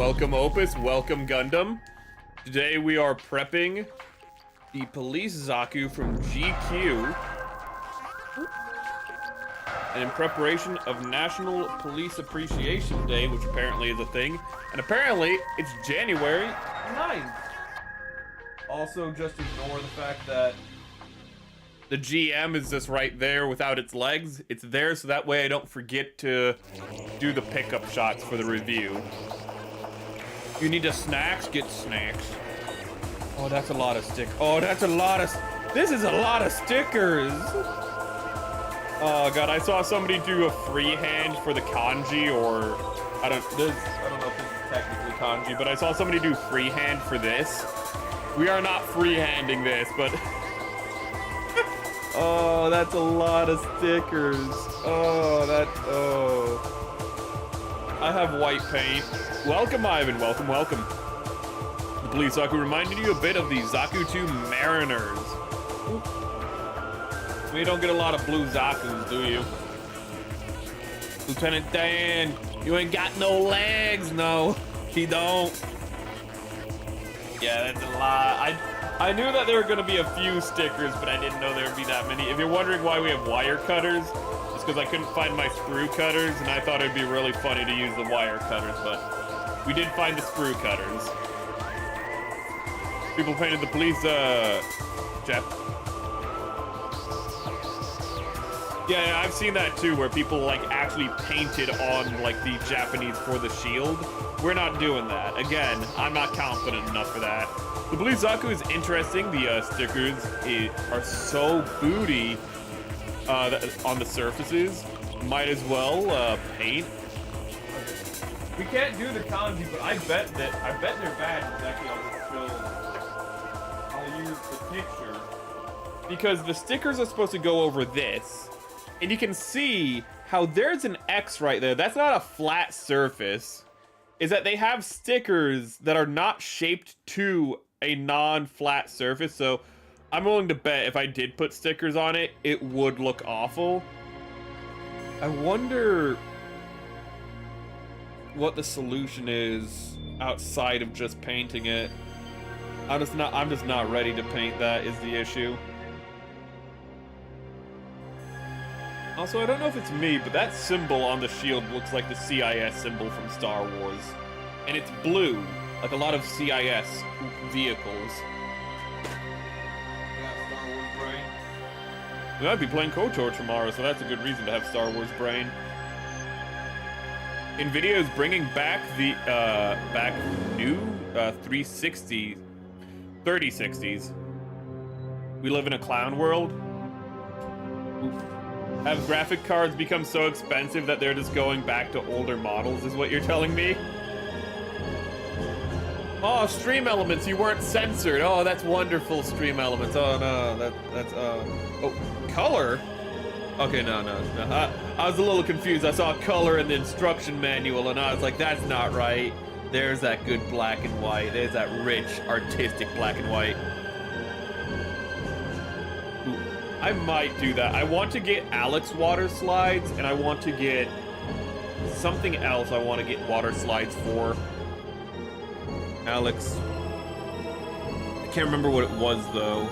Welcome Opus, welcome Gundam. Today we are prepping the police Zaku from GQ. And in preparation of National Police Appreciation Day, which apparently is a thing. And apparently it's January 9th. Also, just ignore the fact that the GM is just right there without its legs. It's there so that way I don't forget to do the pickup shots for the review. You need the snacks? Get snacks. Oh, that's a lot of stickers. Oh, that's a lot of... This is a lot of stickers. Oh, God, I saw somebody do a freehand for the kanji, or... I don't know if this is technically kanji, but I saw somebody do freehand for this. We are not freehanding this, but... Oh, that's a lot of stickers. Oh, oh. I have white paint. Welcome, Ivan. Welcome, welcome. The police Zaku reminded you a bit of the Zaku 2 Mariners. We don't get a lot of blue Zakus, do you? Lieutenant Dan, you ain't got no legs. No, he don't. Yeah, that's a lot. I knew that there were gonna be a few stickers, but I didn't know there would be that many. If you're wondering why we have wire cutters, it's because I couldn't find my sprue cutters, and I thought it'd be really funny to use the wire cutters, but we did find the sprue cutters. People painted the police, Jeff. Yeah, I've seen that too, where people like actually painted on like the Japanese for the shield. We're not doing that. Again, I'm not confident enough for that. The blue Zaku is interesting. The stickers are so booty on the surfaces. Might as well paint. We can't do the kanji, but I bet their badge is actually on the show. I'll use the picture because the stickers are supposed to go over this, and you can see how there's an X right there. That's not a flat surface. Is that they have stickers that are not shaped to a non-flat surface, so I'm willing to bet if I did put stickers on it, it would look awful. I wonder what the solution is outside of just painting it. I'm just not ready to paint that is the issue. Also, I don't know if it's me, but that symbol on the shield looks like the CIS symbol from Star Wars. And it's blue, like a lot of CIS vehicles. Star Wars brain. We might be playing KOTOR tomorrow, so that's a good reason to have Star Wars brain. NVIDIA is bringing back the new 3060s. We live in a clown world. Have graphic cards become so expensive that they're just going back to older models, is what you're telling me? Oh, Stream Elements, you weren't censored. Oh, that's wonderful, Stream Elements. Oh, no, oh, color? Okay, no. I was a little confused. I saw color in the instruction manual, and I was like, that's not right. There's that good black and white. There's that rich, artistic black and white. Ooh, I might do that. I want to get Alex water slides, and I want to get something else I want to get water slides for. Alex. I can't remember what it was, though.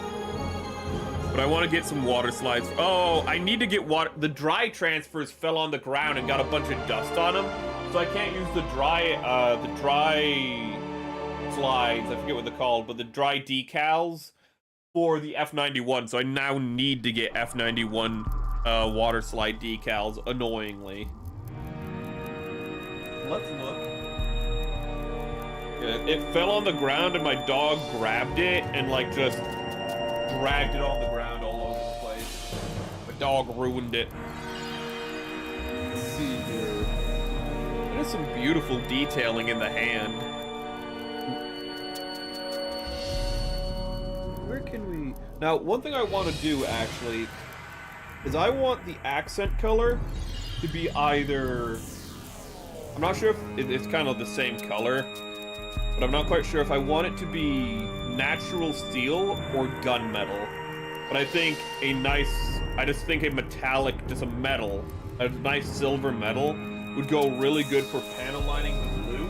But I want to get some water slides. Oh, I need to get water. The dry transfers fell on the ground and got a bunch of dust on them. So I can't use the dry slides. I forget what they're called, but the dry decals for the F91. So I now need to get F91 water slide decals, annoyingly. Let's look. It fell on the ground and my dog grabbed it and like just dragged it on the ground all over the place. My dog ruined it. Let's see here. There's some beautiful detailing in the hand. Where can we... Now, one thing I want to do, actually, is I want the accent color to be either... I'm not sure if it's kind of the same color, but I'm not quite sure if I want it to be natural steel or gunmetal. But I think I just think a metallic, just a metal, a nice silver metal would go really good for panel lining the blue.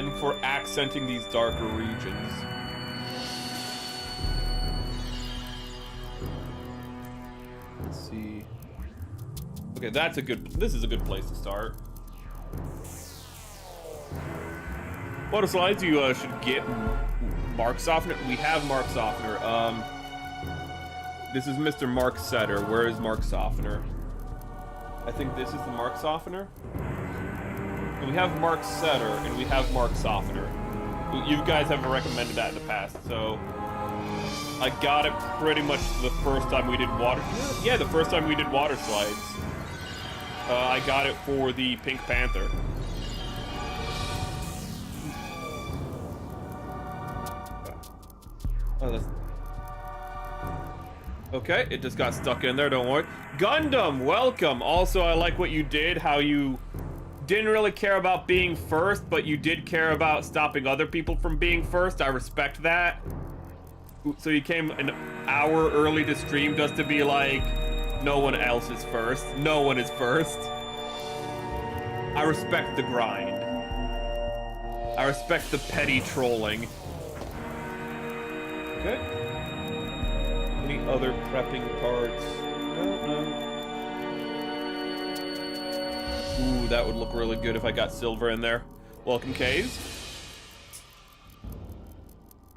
and for accenting these darker regions. Let's see. Okay, this is a good place to start. Water slides, you should get Mark Softener. We have Mark Softener. This is Mr. Mark Setter. Where is Mark Softener? I think this is the Mark Softener. We have Mark Setter and we have Mark Softener. You guys have recommended that in the past, so I got it pretty much the first time we did water. Yeah, the first time we did water slides. I got it for the Pink Panther. Oh, that's... Okay, it just got stuck in there, don't worry. Gundam, welcome! Also, I like what you did, how you didn't really care about being first, but you did care about stopping other people from being first. I respect that. So you came an hour early to stream just to be like, no one else is first. No one is first. I respect the grind. I respect the petty trolling. Okay. Any other prepping parts? No. Ooh, that would look really good if I got silver in there. Welcome, Kays.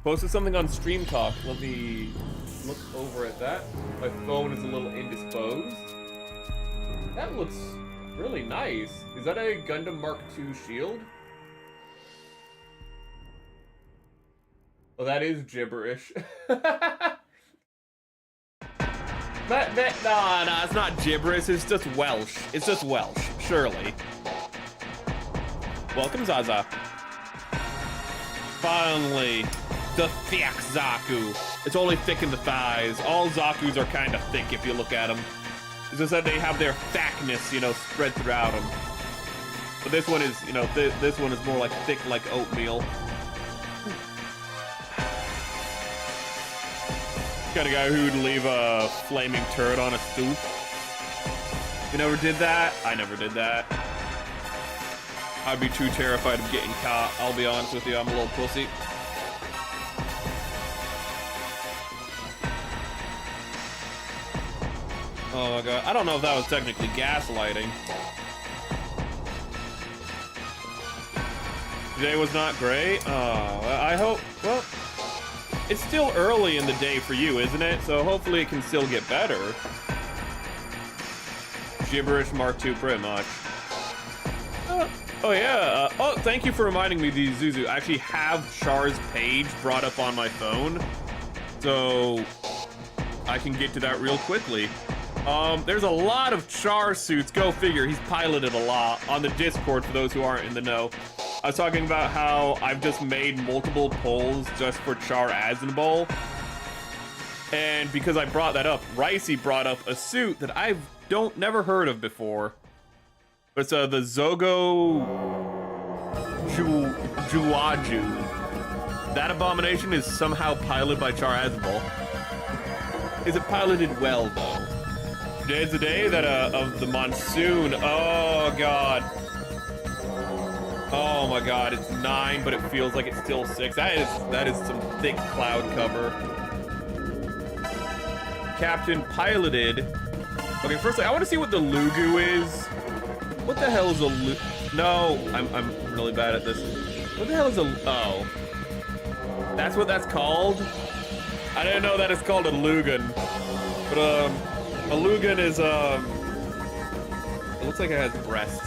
Posted something on Stream Talk. Let me look over at that. My phone is a little indisposed. That looks really nice. Is that a Gundam Mark II shield? Oh, that is gibberish. No, it's not gibberish. It's just Welsh. It's just Welsh, surely. Welcome, Zaza. Finally, the thick Zaku. It's only thick in the thighs. All Zakus are kind of thick if you look at them. It's just that they have their thickness, you know, spread throughout them. But this one is, you know, this one is more like thick like oatmeal. Kind of guy who would leave a flaming turret on a stoop. You never did that? I never did that. I'd be too terrified of getting caught. I'll be honest with you, I'm a little pussy. Oh my god, I don't know if that was technically gaslighting. Today was not great? Oh, I hope, well, it's still early in the day for you, isn't it? So hopefully it can still get better. Gibberish Mark II, pretty much. Oh yeah, oh, thank you for reminding me, the Zuzu. I actually have Char's page brought up on my phone, so I can get to that real quickly. There's a lot of Char suits, go figure, he's piloted a lot on the Discord for those who aren't in the know. I was talking about how I've just made multiple polls just for Char Aznable. And because I brought that up, Ricey brought up a suit that I've never heard of before. But it's the Zogo Juaju. That abomination is somehow piloted by Char Aznable. Is it piloted well though? Today's the day that of the monsoon. Oh god. Oh my god, it's 9, but it feels like it's still 6. That is some thick cloud cover. Captain piloted. Okay, first I want to see what the Lugu is. What the hell is a Lugu? No, I'm really bad at this. What the hell is a? Oh, that's what that's called. I didn't know that it's called a Lugan. But a Lugan is it looks like it has breasts.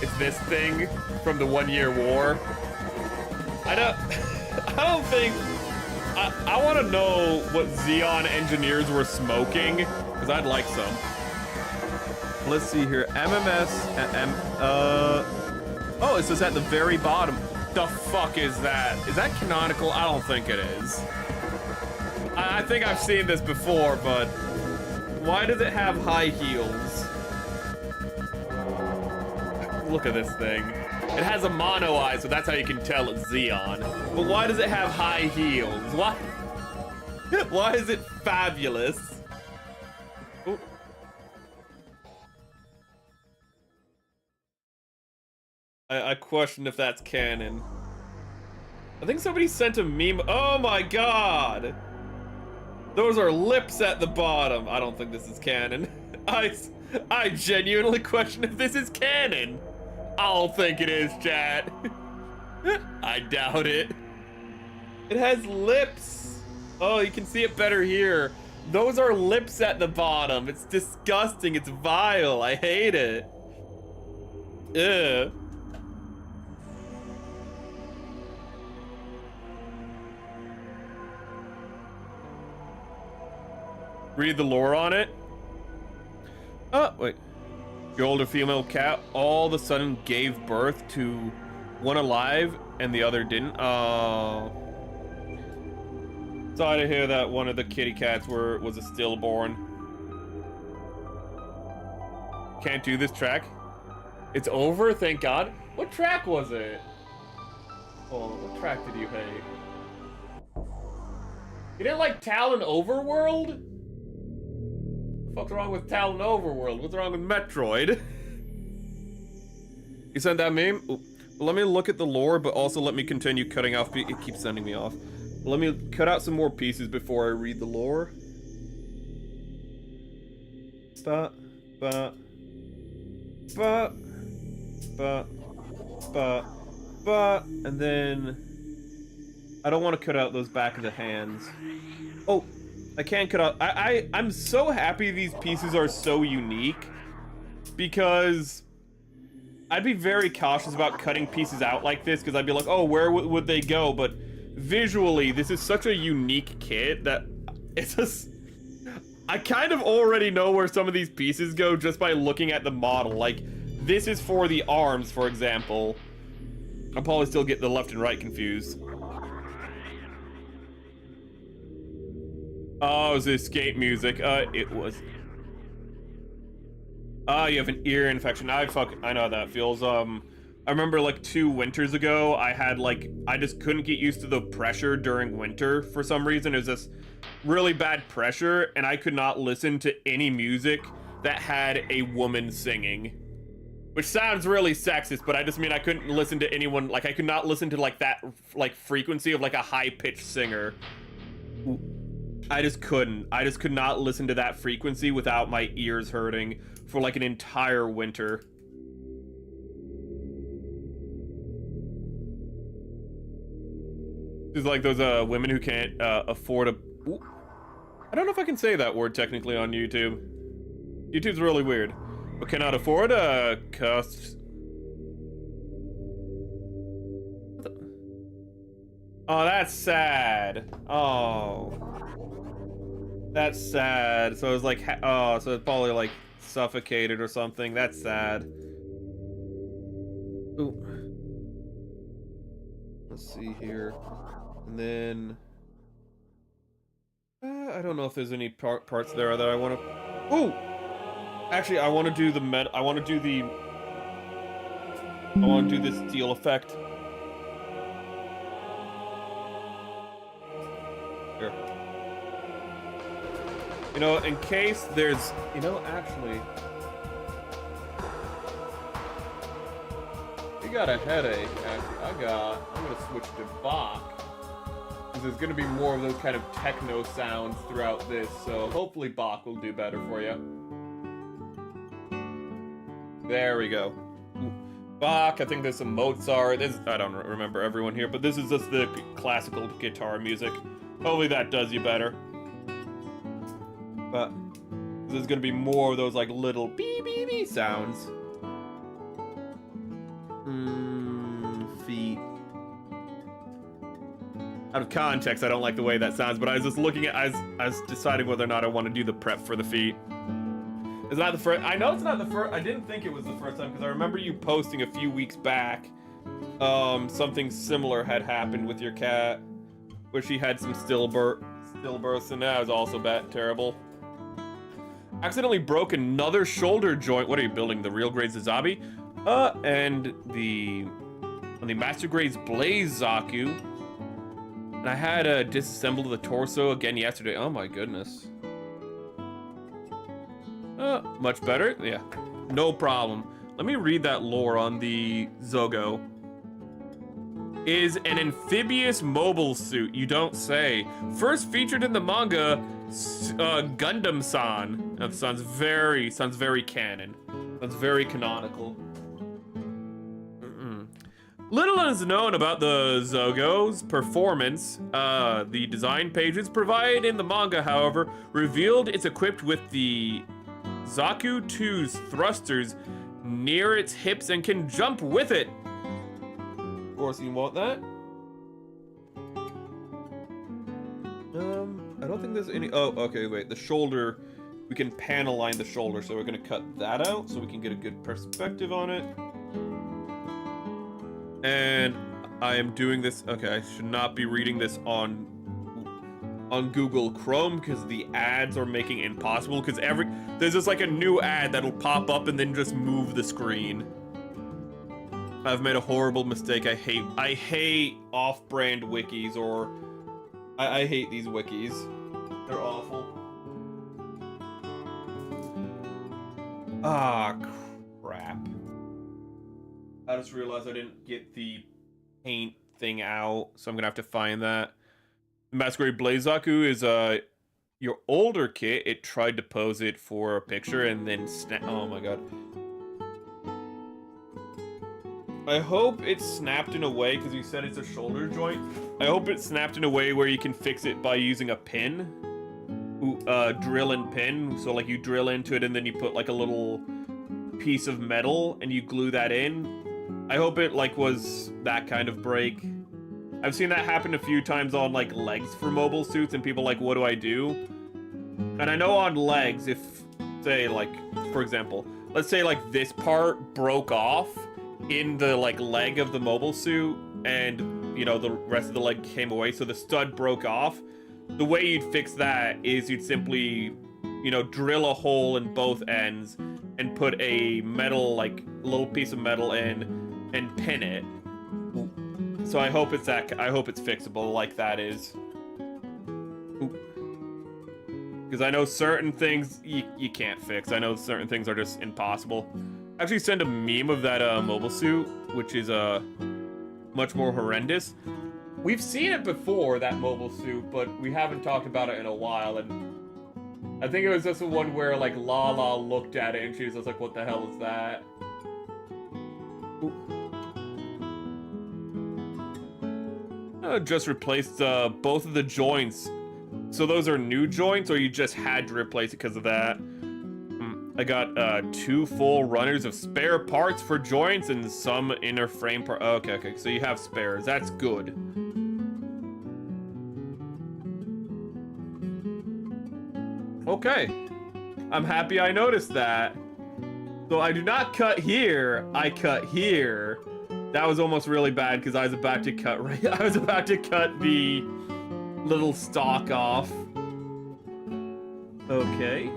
It's this thing from the 1 Year War. I don't think, I want to know what Xeon engineers were smoking, because I'd like some. Let's see here, MMS, oh, it's just at the very bottom. The fuck is that? Is that canonical? I don't think it is. I think I've seen this before, but why does it have high heels? Look at this thing. It has a mono eye, so that's how you can tell it's Xeon. But why does it have high heels? Why? Why is it fabulous? Ooh. I question if that's canon. I think somebody sent a meme. Oh my god! Those are lips at the bottom. I don't think this is canon. I genuinely question if this is canon. I don't think it is, chat. I doubt it. It has lips. Oh, you can see it better here. Those are lips at the bottom. It's disgusting. It's vile. I hate it. Ugh. Read the lore on it. Oh, wait. The older female cat all of a sudden gave birth to one alive and the other didn't. Oh. Sorry to hear that one of the kitty cats was a stillborn. Can't do this track. It's over, thank God. What track was it? Oh, what track did you hate? You didn't like Talon Overworld? What's wrong with Talon Overworld? What's wrong with Metroid? You sent that meme? Ooh. Let me look at the lore, but also let me continue cutting off. It keeps sending me off. Let me cut out some more pieces before I read the lore. And then I don't want to cut out those back of the hands. Oh, I can't cut out. I'm so happy these pieces are so unique because I'd be very cautious about cutting pieces out like this because I'd be like, oh, where would they go? But visually, this is such a unique kit that it's just... I kind of already know where some of these pieces go just by looking at the model. Like, this is for the arms, for example. I'll probably still get the left and right confused. Oh, it was the escape music. It was... you have an ear infection. I know how that feels. I remember like 2 winters ago, I just couldn't get used to the pressure during winter for some reason. It was this really bad pressure, and I could not listen to any music that had a woman singing. Which sounds really sexist, but I just mean I couldn't listen to anyone, like I could not listen to like that, like frequency of like a high-pitched singer. I just couldn't. I just could not listen to that frequency without my ears hurting for like an entire winter. It's like those women who can't afford a... Ooh. I don't know if I can say that word technically on YouTube. YouTube's really weird. But cannot afford a cost. Oh, that's sad. Oh. That's sad. So it was like, oh, so it's probably like suffocated or something. That's sad. Ooh. Let's see here. And then... I don't know if there's any parts there that I want to... Ooh! Actually, I want to do the I want to do this steel effect. Here. You know, in case there's... You know, actually... You got a headache, actually. I'm gonna switch to Bach. Because there's gonna be more of those kind of techno sounds throughout this, so hopefully Bach will do better for you. There we go. Bach, I think there's some Mozart. I don't remember everyone here, but this is just the classical guitar music. Hopefully that does you better. But there's gonna be more of those like little beep beep beep sounds. Feet. Out of context, I don't like the way that sounds, but I was just looking at, I was deciding whether or not I want to do the prep for the feet. It's not the first, I know it's not the first, I didn't think it was the first time, because I remember you posting a few weeks back, something similar had happened with your cat, where she had some stillbirths, and that was also terrible. Accidentally broke another shoulder joint. What are you building, the real grade Zazabi? And on the Master Grade's Blaze Zaku. And I had disassembled the torso again yesterday. Oh my goodness. Much better? Yeah, no problem. Let me read that lore on the Zogo. is an amphibious mobile suit. You don't say. First featured in the manga, Gundam-san. That sounds very canon. That's very canonical. Little is known about the Zogo's performance. The design pages provided in the manga, however, revealed it's equipped with the Zaku 2's thrusters near its hips and can jump with it. Of course, you want that. I don't think there's any. Oh, okay, wait. The shoulder. We can panel line the shoulder, so we're gonna cut that out so we can get a good perspective on it. And I am doing this. Okay, I should not be reading this on Google Chrome because the ads are making it impossible. Because there's just like a new ad that'll pop up and then just move the screen. I've made a horrible mistake. I hate off-brand wikis, or I hate these wikis. They're awful. Ah, crap. I just realized I didn't get the paint thing out, so I'm gonna have to find that. The Masquerade Blaze Zaku is your older kit. It tried to pose it for a picture and then oh my god. I hope it's snapped in a way, because you said it's a shoulder joint. I hope it's snapped in a way where you can fix it by using a pin. Drill and pin. So like you drill into it and then you put like a little piece of metal and you glue that in. I hope it like was that kind of break. I've seen that happen a few times on like legs for mobile suits and people like, what do I do? And I know on legs, if say like, for example, let's say like this part broke off in the like leg of the mobile suit and you know the rest of the leg came away, so the stud broke off. The way you'd fix that is you'd simply, you know, drill a hole in both ends and put a metal, like little piece of metal in and pin it. So I hope it's fixable like that is. Because I know certain things you can't fix. I know certain things are just impossible. Actually send a meme of that mobile suit, which is much more horrendous. We've seen it before, that mobile suit, but we haven't talked about it in a while, and I think it was just the one where like Lala looked at it and she was just like, what the hell is that? Just replaced both of the joints. So those are new joints, or you just had to replace it because of that? I got 2 full runners of spare parts for joints and some inner frame part. Okay, so you have spares. That's good. Okay. I'm happy I noticed that. So I do not cut here, I cut here. That was almost really bad because I was about to cut I was about to cut the little stalk off. Okay.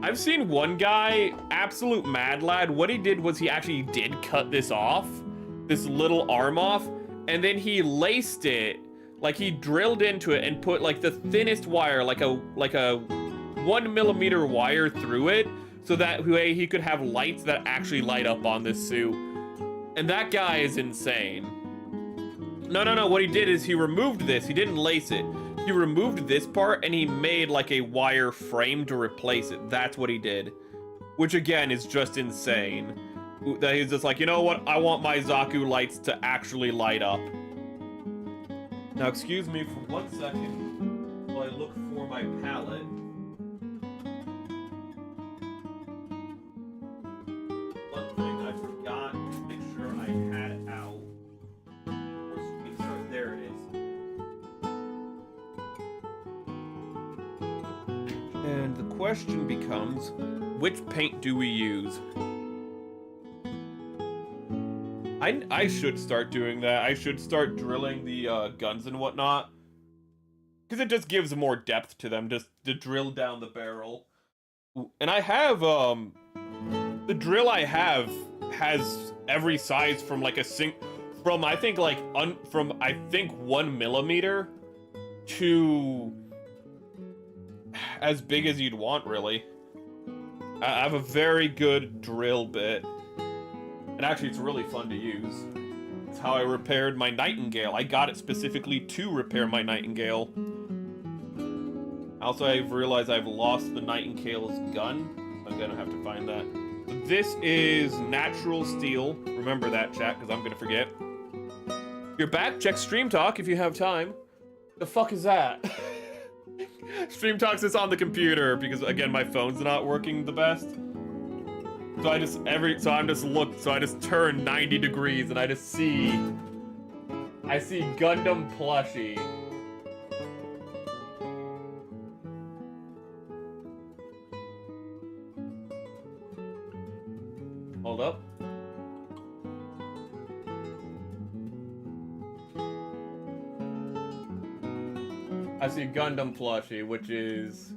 I've seen one guy, absolute mad lad, what he did was he actually did cut this off, this little arm off, and then he laced it, like he drilled into it and put like the thinnest wire, like a 1mm wire through it, so that way he could have lights that actually light up on this suit. And that guy is insane. No, what he did is he removed this, he didn't lace it. He removed this part and he made like a wire frame to replace it. That's what he did. Which again is just insane. That he's just like, you know what? I want my Zaku lights to actually light up. Now excuse me for 1 second while I look for my palette. One thing I forgot to make sure I had out. There it is. And the question becomes, which paint do we use? I should start doing that. I should start drilling the guns and whatnot. Because it just gives more depth to them, just to drill down the barrel. And I have, the drill I have has every size from like a from I think 1mm to as big as you'd want, really. I have a very good drill bit. And actually, it's really fun to use. how I repaired my Nightingale. I got it specifically to repair my Nightingale. Also, I've realized I've lost the Nightingale's gun. I'm gonna have to find that. This is natural steel. Remember that, chat, because I'm gonna forget. You're back. Check Stream Talk if you have time. The fuck is that? Stream Talk's is on the computer because, again, my phone's not working the best. So I just turn 90 degrees and I see Gundam plushie. Hold up. I see Gundam plushie, which is...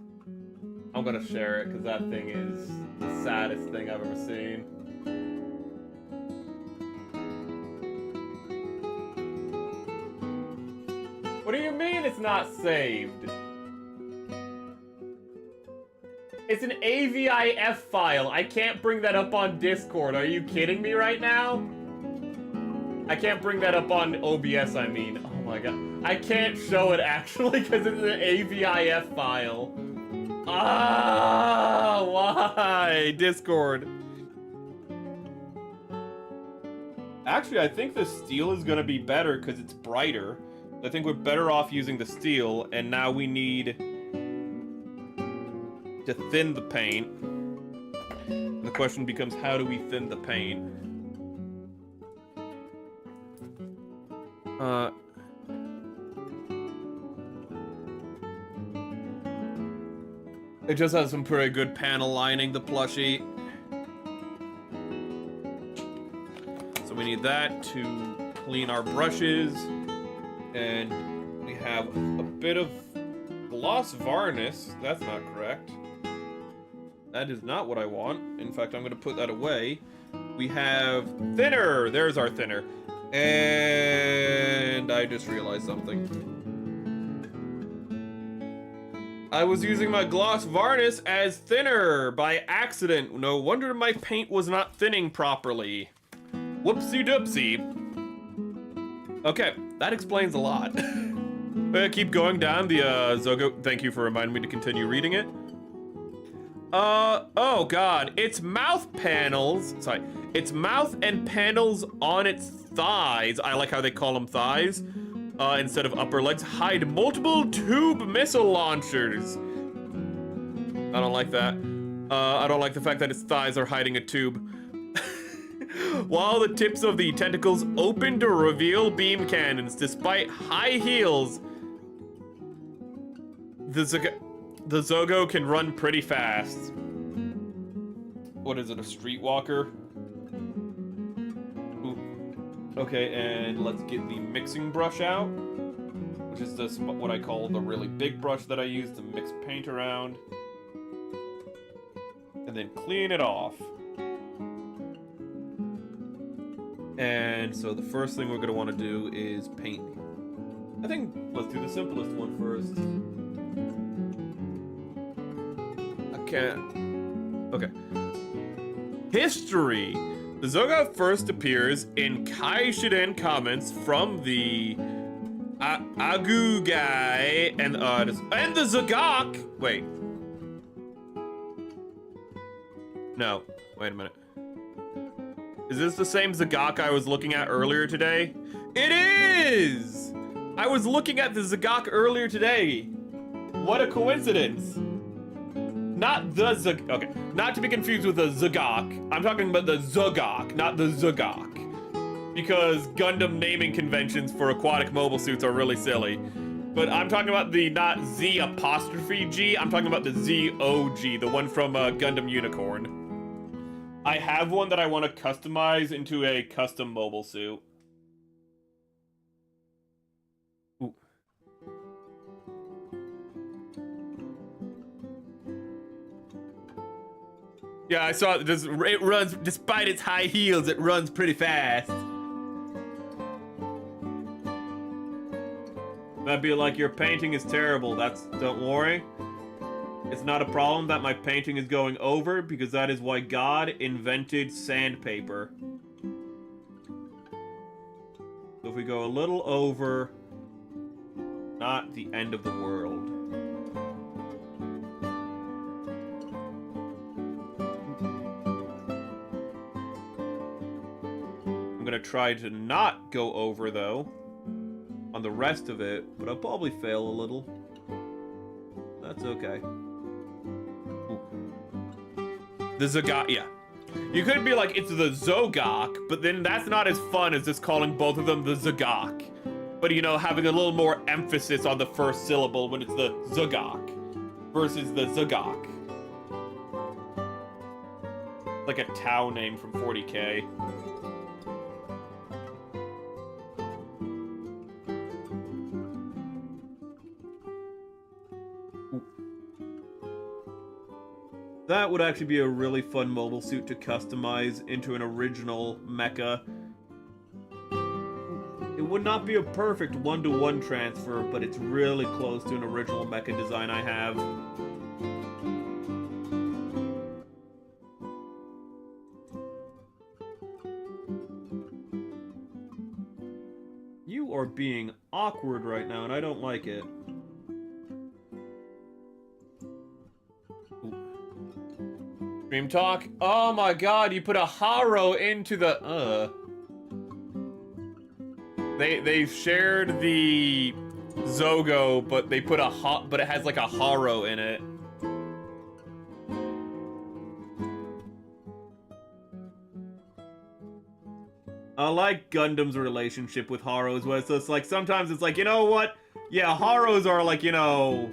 I'm gonna share it, because that thing is the saddest thing I've ever seen. What do you mean it's not saved? It's an AVIF file. I can't bring that up on Discord. Are you kidding me right now? I can't bring that up on OBS, I mean. Oh my god. I can't show it, actually, because it's an AVIF file. Ah, why? Discord. Actually, I think the steel is going to be better because it's brighter. I think we're better off using the steel, and now we need to thin the paint. And the question becomes, how do we thin the paint? It just has some pretty good panel lining, the plushie. So we need that to clean our brushes. And we have a bit of gloss varnish. That's not correct. That is not what I want. In fact, I'm going to put that away. We have thinner. There's our thinner. And I just realized something. I was using my gloss varnish as thinner by accident. No wonder my paint was not thinning properly. Whoopsie doopsie. Okay, that explains a lot. Keep going down the Zogo. Thank you for reminding me to continue reading it. Oh god, its mouth panels. Sorry, its mouth and panels on its thighs. I like how they call them thighs. Instead of upper legs, hide multiple tube missile launchers. I don't like that. I don't like the fact that its thighs are hiding a tube. While the tips of the tentacles open to reveal beam cannons, despite high heels, the Zogo can run pretty fast. What is it, a streetwalker? Okay, and let's get the mixing brush out, which is this, what I call the really big brush that I use to mix paint around. And then clean it off. And so the first thing we're going to want to do is paint. I think let's do the simplest one first. I can't. Okay. History. The Zogo first appears in Kaishiden comments from the Agu guy and the Zagak. Wait. No. Wait a minute. Is this the same Zagak I was looking at earlier today? It is! I was looking at the Zagak earlier today. What a coincidence. Not the Zagak. Okay, not to be confused with the Zagak. I'm talking about the Zagak, not the Zagak. Because Gundam naming conventions for aquatic mobile suits are really silly. But I'm talking about the not Z apostrophe G, I'm talking about the Z-O-G, the one from Gundam Unicorn. I have one that I want to customize into a custom mobile suit. Ooh. Yeah, I saw it. It runs, despite its high heels, it runs pretty fast. That'd be like, your painting is terrible. Don't worry. It's not a problem that my painting is going over, because that is why God invented sandpaper. we go a little over, not the end of the world. I'm gonna try to not go over, though, on the rest of it, but I'll probably fail a little. That's okay. Ooh. The Zagok, yeah. You could be like, it's the Zogok, but then that's not as fun as just calling both of them the Zagok. But, you know, having a little more emphasis on the first syllable when it's the Zagok versus the Zagok. Like a Tau name from 40K. That would actually be a really fun mobile suit to customize into an original mecha. It would not be a perfect one-to-one transfer, but it's really close to an original mecha design I have. You are being awkward right now, and I don't like it. Dream Talk? Oh my god, you put a Haro into the, They've shared the Zogo, but they put but it has like a Haro in it. I like Gundam's relationship with Haros, where it's just like, sometimes it's like, you know what? Yeah, Haros are like, you know,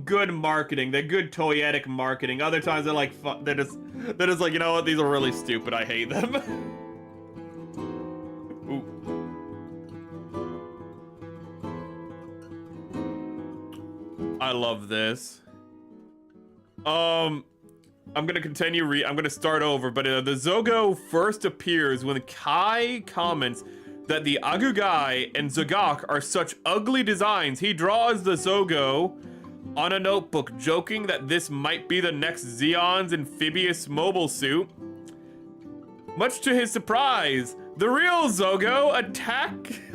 good marketing. They're good toyetic marketing. Other times they're like, they're just like, you know what? These are really stupid. I hate them. Ooh. I love this. I'm gonna continue I'm gonna start over, but the Zogo first appears when Kai comments that the Agugai and Zagok are such ugly designs. He draws the Zogo on a notebook, joking that this might be the next Zeon's amphibious mobile suit. Much to his surprise, the real Zogo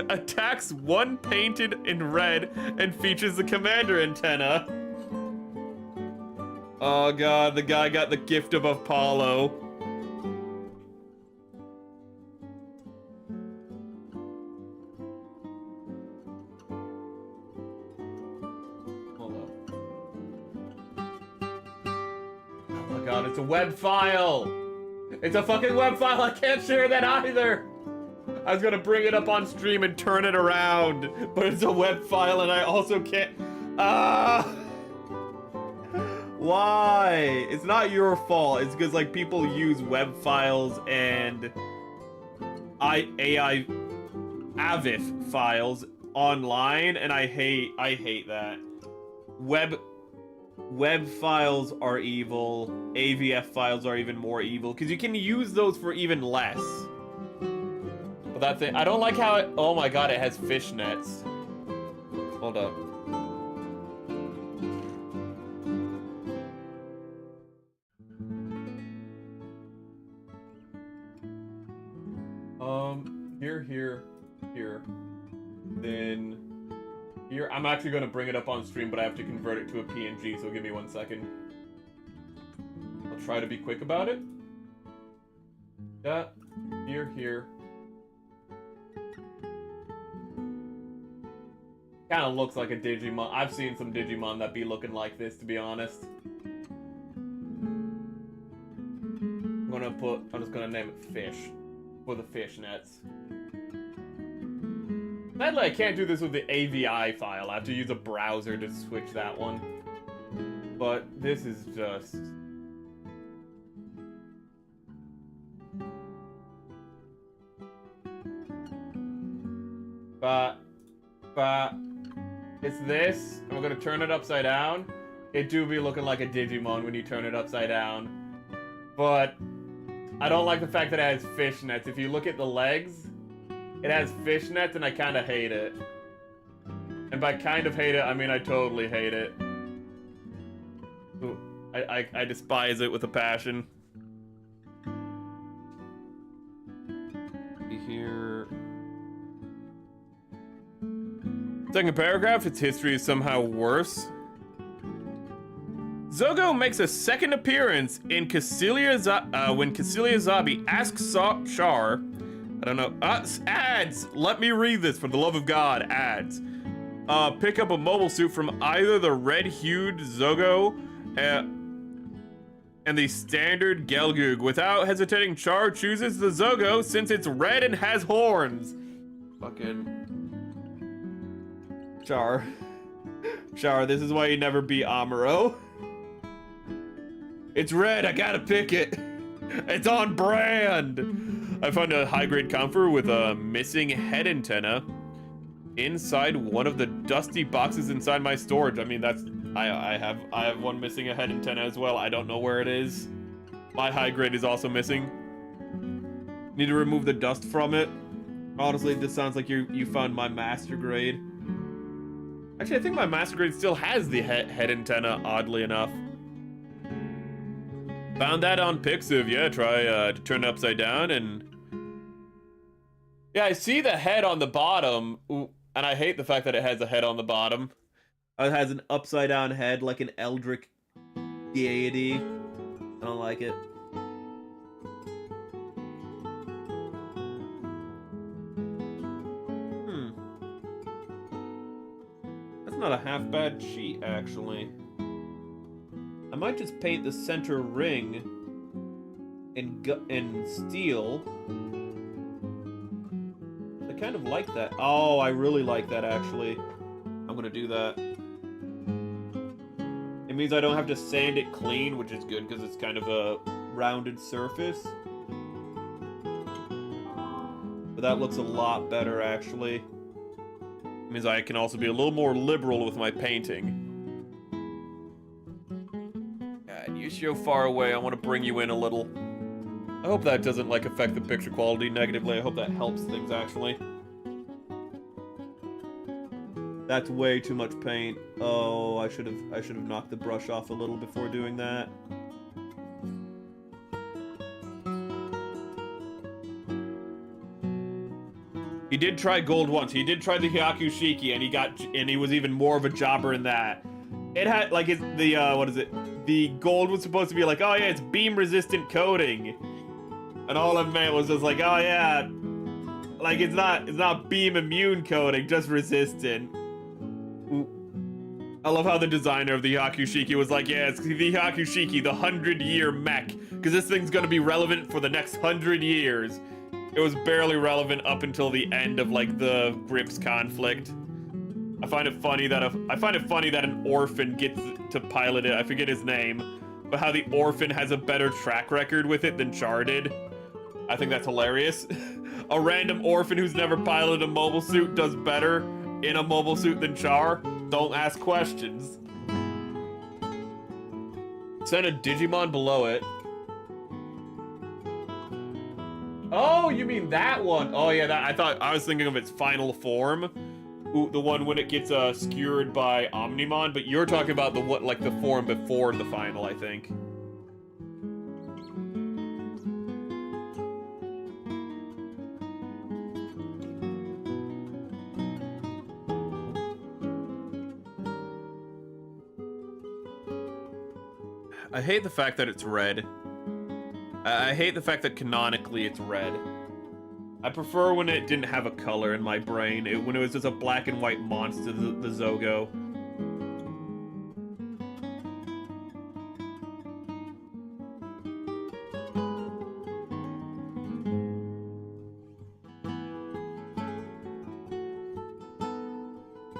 attacks one painted in red and features the commander antenna. Oh god, the guy got the gift of Apollo. Hold up. Oh my god, it's a web file! It's a fucking web file, I can't share that either! I was gonna bring it up on stream and turn it around, but it's a web file and I also can't... Why? It's not your fault. It's because like people use web files and AI AVIF files online, and I hate that. Web files are evil. AVF files are even more evil because you can use those for even less. But that thing, I don't like how it. Oh my god, it has fishnets. Hold up. Here. Then here. I'm actually going to bring it up on stream, but I have to convert it to a PNG, so give me 1 second. I'll try to be quick about it. Yeah. Here. Kind of looks like a Digimon. I've seen some Digimon that be looking like this, to be honest. I'm just gonna name it Fish. For the fishnets. Sadly, I can't do this with the AVI file. I have to use a browser to switch that one. But this is just... But it's this, and we're gonna turn it upside down. It do be looking like a Digimon when you turn it upside down. But I don't like the fact that it has fishnets. If you look at the legs, it has fishnets, and I kind of hate it. And by kind of hate it, I mean I totally hate it. Ooh, I despise it with a passion. Here. Second paragraph, its history is somehow worse. Zogo makes a second appearance in when Cecilia Zabi asks Char, I don't know, ads! Let me read this, for the love of God, ads. Pick up a mobile suit from either the red-hued Zogo and the standard Gelgoog. Without hesitating, Char chooses the Zogo since it's red and has horns. Fucking... Char, this is why you never beat Amuro. It's red, I gotta pick it. It's on brand. I found a high-grade comfort with a missing head antenna inside one of the dusty boxes inside my storage. I mean, that's I have one missing a head antenna as well. I don't know where it is. My high grade is also missing. Need to remove the dust from it. Honestly, this sounds like you found my master grade. Actually, I think my master grade still has the head antenna, oddly enough. Found that on Pixiv. Yeah, try to turn it upside down and... Yeah, I see the head on the bottom. Ooh, and I hate the fact that it has a head on the bottom. It has an upside down head like an Eldritch deity. I don't like it. That's not a half bad cheat, actually. I might just paint the center ring in steel. I kind of like that. Oh, I really like that, actually. I'm gonna do that. It means I don't have to sand it clean, which is good because it's kind of a rounded surface. But that looks a lot better, actually. It means I can also be a little more liberal with my painting. God, you're so far away. I want to bring you in a little. I hope that doesn't, like, affect the picture quality negatively. I hope that helps things, actually. That's way too much paint. Oh, I should have knocked the brush off a little before doing that. He did try gold once. He did try the Hyakushiki, and he was even more of a jobber in that. It had like what is it? The gold was supposed to be like, oh yeah, it's beam resistant coating, and all it meant was just like, oh yeah, like it's not beam immune coating, just resistant. Ooh. I love how the designer of the Hyakushiki was like, yeah, it's the Hyakushiki, the 100-year mech, because this thing's gonna be relevant for the next 100 years. It was barely relevant up until the end of like the Grips conflict. I find it funny that an orphan gets to pilot it. I forget his name, but how the orphan has a better track record with it than Char did. I think that's hilarious. A random orphan who's never piloted a mobile suit does better in a mobile suit than Char. Don't ask questions. Send a Digimon below it. Oh, you mean that one? Oh yeah, I was thinking of its final form. Ooh, the one when it gets skewered by Omnimon, but you're talking about the form before the final, I think. I hate the fact that it's red. I hate the fact that canonically it's red. I prefer when it didn't have a color in my brain, when it was just a black and white monster, the Zogo.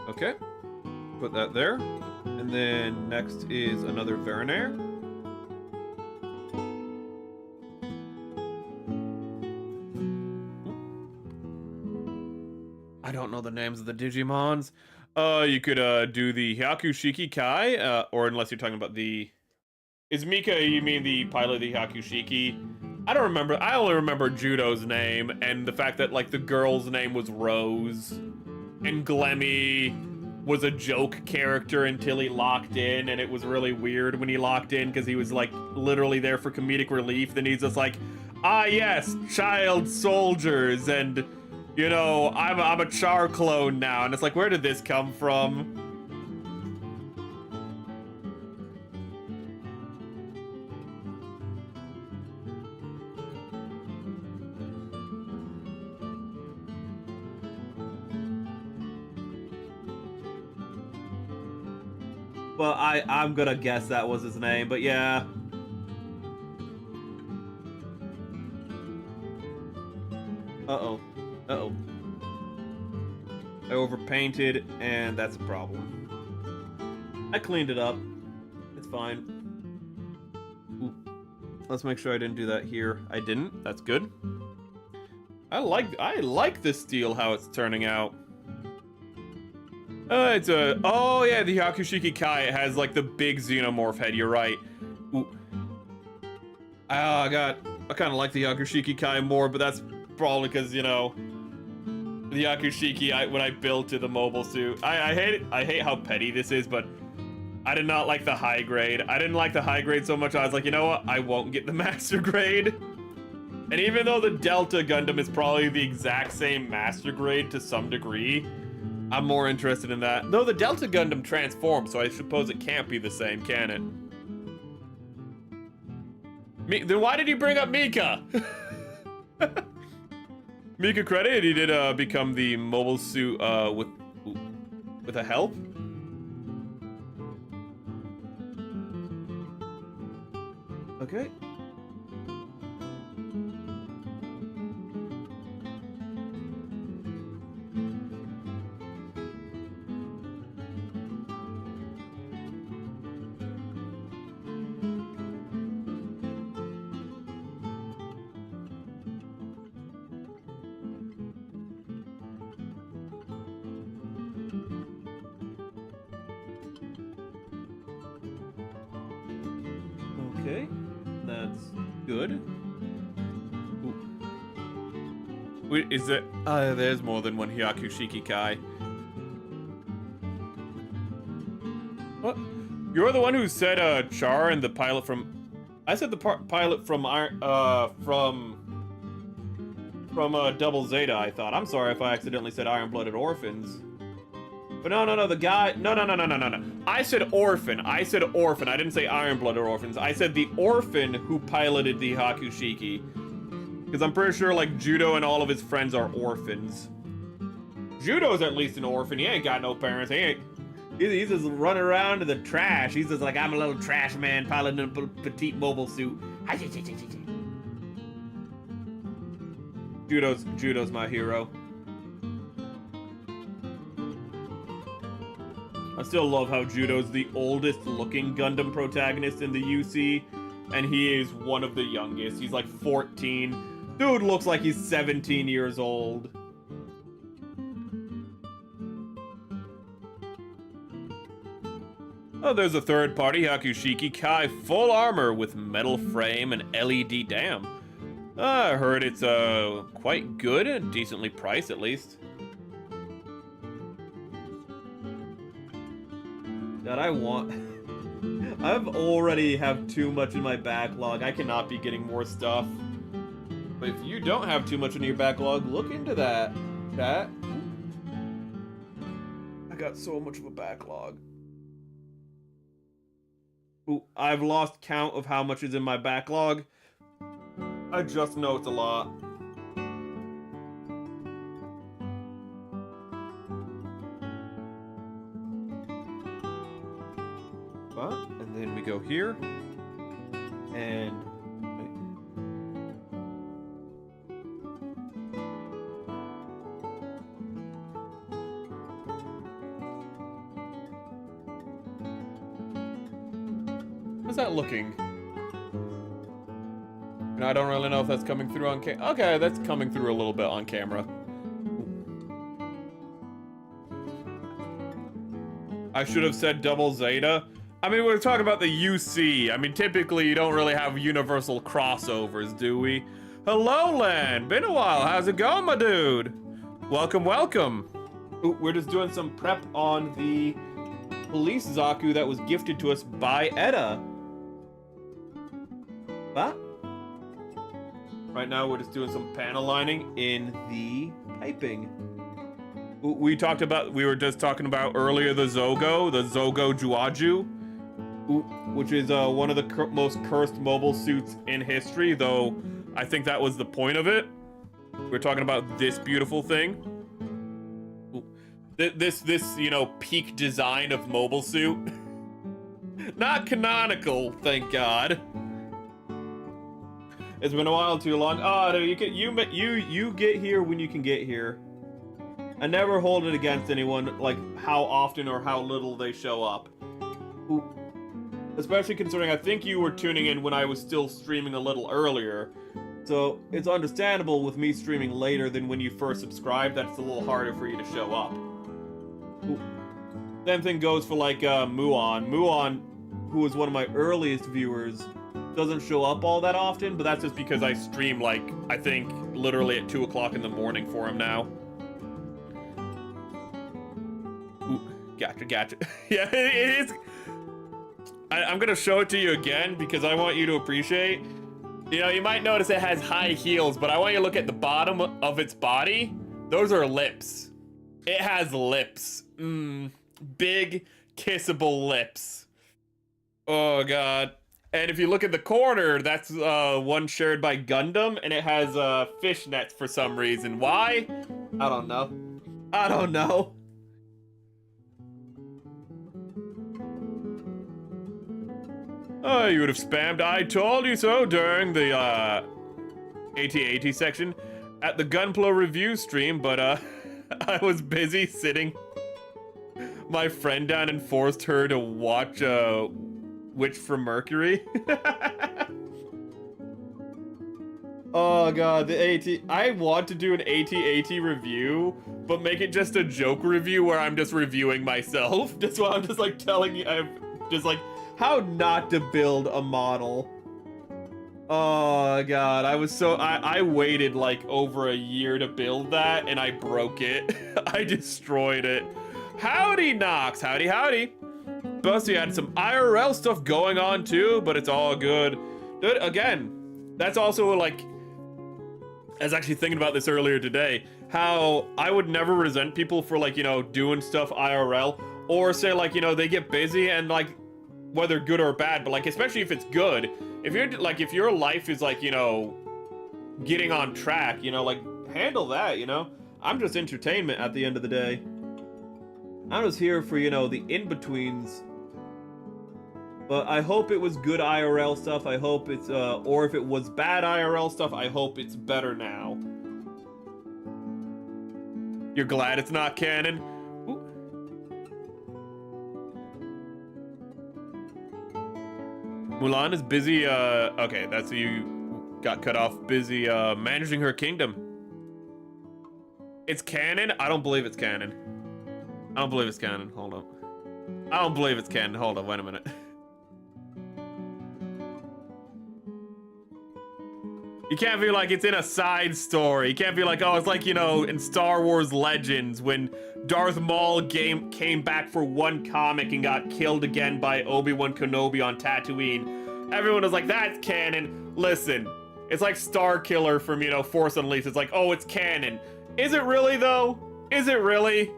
Okay, put that there. And then next is another Verenair. I don't know the names of the Digimons. You could do the Hyakushiki Kai, or unless you're talking about the... Is Mika, you mean the pilot of the Hyakushiki? I don't remember. I only remember Judo's name, and the fact that, like, the girl's name was Rose, and Glemmy was a joke character until he locked in, and it was really weird when he locked in, because he was, like, literally there for comedic relief. Then he's just like, ah, yes, child soldiers, and... You know, I'm a Char clone now, and it's like, where did this come from? Well, I'm gonna guess that was his name, but yeah. Uh-oh. Uh-oh. I overpainted, and that's a problem. I cleaned it up. It's fine. Ooh. Let's make sure I didn't do that here. I didn't. That's good. I like this steel, how it's turning out. It's a... Oh, yeah, the Yakushiki Kai. It has, like, the big xenomorph head. You're right. Ooh. I kind of like the Yakushiki Kai more, but that's probably because, you know, the Yakushiki, when I built it, the mobile suit. I hate it. I hate how petty this is, but I did not like the high grade. I didn't like the high grade so much, I was like, you know what? I won't get the master grade. And even though the Delta Gundam is probably the exact same master grade to some degree, I'm more interested in that. Though the Delta Gundam transforms, so I suppose it can't be the same, can it? Then why did he bring up Mika? Mika credit, he did become the mobile suit with a help. Okay. Okay, that's good. Ooh. Wait, is it? There's more than one Hyakushiki Kai. What? You're the one who said Char and the pilot from... I said the pilot from Double Zeta, I thought. I'm sorry if I accidentally said Iron-Blooded Orphans. But no, the guy... No. I said orphan. I didn't say Iron-Blooded Orphans. I said the orphan who piloted the Hakushiki. Because I'm pretty sure, like, Judo and all of his friends are orphans. Judo's at least an orphan. He ain't got no parents. He's just running around in the trash. He's just like, I'm a little trash man piloting a petite mobile suit. Judo's my hero. I still love how Judo's the oldest looking Gundam protagonist in the UC, and he is one of the youngest. He's like 14. Dude looks like he's 17 years old. Oh, there's a third party Hakushiki Kai, full armor with metal frame and LED dam. I heard it's quite good and decently priced at least. That I want... I've already have too much in my backlog. I cannot be getting more stuff. But if you don't have too much in your backlog, look into that, chat. I got so much of a backlog. Ooh, I've lost count of how much is in my backlog. I just know it's a lot. And then we go here, and how's that looking? And I don't really know if that's coming through on camera. Okay, that's coming through a little bit on camera. I should have said Double Zeta. I mean, we're talking about the UC. I mean, typically you don't really have universal crossovers, do we? Hello, Len. Been a while. How's it going, my dude? Welcome, welcome. Ooh, we're just doing some prep on the police Zaku that was gifted to us by Etta. What? Right now, we're just doing some panel lining in the typing? We were just talking about earlier the Zogo Juaju, which is one of the most cursed mobile suits in history, though I think that was the point of it. We're talking about this beautiful thing. This peak design of mobile suit. Not canonical, thank God. It's been a while too long. Oh, no, you get here when you can get here. I never hold it against anyone, like how often or how little they show up. Ooh. Especially considering I think you were tuning in when I was still streaming a little earlier. So it's understandable with me streaming later than when you first subscribed, that's a little harder for you to show up. Ooh. Same thing goes for like Muon. Muon, who was one of my earliest viewers, doesn't show up all that often, but that's just because I stream like, I think, literally at 2 o'clock in the morning for him now. Ooh, gotcha. Yeah, it is. I'm gonna show it to you again because I want you to appreciate. You know, you might notice it has high heels, but I want you to look at the bottom of its body. Those are lips. It has lips. Big, kissable lips. Oh, God. And if you look at the corner, that's one shared by Gundam, and it has fishnets for some reason. Why? I don't know. Oh, you would have spammed "I told you so" during the AT-AT section at the Gunpla review stream, but I was busy sitting my friend down and forced her to watch Witch from Mercury. Oh god, the AT. I want to do an AT-AT review, but make it just a joke review where I'm just reviewing myself. That's why I'm just like telling you, I'm just like, how not to build a model. Oh god, I waited like over a year to build that and I broke it. I destroyed it. Howdy Knox, howdy. Plus we had some IRL stuff going on too, but it's all good. Dude, again, that's also like, I was actually thinking about this earlier today, how I would never resent people for like, doing stuff IRL, or say like, they get busy and like, whether good or bad, but like, especially if it's good, if you're like, if your life is like, getting on track, like, handle that, I'm just entertainment at the end of the day. I'm just here for, the in-betweens. But I hope it was good IRL stuff. I hope it's, or if it was bad IRL stuff, I hope it's better now. You're glad it's not canon? Ooh. Mulan is busy, okay, that's you got cut off. Busy, managing her kingdom. It's canon? I don't believe it's canon. I don't believe it's canon. Hold up. I don't believe it's canon. Hold on, wait a minute. You can't be like, it's in a side story. You can't be like, oh, it's like, in Star Wars Legends when Darth Maul came back for one comic and got killed again by Obi-Wan Kenobi on Tatooine. Everyone was like, that's canon. Listen, it's like Star Killer from, Force Unleashed. It's like, oh, it's canon. Is it really, though? Is it really?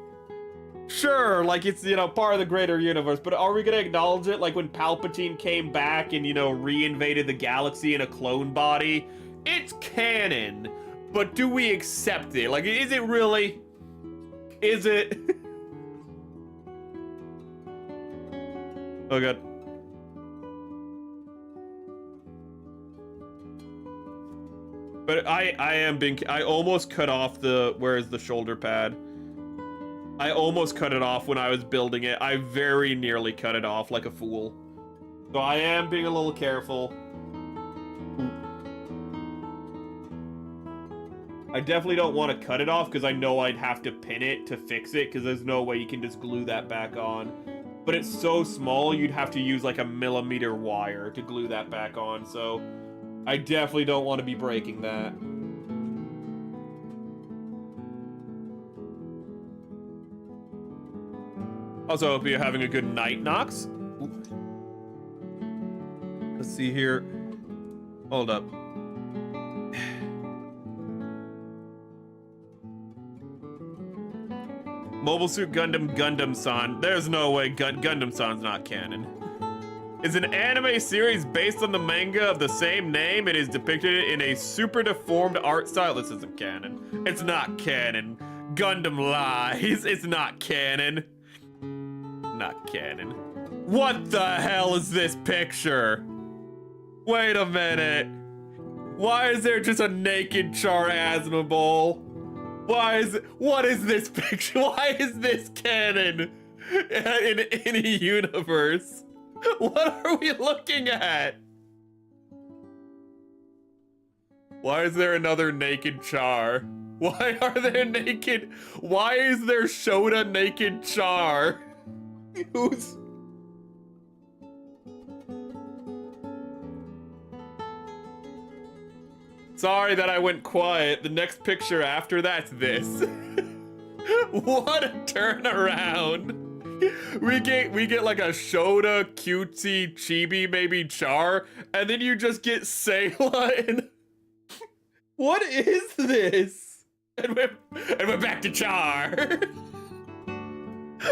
Sure, like it's, part of the greater universe, but are we gonna acknowledge it? Like when Palpatine came back and, reinvaded the galaxy in a clone body? It's canon, but do we accept it? Like, is it really? Is it? Oh god. But I almost cut off where's the shoulder pad? I almost cut it off when I was building it. I very nearly cut it off like a fool. So I am being a little careful. I definitely don't want to cut it off because I know I'd have to pin it to fix it because there's no way you can just glue that back on. But it's so small, you'd have to use like a millimeter wire to glue that back on, so I definitely don't want to be breaking that. Also, hope you're having a good night, Nox. Let's see here. Hold up. Mobile Suit Gundam Gundam-san. There's no way Gundam-san's not canon. Is an anime series based on the manga of the same name. It is depicted in a super deformed art style. This isn't canon. It's not canon. Gundam lies. It's not canon. Not canon. What the hell is this picture? Wait a minute. Why is there just a naked Char Aznavour? What is this picture? Why is this canon in any universe? What are we looking at? Why is there another naked Char? Why are there naked? Why is there Shota naked Char? Who's... Sorry that I went quiet. The next picture after that's this. What a turnaround. We get like a Shota, cutesy, chibi, maybe Char, and then you just get Sayla and... What is this? And we're back to Char.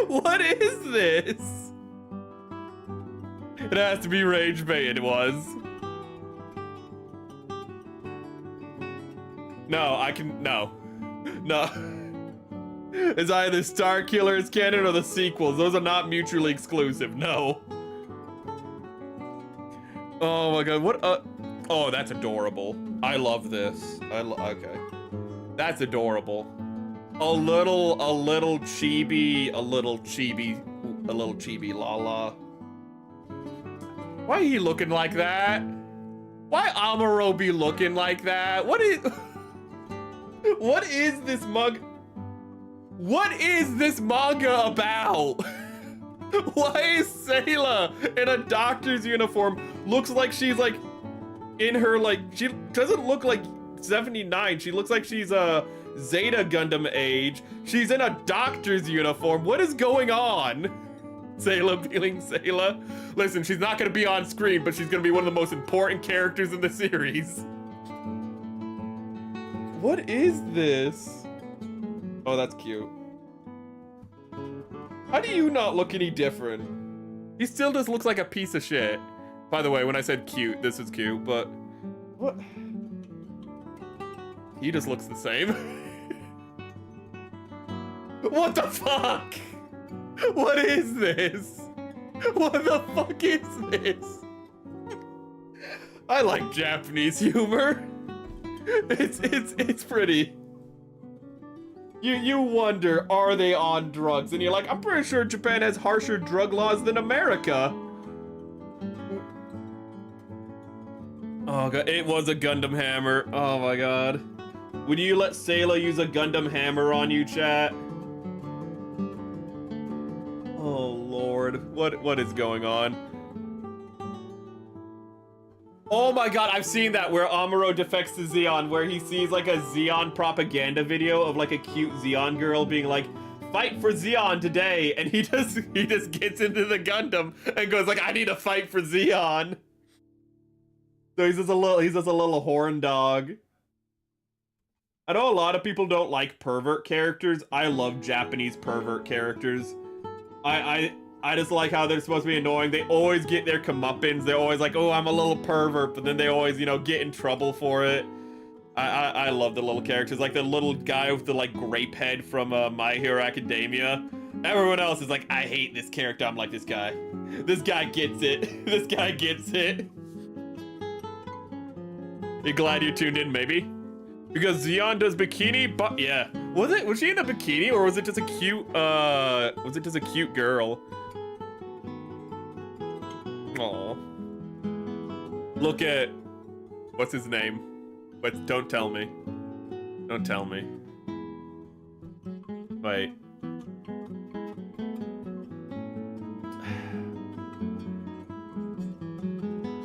What is this? It has to be Rage Bay, it was. No, I can, no. It's either Star Killer is canon or the sequels. Those are not mutually exclusive, no. Oh my god, what oh, that's adorable. I love this. Okay. That's adorable. A little chibi, a little chibi Lala. Why are you looking like that? Why Amuro be looking like that? What is this What is this manga about? Why is Sayla in a doctor's uniform? Looks like she's like in her she doesn't look like 79. She looks like she's a Zeta Gundam age. She's in a doctor's uniform. What is going on? Sayla being Sayla. Listen, she's not gonna be on screen, but she's gonna be one of the most important characters in the series. What is this? Oh, that's cute. How do you not look any different? He still just looks like a piece of shit. By the way, when I said cute, this is cute, but... What? He just looks the same. What the fuck? What is this? What the fuck is this? I like Japanese humor. It's pretty. You wonder, are they on drugs? And you're like, I'm pretty sure Japan has harsher drug laws than America. Oh god, it was a Gundam hammer. Oh my god. Would you let Sayla use a Gundam hammer on you, chat? Oh lord, what is going on? Oh my god, I've seen that where Amuro defects to Zeon, where he sees like a Zeon propaganda video of like a cute Zeon girl being like, fight for Zeon today, and he just gets into the Gundam and goes like, I need to fight for Zeon. So he's just a little horn dog. I know a lot of people don't like pervert characters. I love Japanese pervert characters. I just like how they're supposed to be annoying. They always get their comeuppance. They're always like, oh, I'm a little pervert, but then they always, you know, get in trouble for it. I love the little characters, like the little guy with the like grape head from My Hero Academia. Everyone else is like, I hate this character. I'm like, this guy gets it. This guy gets it. You glad you tuned in, maybe? Because Zeon does bikini, but yeah. Was she in a bikini, or was it just a cute girl? Aww. Look at, what's his name? But don't tell me. Don't tell me. Wait.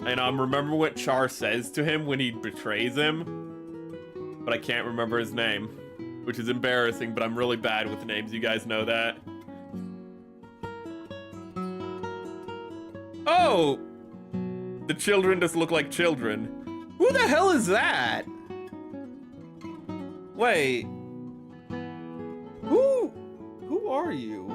And remember what Char says to him when he betrays him, but I can't remember his name, which is embarrassing, but I'm really bad with names, you guys know that. Oh! The children just look like children. Who the hell is that? Wait. Who are you?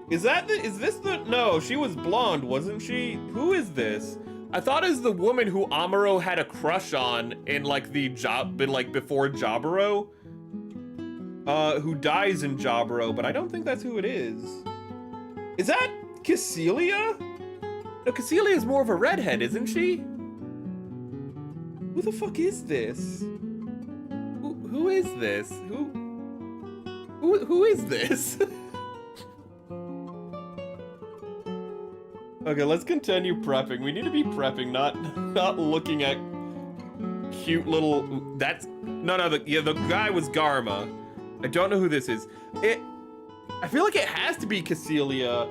Is this the, no, she was blonde, wasn't she? Who is this? I thought it's the woman who Amuro had a crush on in like before Jaburo. Who dies in Jaburo, but I don't think that's who it is. Is that Cassilia? No, Cassilia is more of a redhead, isn't she? Who the fuck is this? Who is this? Who is this? Okay, let's continue prepping. We need to be prepping, not looking at cute little. No. The guy was Garma. I don't know who this is. I feel like it has to be Cassilia,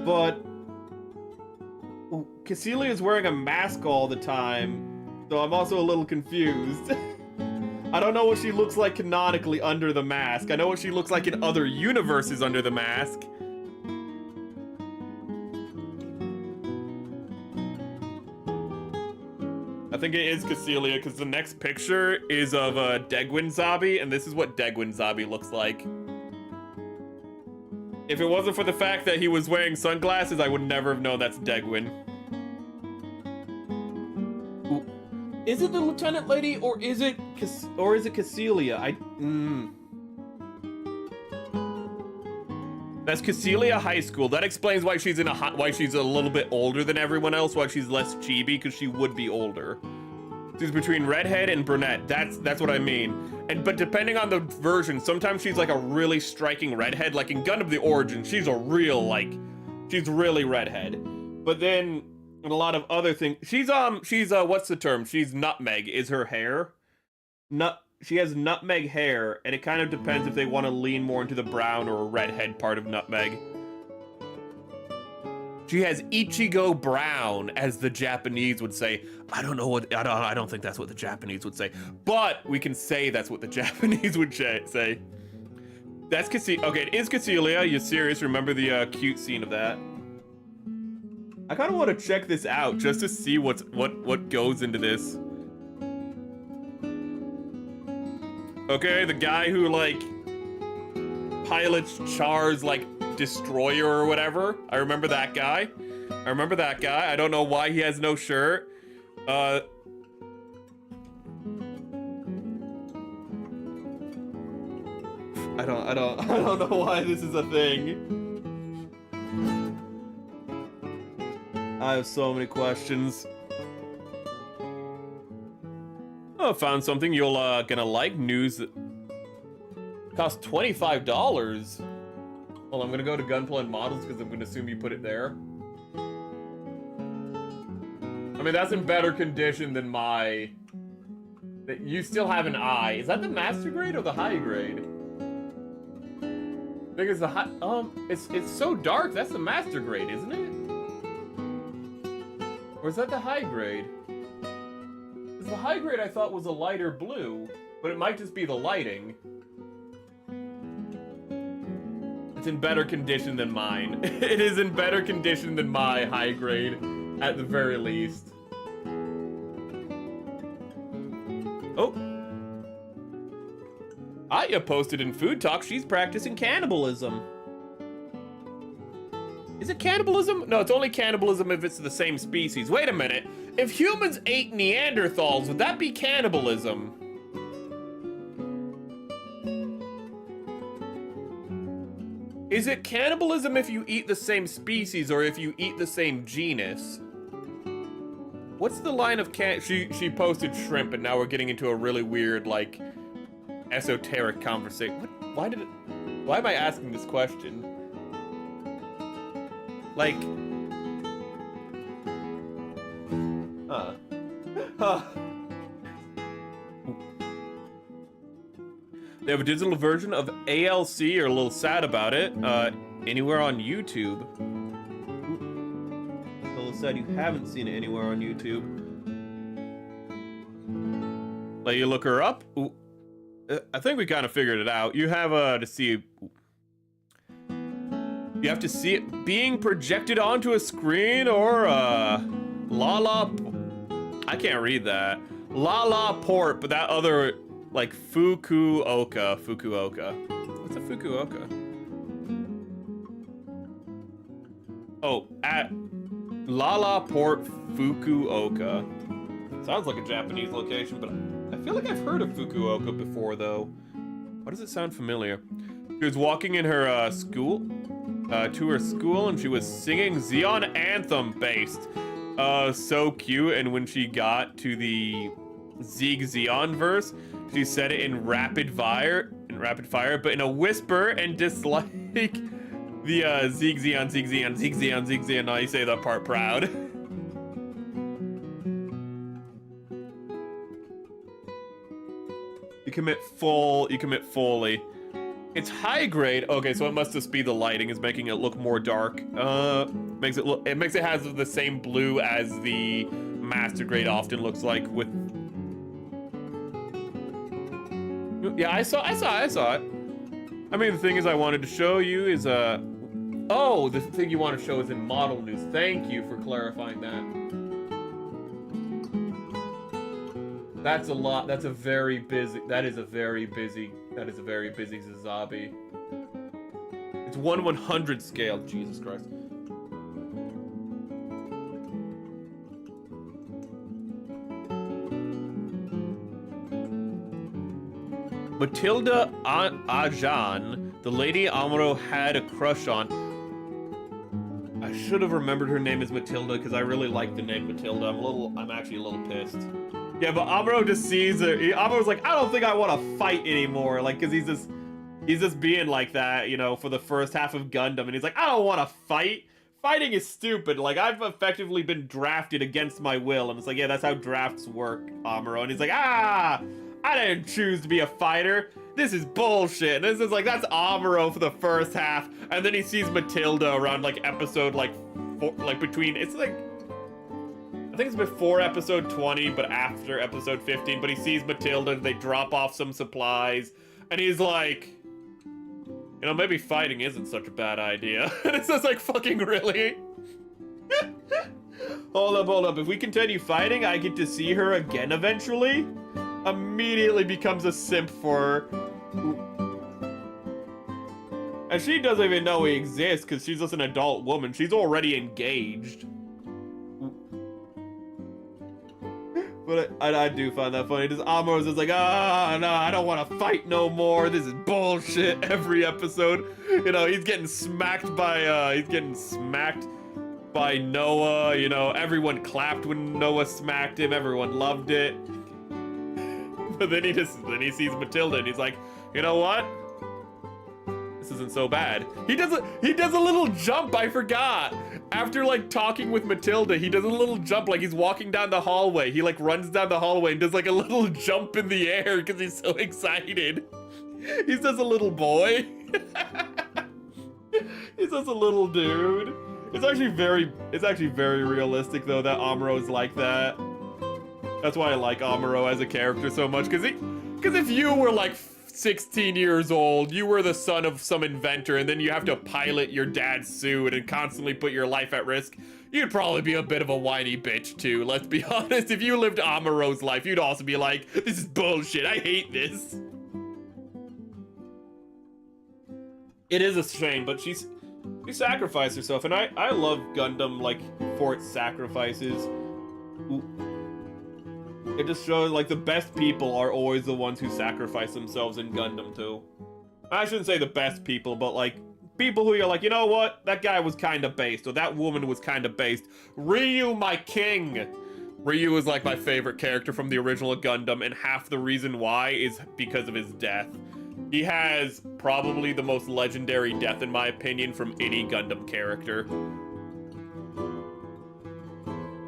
but Cassilia is wearing a mask all the time, so I'm also a little confused. I don't know what she looks like canonically under the mask. I know what she looks like in other universes under the mask. I think it is Cassilia, because the next picture is of WhimzieCat, and this is what WhimzieCat looks like. If it wasn't for the fact that he was wearing sunglasses, I would never have known that's Degwin. Is it the lieutenant lady, or is it Cassilia? That's Cassilia High School. That explains why she's why she's a little bit older than everyone else, why she's less chibi, because she would be older. She's between redhead and brunette. That's what I mean. But depending on the version, sometimes she's like a really striking redhead. Like in Gundam the Origin, she's a real she's really redhead. But then in a lot of other things, she's what's the term? She's nutmeg is her hair. She has nutmeg hair, and it kind of depends if they want to lean more into the brown or redhead part of nutmeg. She has Ichigo brown, as the Japanese would say. I don't think that's what the Japanese would say, but we can say that's what the Japanese would say. That's Cassilia. Okay, it is Cassilia. You serious? Remember the cute scene of that? I kind of want to check this out just to see what goes into this. Okay, the guy who pilots Char's destroyer or whatever. I remember that guy. I don't know why he has no shirt. I don't know why this is a thing. I have so many questions. Oh, found something you'll gonna like. News that costs $25. Well, I'm gonna go to Gunpla and Models because I'm gonna assume you put it there. I mean, that's in better condition than my. That you still have an eye. Is that the master grade or the high grade? I think it's the high. It's so dark. That's the master grade, isn't it? Or is that the high grade? Because the high grade I thought was a lighter blue, but it might just be the lighting. It's in better condition than mine. It is in better condition than my high grade, at the very least. Oh. Aya posted in Food Talk she's practicing cannibalism. Is it cannibalism? No, it's only cannibalism if it's the same species. Wait a minute. If humans ate Neanderthals, would that be cannibalism? Is it cannibalism if you eat the same species or if you eat the same genus? What's the line of she posted shrimp, and now we're getting into a really weird, esoteric conversation. Why am I asking this question? They have a digital version of ALC, you're a little sad about it, anywhere on YouTube. A little sad you haven't seen it anywhere on YouTube. Let you look her up? Ooh. I think we kind of figured it out. You have to see... You have to see it being projected onto a screen or I can't read that. La port, but that other Like Fukuoka. What's a Fukuoka? Oh, at Lala Port Fukuoka. Sounds like a Japanese location, but I feel like I've heard of Fukuoka before, though. Why does it sound familiar? She was walking in her school, to her school, and she was singing Zeon Anthem based. So cute. And when she got to the Zeke Zeon verse, she said it in rapid fire, but in a whisper and dislike the Zeke Zeon. Now you say that part proud. You commit fully. It's high grade. Okay, so it must just be the lighting is making it look more dark. Makes it has the same blue as the master grade often looks like with. Yeah, I saw it. I mean, the thing is I wanted to show you is oh, the thing you want to show is in model news. Thank you for clarifying that. That's a lot. That is a very busy Zazabi. It's 1/100 scale. Jesus Christ. Matilda Ajan, the lady Amuro had a crush on. I should have remembered her name is Matilda because I really like the name Matilda. I'm actually a little pissed. Yeah, but Amuro just sees her. Amuro's like, I don't think I want to fight anymore. Like, cause he's just being like that, you know, for the first half of Gundam, and he's like, I don't want to fight. Fighting is stupid. Like, I've effectively been drafted against my will, and it's like, yeah, that's how drafts work, Amuro. And he's like, I didn't choose to be a fighter. This is bullshit. And this is like, that's Amuro for the first half, and then he sees Matilda around like episode between. It's like. I think it's before episode 20, but after episode 15. But he sees Matilda, they drop off some supplies, and he's like, you know, maybe fighting isn't such a bad idea. And it's just like, fucking really? Hold up. If we continue fighting, I get to see her again eventually? Immediately becomes a simp for her. And she doesn't even know he exists, because she's just an adult woman. She's already engaged. But I do find that funny. Just Amuro's just like, no, I don't want to fight no more. This is bullshit. Every episode, you know, he's getting smacked by Noah. You know, everyone clapped when Noah smacked him. Everyone loved it. But then he sees Matilda and he's like, you know what? This isn't so bad. He does a little jump. I forgot. After like talking with Matilda, he does a little jump like he's walking down the hallway. He like runs down the hallway and does like a little jump in the air because he's so excited. He's just a little boy. He's just a little dude. It's actually very realistic though that Amuro is like that. That's why I like Amuro as a character so much, because if you were like 16 years old, you were the son of some inventor, and then you have to pilot your dad's suit and constantly put your life at risk, you'd probably be a bit of a whiny bitch too, let's be honest. If you lived Amuro's life, you'd also be like, this is bullshit, I hate this. It is a shame, but she sacrificed herself, and I love Gundam, like, for its sacrifices. It just shows, like, the best people are always the ones who sacrifice themselves in Gundam, too. I shouldn't say the best people, but, like, people who you're like, you know what? That guy was kind of based, or that woman was kind of based. Ryu, my king! Ryu is, like, my favorite character from the original Gundam, and half the reason why is because of his death. He has probably the most legendary death, in my opinion, from any Gundam character.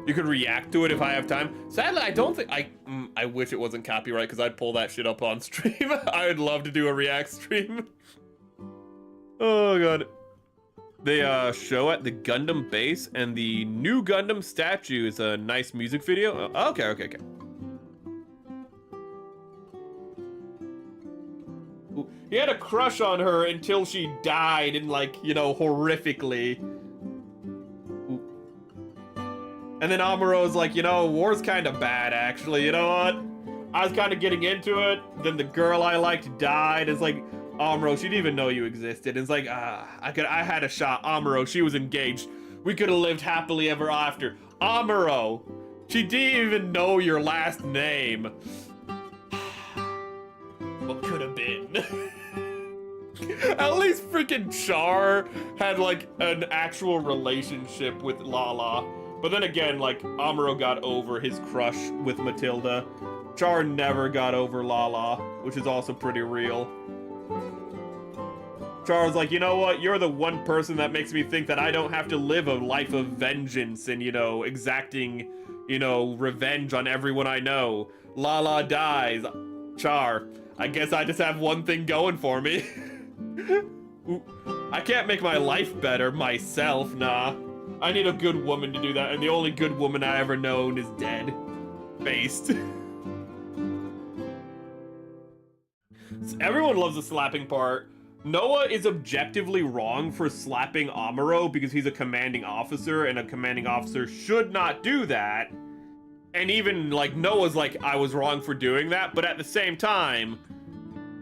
You could react to it if I have time. Sadly, I don't think I wish it wasn't copyright because I'd pull that shit up on stream. I would love to do a react stream. Oh god. They show at the Gundam base, and the new Gundam statue is a nice music video. Oh, okay. Ooh, he had a crush on her until she died, and like, you know, horrifically. And then Amuro's like, you know, war's kind of bad, actually. You know what? I was kind of getting into it. Then the girl I liked died. It's like, Amuro, she didn't even know you existed. It's like, I had a shot. Amuro, she was engaged. We could have lived happily ever after. Amuro, she didn't even know your last name. What could have been? At least freaking Char had like an actual relationship with Lala. But then again, like, Amuro got over his crush with Matilda. Char never got over Lala, which is also pretty real. Char was like, you know what? You're the one person that makes me think that I don't have to live a life of vengeance and, you know, exacting, you know, revenge on everyone I know. Lala dies. Char, I guess I just have one thing going for me. I can't make my life better myself, nah. I need a good woman to do that, and the only good woman I ever known is dead. Based. Everyone loves the slapping part. Noah is objectively wrong for slapping Amuro because he's a commanding officer, and a commanding officer should not do that. And even, like, Noah's like, I was wrong for doing that, but at the same time,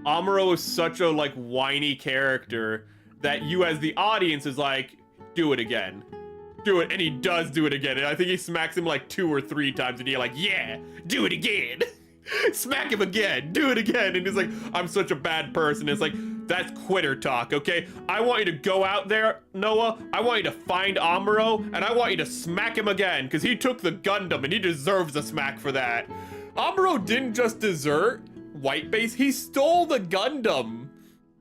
Amuro is such a, like, whiny character that you as the audience is like, do it again. Do it, and he does do it again, and I think he smacks him like 2 or 3 times, and you're like, yeah, do it again. Smack him again, do it again, and he's like, I'm such a bad person. It's like, that's quitter talk, okay? I want you to go out there, Noah, I want you to find Amuro, and I want you to smack him again, because he took the Gundam, and he deserves a smack for that. Amuro didn't just desert White Base, he stole the Gundam.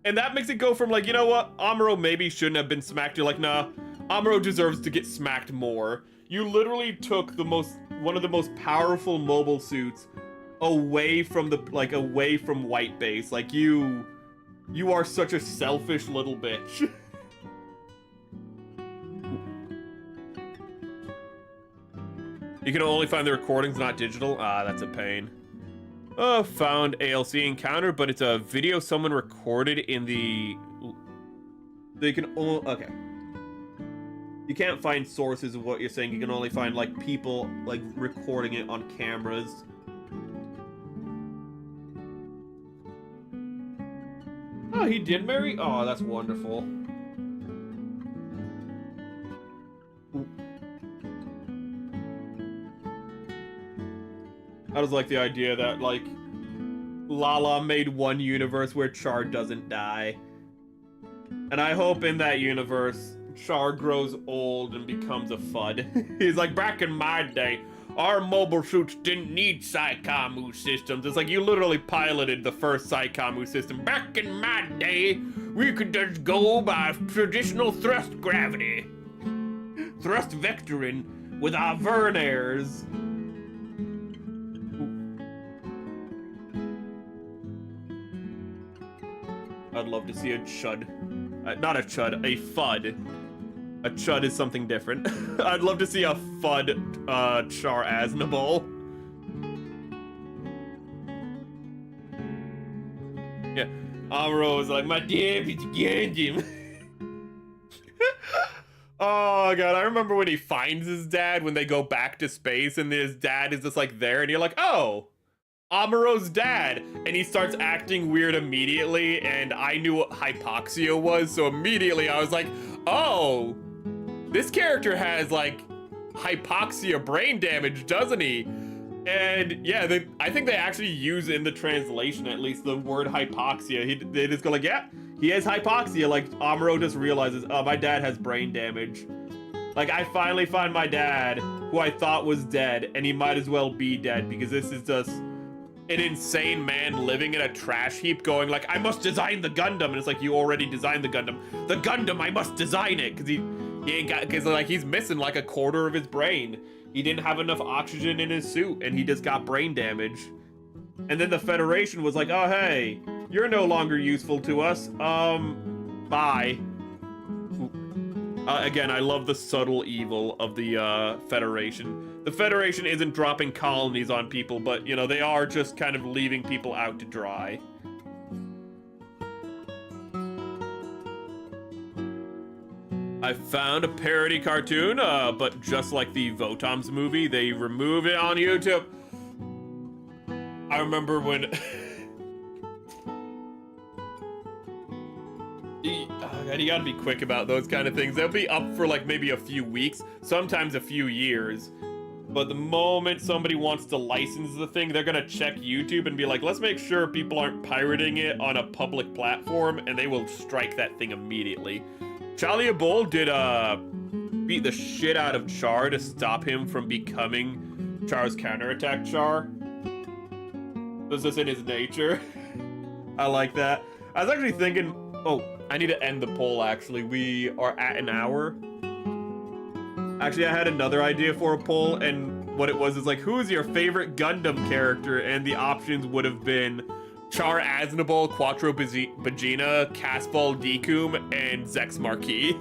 And that makes it go from like, you know what, Amuro maybe shouldn't have been smacked, you're like, nah, Amuro deserves to get smacked more. You literally took one of the most powerful mobile suits away from away from White Base. Like, you are such a selfish little bitch. You can only find the recordings, not digital. Ah, that's a pain. Found ALC encounter, but it's a video someone recorded in the... They can only... Okay. You can't find sources of what you're saying. You can only find, like, people, like, recording it on cameras. Oh, he did marry? Oh, that's wonderful. I just like the idea that, like, Lala made one universe where Char doesn't die. And I hope in that universe, Char grows old and becomes a FUD. He's like, back in my day, our mobile suits didn't need Psycommu systems. It's like, you literally piloted the first Psycommu system. Back in my day, we could just go by traditional thrust gravity. Thrust vectoring with our Vernairs. I'd love to see a chud. Not a chud, a FUD. A chud is something different. I'd love to see a FUD Char Aznable. Yeah, Amuro is like, my dad is Gundam. Oh god, I remember when he finds his dad when they go back to space and his dad is just like there and you're like, oh, Amuro's dad, and he starts acting weird immediately, and I knew what hypoxia was, so immediately I was like, oh, this character has, like, hypoxia brain damage, doesn't he? And, yeah, I think they actually use in the translation, at least, the word hypoxia. They just go like, yeah, he has hypoxia. Like, Amuro just realizes, oh, my dad has brain damage. Like, I finally find my dad, who I thought was dead, and he might as well be dead, because this is just an insane man living in a trash heap going like, I must design the Gundam. And it's like, you already designed the Gundam. The Gundam, I must design it. Because he ain't got, because like he's missing like a quarter of his brain. He didn't have enough oxygen in his suit and he just got brain damage. And then the Federation was like, oh, hey, you're no longer useful to us. Bye. Again, I love the subtle evil of the Federation. The Federation isn't dropping colonies on people, but, you know, they are just kind of leaving people out to dry. I found a parody cartoon, but just like the Votoms movie, they remove it on YouTube. I remember when you gotta be quick about those kind of things. They'll be up for like maybe a few weeks, sometimes a few years. But the moment somebody wants to license the thing, they're gonna check YouTube and be like, let's make sure people aren't pirating it on a public platform, and they will strike that thing immediately. Charlie Bull did beat the shit out of Char to stop him from becoming Char's counterattack Char. This is in his nature. I like that. I was actually thinking, oh, I need to end the poll actually. We are at an hour. Actually, I had another idea for a poll, and what it was is like, who is your favorite Gundam character? And the options would have been Char Aznable, Quattro Bagina, Casval Dekum, and Zex Marquis.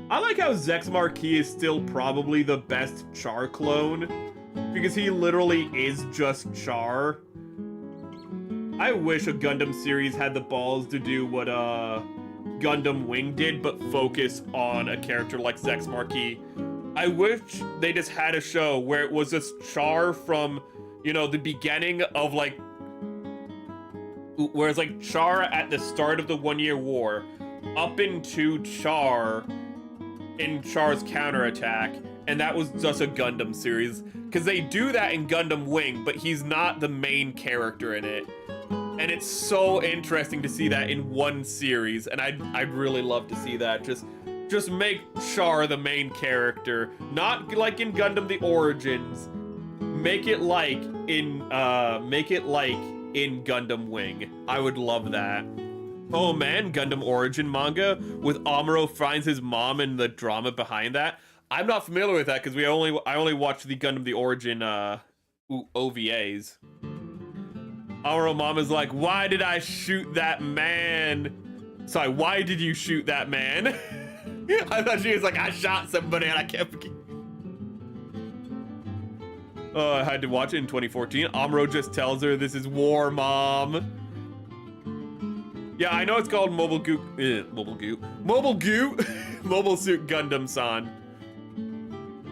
I like how Zex Marquis is still probably the best Char clone, because he literally is just Char. I wish a Gundam series had the balls to do what Gundam Wing did, but focus on a character like Zex Marquis. I wish they just had a show where it was just Char from, you know, the beginning of like, whereas like Char at the start of the 1 Year War, up into Char in Char's counterattack, and that was just a Gundam series. Because they do that in Gundam Wing, but he's not the main character in it. And it's so interesting to see that in one series, and I'd really love to see that. Just make Char the main character, not like in Gundam the Origins. Make it like in Gundam Wing. I would love that. Oh man, Gundam Origin manga with Amuro finds his mom and the drama behind that. I'm not familiar with that because I only watched the Gundam the Origin OVAs. Amuro mom is like, why did I shoot that man? Sorry, why did you shoot that man? I thought she was like, I shot somebody and I kept. I had to watch it in 2014. Amuro just tells her this is war, mom. Yeah, I know it's called Mobile Suit Gundam-san.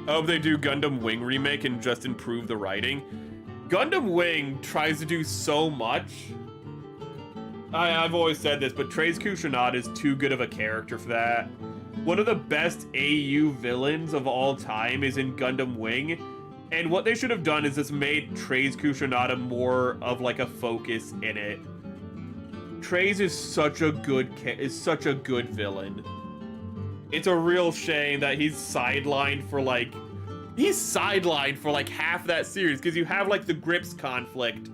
I hope they do Gundam Wing remake and just improve the writing. Gundam Wing tries to do so much. I've always said this, but Treize Kusanada is too good of a character for that. One of the best AU villains of all time is in Gundam Wing, and what they should have done is just made Treize Kusanada more of like a focus in it. Treize is such a good villain. It's a real shame that he's sidelined for like half that series, because you have like the Grips conflict,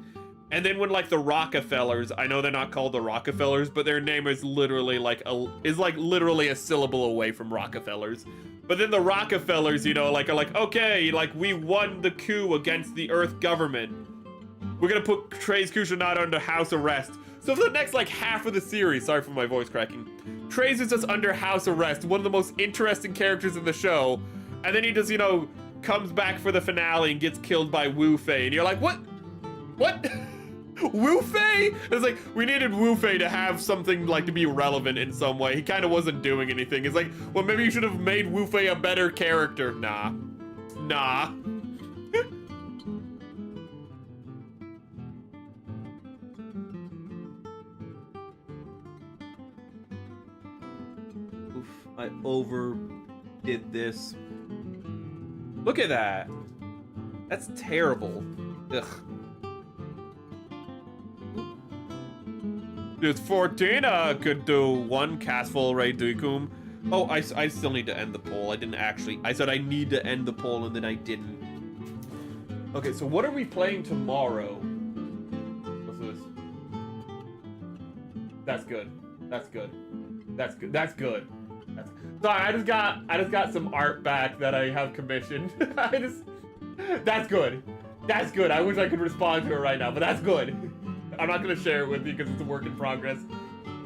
and then when like the Rockefellers, I know they're not called the Rockefellers, but their name is literally literally a syllable away from Rockefellers. But then the Rockefellers, you know, like are like, okay, like we won the coup against the Earth government. We're gonna put Treize Kusanada under house arrest. So for the next like half of the series, sorry for my voice cracking, Treize is just under house arrest, one of the most interesting characters in the show, and then he just, you know, comes back for the finale and gets killed by Wu Fei, and you're like, what? Wu Fei? It's like, we needed Wu Fei to have something like to be relevant in some way. He kind of wasn't doing anything. It's like, well, maybe you should have made Wu Fei a better character. Nah. Oof, I overdid this. Look at that. That's terrible. Ugh. There's 14. Could do one Casval Ray Duikum. Oh, I still need to end the poll. I said I need to end the poll and then I didn't. Okay, so what are we playing tomorrow? What's this? That's good. Sorry, I just got some art back that I have commissioned. That's good. I wish I could respond to it right now, but that's good. I'm not gonna share it with you because it's a work in progress.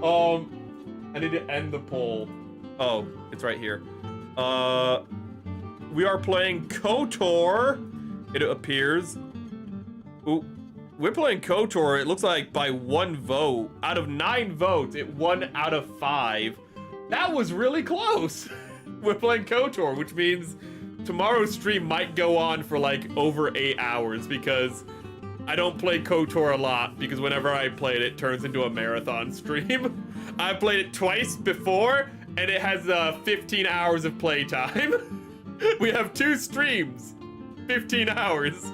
I need to end the poll. Oh, it's right here. We are playing KOTOR, it appears. Ooh, we're playing KOTOR, it looks like by 1 vote. Out of 9 votes, it won out of 5. That was really close. We're playing KOTOR, which means tomorrow's stream might go on for like over 8 hours because I don't play KOTOR a lot because whenever I play it, it turns into a marathon stream. I played it twice before and it has 15 hours of playtime. We have 2 streams, 15 hours.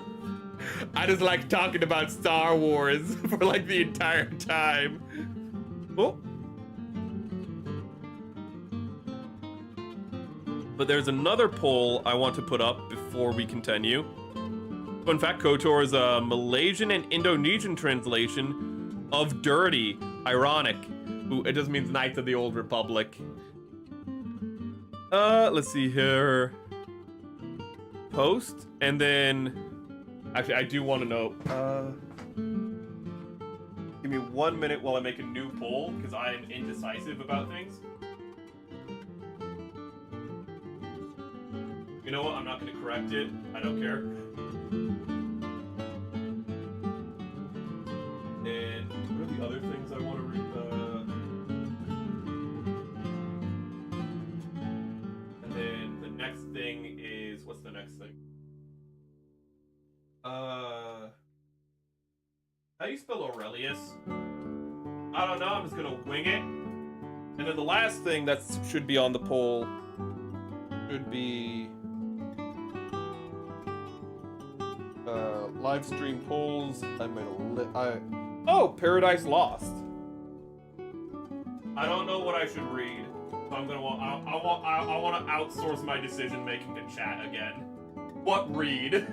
I just like talking about Star Wars for like the entire time. Oh. But there's another poll I want to put up before we continue. Fun fact, KOTOR is a Malaysian and Indonesian translation of dirty. Ironic. Ooh, it just means Knights of the Old Republic. Let's see here. Post, and then... Actually, I do want to know. Give me 1 minute while I make a new poll, because I am indecisive about things. You know what? I'm not going to correct it. I don't care. And what are the other things I want to read? And then the next thing is... What's the next thing? How do you spell Aurelius? I don't know, I'm just gonna wing it. And then the last thing that should be on the poll should be live stream polls. Oh, Paradise Lost. I don't know what I should read, so I'm gonna I want to outsource my decision making to chat again. What read?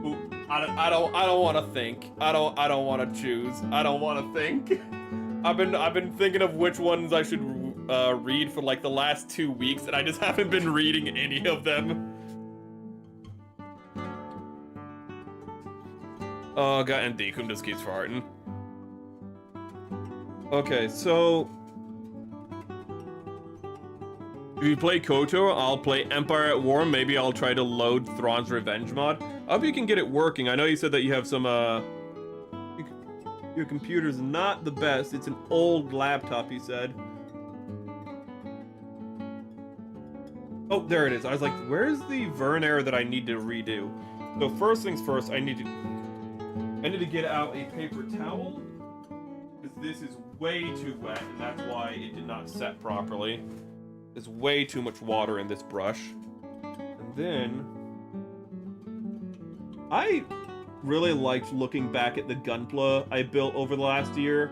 Ooh, I don't want to think. I don't want to choose. I don't want to think. I've been thinking of which ones I should read for like the last 2 weeks, and I just haven't been reading any of them. Oh god, and Dekum just keeps farting. Okay, so if you play KOTOR, I'll play Empire at War. Maybe I'll try to load Thrawn's Revenge mod. I hope you can get it working. I know you said that you have some your computer's not the best. It's an old laptop, you said. Oh, there it is. I was like, where's the Vern error that I need to redo? So first things first, I need to get out a paper towel, because this is way too wet, and that's why it did not set properly. There's way too much water in this brush. And then I really liked looking back at the Gunpla I built over the last year,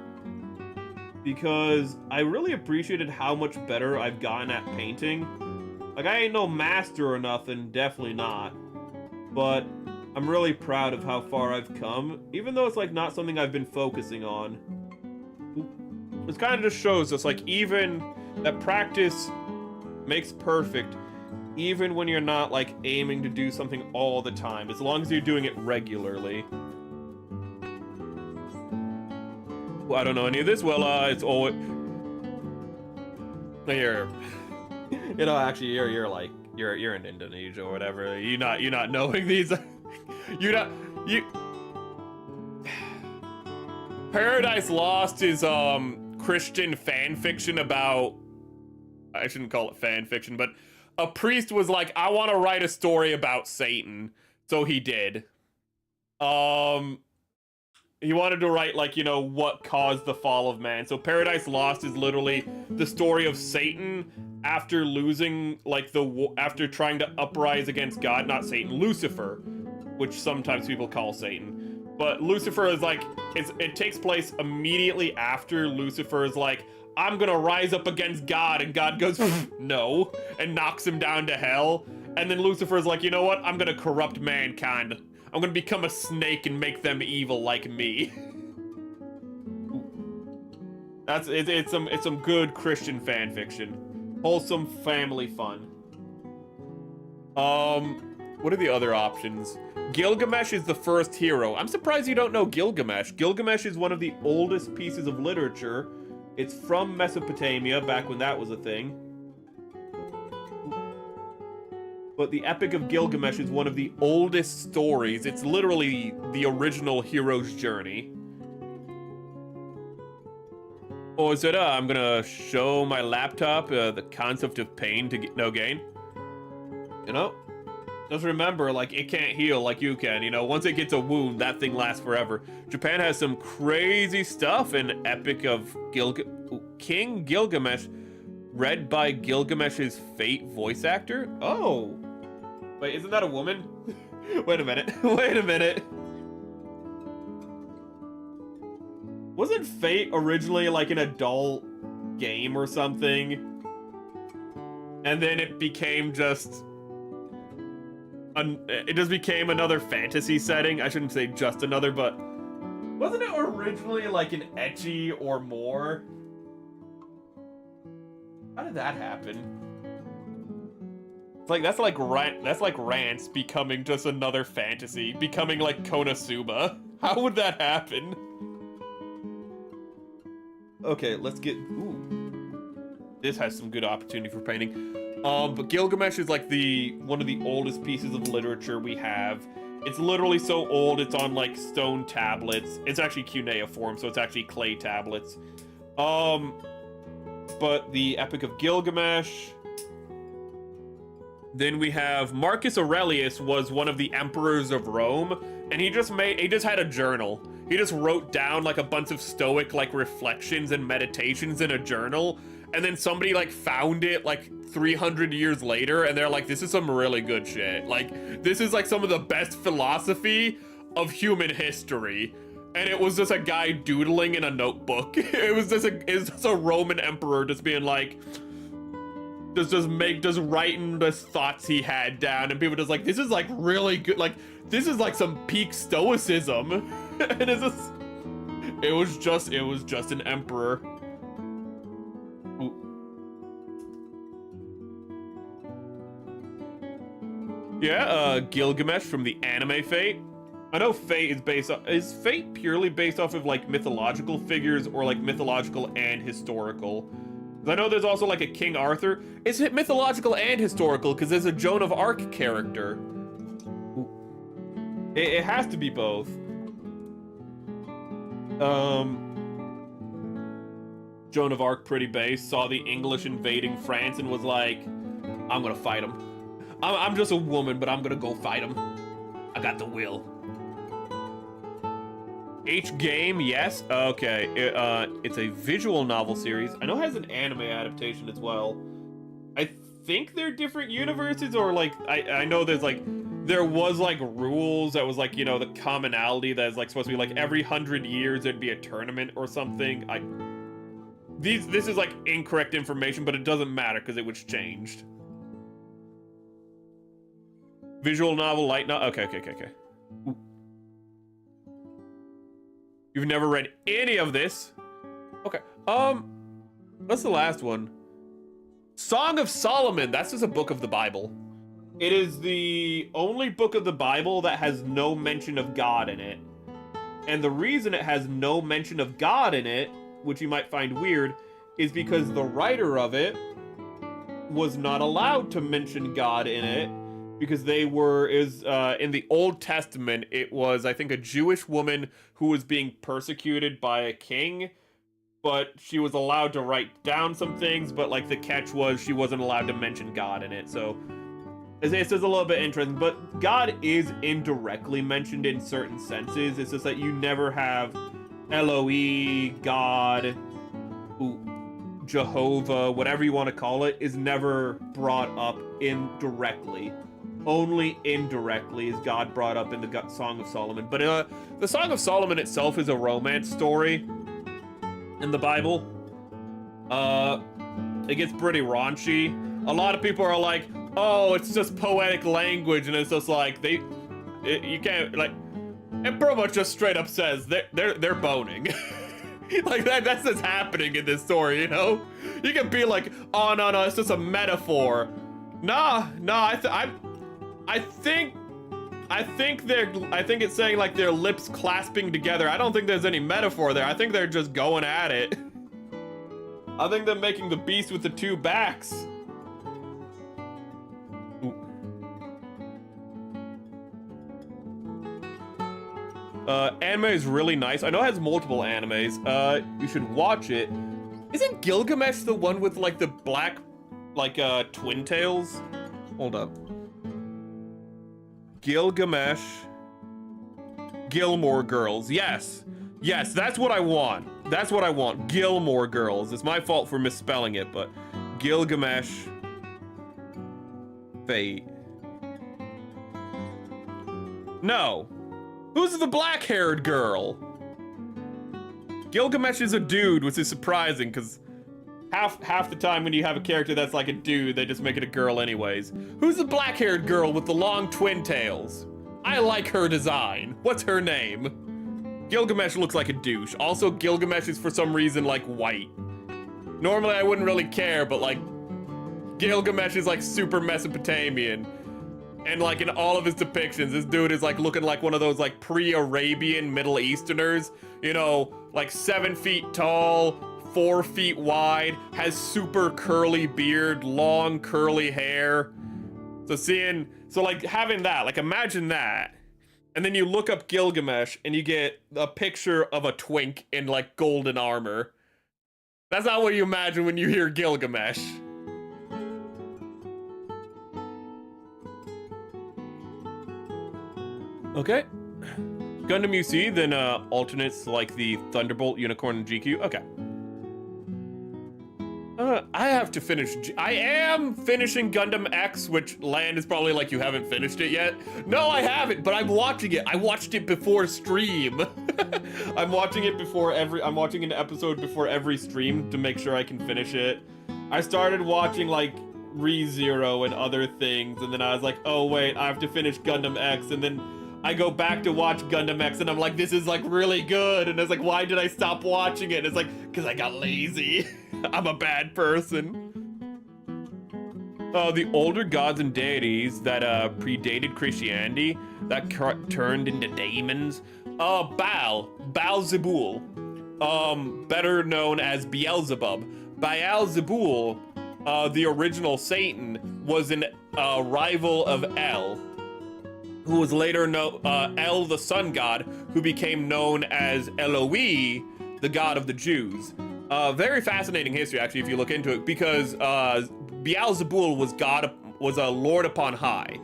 because I really appreciated how much better I've gotten at painting. Like, I ain't no master or nothing, definitely not, but I'm really proud of how far I've come, even though it's like not something I've been focusing on. It kind of just shows us, like, even that practice makes perfect, even when you're not like aiming to do something all the time, as long as you're doing it regularly. Well, I don't know any of this. Well, it's always here. You know, actually, you're like you're in Indonesia or whatever. You're not knowing these. Paradise Lost is Christian fan fiction about. I shouldn't call it fan fiction, but a priest was like, I want to write a story about Satan. So he did. He wanted to write, like, you know, what caused the fall of man. So Paradise Lost is literally the story of Satan after losing, like, after trying to uprise against God. Not Satan, Lucifer, which sometimes people call Satan. But Lucifer is like, it takes place immediately after Lucifer is like, I'm gonna rise up against God, and God goes, no, and knocks him down to hell. And then Lucifer's like, you know what? I'm gonna corrupt mankind. I'm gonna become a snake and make them evil like me. It's some good Christian fan fiction. Wholesome family fun. What are the other options? Gilgamesh is the first hero. I'm surprised you don't know Gilgamesh. Gilgamesh is one of the oldest pieces of literature. It's from Mesopotamia, back when that was a thing. But the Epic of Gilgamesh is one of the oldest stories. It's literally the original hero's journey. Oh, is it, I'm gonna show my laptop the concept of pain to get no gain. You know? Just remember, like, it can't heal like you can, you know? Once it gets a wound, that thing lasts forever. Japan has some crazy stuff in Epic of King Gilgamesh, read by Gilgamesh's Fate voice actor? Oh. Wait, isn't that a woman? Wait a minute. Wait a minute. Wasn't Fate originally like an adult game or something? And then it became just... it just became another fantasy setting. I shouldn't say just another, but... Wasn't it originally like an ecchi or more? How did that happen? It's like, that's like Rance becoming just another fantasy, becoming like Konosuba. How would that happen? Okay, let's get, ooh. This has some good opportunity for painting. But Gilgamesh is like one of the oldest pieces of literature we have. It's literally so old, it's on like stone tablets. It's actually cuneiform, so it's actually clay tablets. But the Epic of Gilgamesh. Then we have Marcus Aurelius was one of the emperors of Rome, and he just had a journal. He just wrote down like a bunch of stoic like reflections and meditations in a journal, and then somebody like found it like 300 years later, and they're like, this is some really good shit. Like, this is like some of the best philosophy of human history. And it was just a guy doodling in a notebook. It was just a Roman emperor just being like, just writing the thoughts he had down, and people just like, this is like really good, like this is like some peak stoicism. And it was just an emperor. Ooh. Yeah, Gilgamesh from the anime Fate. I know Fate is Fate purely based off of like mythological figures, or like mythological and historical? I know there's also like a King Arthur. Is it mythological and historical? Because there's a Joan of Arc character. It has to be both. Joan of Arc, pretty base, saw the English invading France and was like, I'm gonna fight them. I'm just a woman, but I'm gonna go fight them. I got the will. H-Game, yes. Okay, it's a visual novel series. I know it has an anime adaptation as well. I think they're different universes, or like, I know there was like rules that was like, you know, the commonality that is like supposed to be like every 100 years there'd be a tournament or something. This is like incorrect information, but it doesn't matter because it was changed. Visual novel, light novel. Okay. Ooh. You've never read any of this? Okay. What's the last one? Song of Solomon. That's just a book of the Bible. It is the only book of the Bible that has no mention of God in it. And the reason it has no mention of God in it, which you might find weird, is because the writer of it was not allowed to mention God in it, because in the Old Testament, it was, I think, a Jewish woman who was being persecuted by a king, but she was allowed to write down some things, but like the catch was she wasn't allowed to mention God in it. So it's just a little bit interesting, but God is indirectly mentioned in certain senses. It's just that you never have Elohe, God, Jehovah, whatever you want to call it, is never brought up indirectly. Only indirectly is God brought up in the Song of Solomon. But the Song of Solomon itself is a romance story in the Bible. It gets pretty raunchy. A lot of people are like, oh, it's just poetic language, and it's just like you can't, like, it pretty much just straight up says they're boning. Like that's just happening in this story, you know? You can be like, oh no, it's just a metaphor. Nah, I think it's saying like their lips clasping together. I don't think there's any metaphor there. I think they're just going at it. I think they're making the beast with the two backs. Anime is really nice. I know it has multiple animes. You should watch it. Isn't Gilgamesh the one with like the black, like twin tails? Hold up. Gilgamesh. Gilmore Girls. Yes. Yes, that's what I want. That's what I want. Gilmore Girls. It's my fault for misspelling it, but Gilgamesh. Fate. No. Who's the black-haired girl? Gilgamesh is a dude, which is surprising, because half the time when you have a character that's like a dude, they just make it a girl anyways. Who's the black-haired girl with the long twin tails? I like her design. What's her name? Gilgamesh looks like a douche. Also, Gilgamesh is for some reason like white. Normally I wouldn't really care, but like Gilgamesh is like super Mesopotamian. And like in all of his depictions, this dude is like looking like one of those like pre-Arabian Middle Easterners. You know, like 7 feet tall, 4 feet wide, has super curly beard, long curly hair. So like having that, like imagine that. And then you look up Gilgamesh and you get a picture of a twink in like golden armor. That's not what you imagine when you hear Gilgamesh. Okay. Gundam UC, then alternates like the Thunderbolt, Unicorn, and GQ. Okay. I have to finish. I am finishing Gundam X, which Land is probably like, you haven't finished it yet. No, I haven't, but I'm watching it. I watched it before stream. I'm watching an episode before every stream to make sure I can finish it. I started watching like ReZero and other things, and then I was like, oh wait, I have to finish Gundam X, and then I go back to watch Gundam X and I'm like, this is like really good. And it's like, why did I stop watching it? And it's like, because I got lazy. I'm a bad person. The older gods and deities that predated Christianity, that turned into daemons. Baal-Zebul, better known as Beelzebub. Baal-Zebul, the original Satan, was an rival of El, who was later known, El, the sun god, who became known as Eloi, the god of the Jews. Very fascinating history, actually, if you look into it, because Beelzebul was a lord upon high,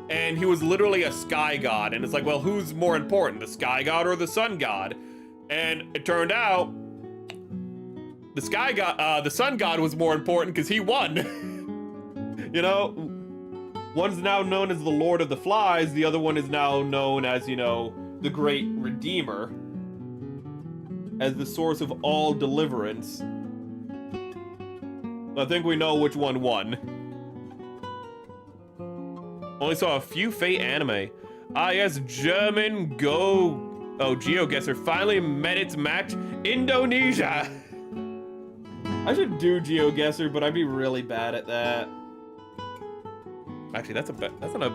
and he was literally a sky god. And it's like, well, who's more important, the sky god or the sun god? And it turned out the sky god, the sun god was more important because he won. You know. One's now known as the Lord of the Flies, the other one is now known as, you know, the Great Redeemer, as the source of all deliverance. I think we know which one won. Only saw a few Fate anime. Ah yes, German GeoGuessr finally met its match, Indonesia. I should do GeoGuessr, but I'd be really bad at that. Actually, that's not a...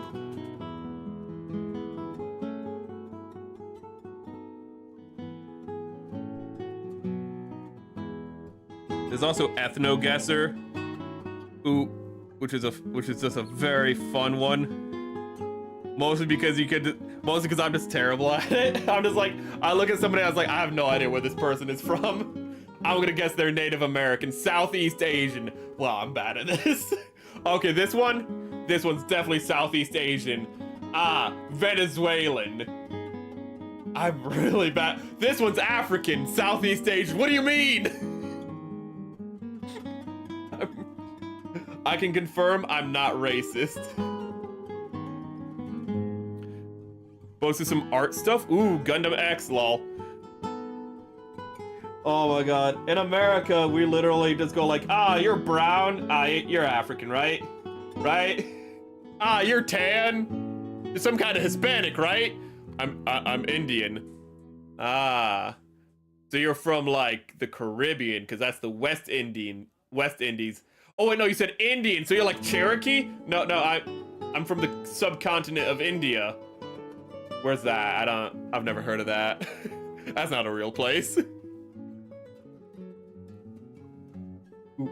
There's also Ethno-Guesser, which is just a very fun one. Mostly because I'm just terrible at it. I'm just like, I look at somebody, I was like, I have no idea where this person is from. I'm gonna guess they're Native American, Southeast Asian. Wow, I'm bad at this. Okay, this one's definitely Southeast Asian. Venezuelan. I'm really bad. This one's African, Southeast Asian. What do you mean? I can confirm I'm not racist. Posted some art stuff. Ooh, Gundam X, lol. Oh my god. In America, we literally just go like, you're brown. You're African, right? Right? You're tan. You're some kind of Hispanic, right? I'm Indian. So you're from like the Caribbean, because that's the West Indies. Oh wait, no, you said Indian, so you're like Cherokee? No, I'm from the subcontinent of India. Where's that? I've never heard of that. That's not a real place. Ooh.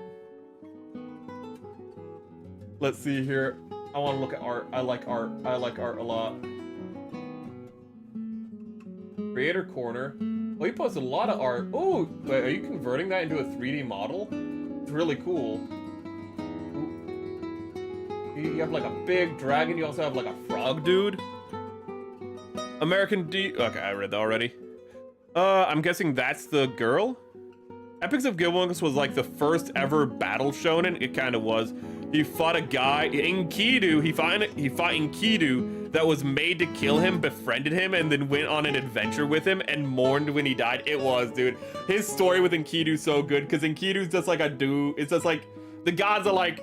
Let's see here. I want to look at art. I like art. I like art a lot. Creator Corner. Oh, you posted a lot of art. Oh, wait, are you converting that into a 3D model? It's really cool. Ooh. You have like a big dragon. You also have like a frog dude. American D. Okay, I read that already. I'm guessing that's the girl? Epics of Gilwongus was like the first ever battle shonen. It kind of was. He fought a guy in Enkidu. He fought Enkidu that was made to kill him, befriended him, and then went on an adventure with him and mourned when he died. It was, dude. His story with Enkidu's so good because Enkidu's just like a dude. It's just like the gods are like,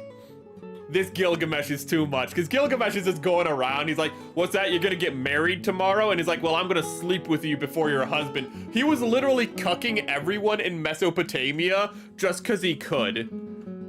this Gilgamesh is too much. Because Gilgamesh is just going around. He's like, what's that? You're going to get married tomorrow? And he's like, well, I'm going to sleep with you before your husband. He was literally cucking everyone in Mesopotamia just because he could.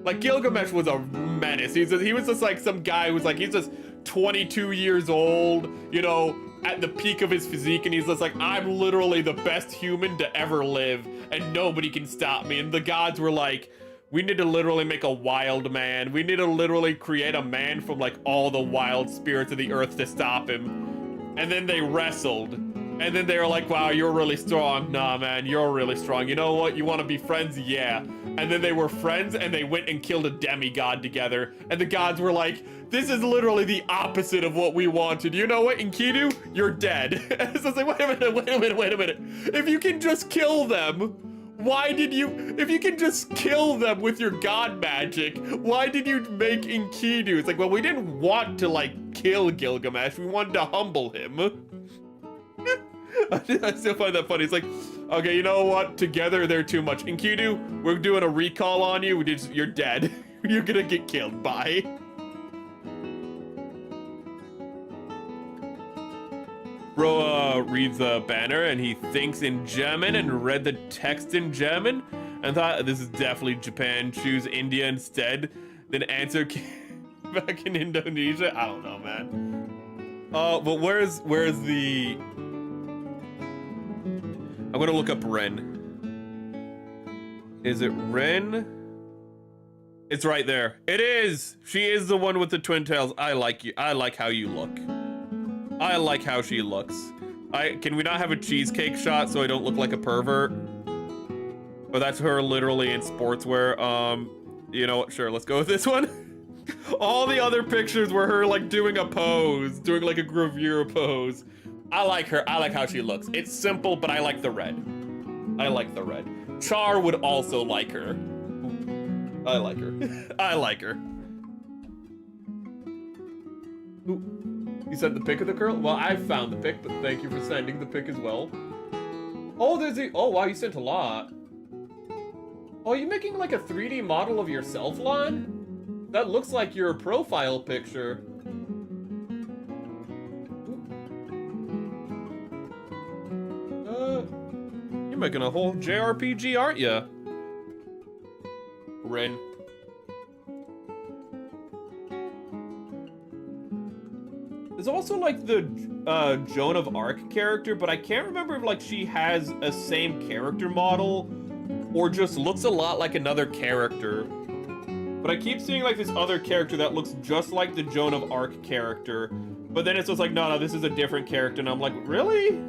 Like, Gilgamesh was a menace. He was just like some guy who's like, he's just 22 years old, you know, at the peak of his physique. And he's just like, I'm literally the best human to ever live. And nobody can stop me. And the gods were like, we need to literally make a wild man. We need to literally create a man from like all the wild spirits of the earth to stop him. And then they wrestled. And then they were like, wow, you're really strong. Nah, man, you're really strong. You know what? You want to be friends? Yeah. And then they were friends and they went and killed a demigod together. And the gods were like, this is literally the opposite of what we wanted. You know what, Enkidu? You're dead. And so it's like, wait a minute. If you can just kill them, why did you, if you can just kill them with your god magic, why did you make Enkidu? It's like, well, we didn't want to, like, kill Gilgamesh. We wanted to humble him. I still find that funny. It's like, okay, you know what? Together, they're too much. Enkidu, we're doing a recall on you. You're dead. You're gonna get killed. Bye. Bro reads the banner and he thinks in German and read the text in German and thought this is definitely Japan. Choose India instead. Then answer back in Indonesia. I don't know, man. But where's the? I'm gonna look up Ren. Is it Ren? It's right there. It is. She is the one with the twin tails. I like you. I like how you look. I like how she looks. Can we not have a cheesecake shot so I don't look like a pervert? But that's her literally in sportswear. You know what? Sure, let's go with this one. All the other pictures were her like doing a pose, doing like a gravure pose. I like her. I like how she looks. It's simple, but I like the red. I like the red. Char would also like her. I like her. I like her. Ooh. You sent the pic of the girl? Well, I found the pic, but thank you for sending the pic as well. Oh, oh, wow, you sent a lot. Oh, you making like a 3D model of yourself, Lon? That looks like your profile picture. You're making a whole JRPG, aren't you? Ren. There's also like the Joan of Arc character, but I can't remember if like she has a same character model or just looks a lot like another character. But I keep seeing like this other character that looks just like the Joan of Arc character, but then it's just like, no, this is a different character, and I'm like, really?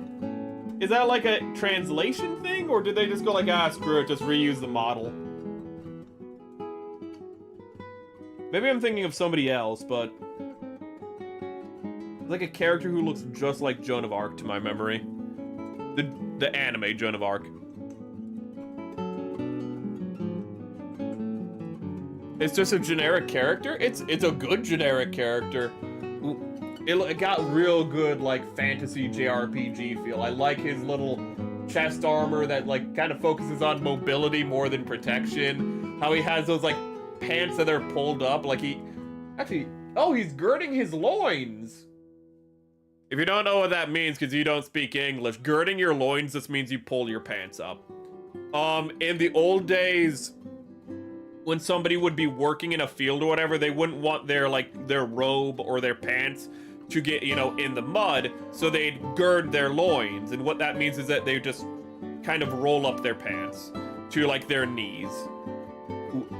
Is that like a translation thing, or did they just go like, ah, screw it, just reuse the model? Maybe I'm thinking of somebody else, but like a character who looks just like Joan of Arc to my memory. The anime Joan of Arc. It's just a generic character? It's a good generic character. It got real good like fantasy JRPG feel. I like his little chest armor that like kind of focuses on mobility more than protection. How he has those like pants that are pulled up, like he actually, oh, he's girding his loins. If you don't know what that means because you don't speak English, girding your loins just means you pull your pants up. In the old days, when somebody would be working in a field or whatever, they wouldn't want their robe or their pants to get, you know, in the mud, so they'd gird their loins. And what that means is that they just kind of roll up their pants to like their knees.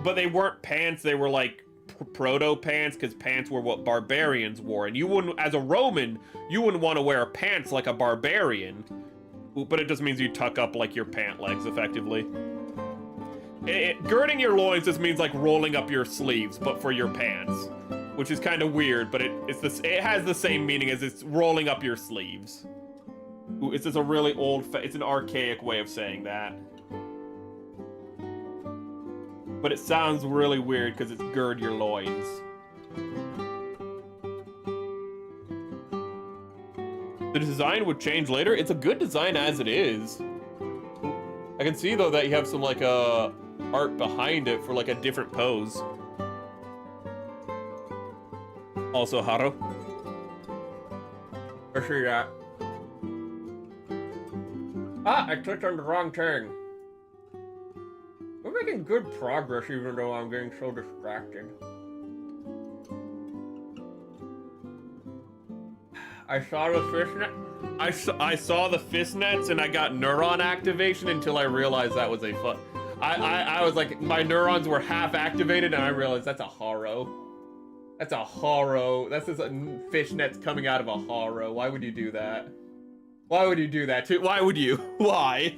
But they weren't pants, they were like proto pants, because pants were what barbarians wore, and you wouldn't, as a Roman, you wouldn't want to wear pants like a barbarian, but it just means you tuck up like your pant legs effectively. Girding your loins just means like rolling up your sleeves, but for your pants, which is kind of weird, but it has the same meaning as it's rolling up your sleeves. Ooh, it's just a really it's an archaic way of saying that. But it sounds really weird because it's gird your loins. The design would change later. It's a good design as it is. I can see though that you have some like art behind it for like a different pose. Also Haro. I see that. Ah, I clicked on the wrong thing. We're making good progress even though I'm getting so distracted. I saw the fishnet. I saw the fishnets and I got neuron activation until I realized that was a I was like, my neurons were half activated and I realized that's a Haro. That's a Haro. That's just fishnets coming out of a Haro. Why would you do that? Why would you do that too? Why would you? Why?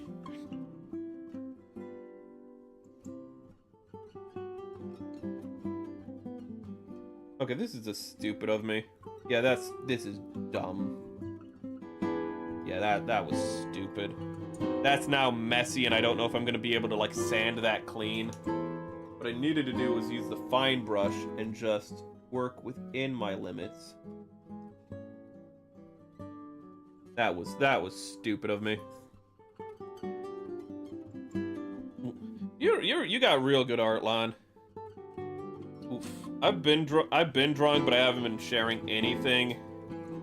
Okay, this is just stupid of me. Yeah, this is dumb. Yeah, that was stupid. That's now messy and I don't know if I'm gonna be able to like sand that clean. What I needed to do was use the fine brush and just work within my limits. That was stupid of me. You got real good art, Lon. Oof. I've been drawing, but I haven't been sharing anything.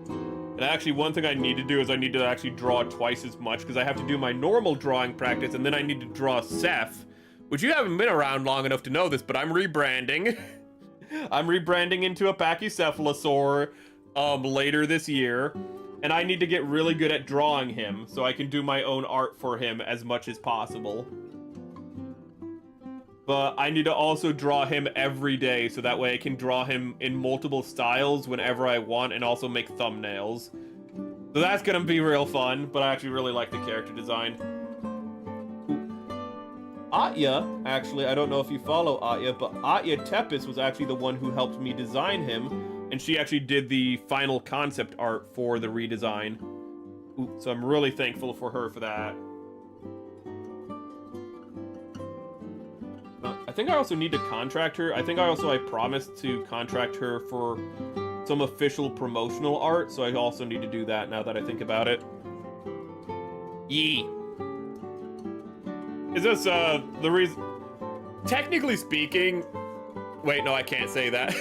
And actually, one thing I need to do is I need to actually draw twice as much because I have to do my normal drawing practice, and then I need to draw Seth, which you haven't been around long enough to know this, but I'm rebranding. I'm rebranding into a Pachycephalosaur later this year, and I need to get really good at drawing him so I can do my own art for him as much as possible. But I need to also draw him every day so that way I can draw him in multiple styles whenever I want and also make thumbnails. So that's gonna be real fun, but I actually really like the character design. Atya, actually, I don't know if you follow Atya, but Atya Tepes was actually the one who helped me design him, and she actually did the final concept art for the redesign. So I'm really thankful for her for that. I think I also need to contract her. I think I promised to contract her for some official promotional art, so I also need to do that now that I think about it. Yee. Is this, the reason... Technically speaking... Wait, no, I can't say that.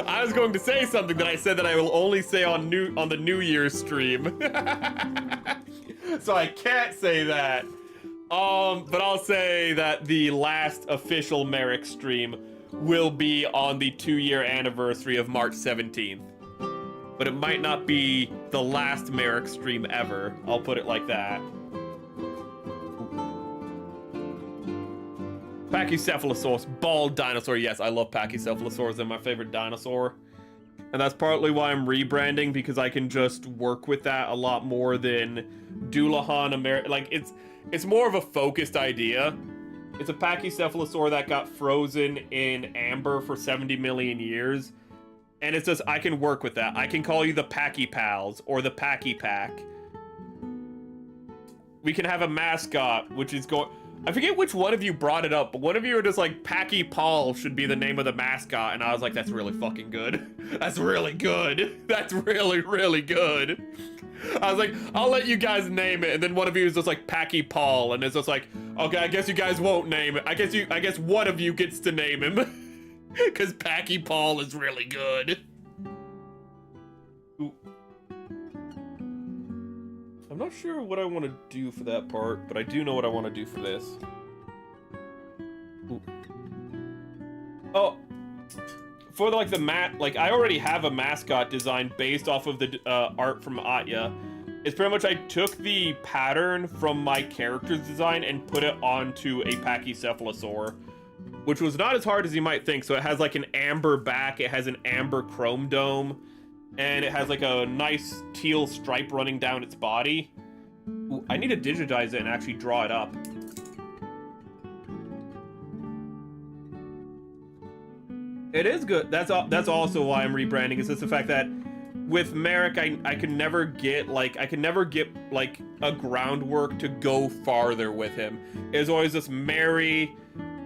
I was going to say something that I said that I will only say on the New Year's stream. So I can't say that. But I'll say that the last official Merrick stream will be on the 2-year anniversary of March 17th. But it might not be the last Merrick stream ever. I'll put it like that. Pachycephalosaurus, bald dinosaur. Yes, I love Pachycephalosaurs. They're my favorite dinosaur. And that's partly why I'm rebranding, because I can just work with that a lot more than Doulahan like, it's more of a focused idea. It's a Pachycephalosaur that got frozen in amber for 70 million years. And it's just, I can work with that. I can call you the Packy Pals or the Packy Pack. We can have a mascot, which is going... I forget which one of you brought it up, but one of you were just like, Packy Paul should be the name of the mascot. And I was like, that's really fucking good. That's really good. That's really, really good. I was like, I'll let you guys name it. And then one of you is just like Packy Paul. And it's just like, okay, I guess you guys won't name it. I guess one of you gets to name him. Because Packy Paul is really good. Ooh. I'm not sure what I want to do for that part, but I do know what I want to do for this. Ooh. Oh, for like the I already have a mascot design based off of the art from Atya. It's pretty much I took the pattern from my character's design and put it onto a Pachycephalosaur, which was not as hard as you might think. So it has like an amber back, it has an amber chrome dome, and it has like a nice teal stripe running down its body. Ooh, I need to digitize it and actually draw it up. It is good. That's also why I'm rebranding. Is just the fact that with Merrick, I could never get like a groundwork to go farther with him. It was always this Mary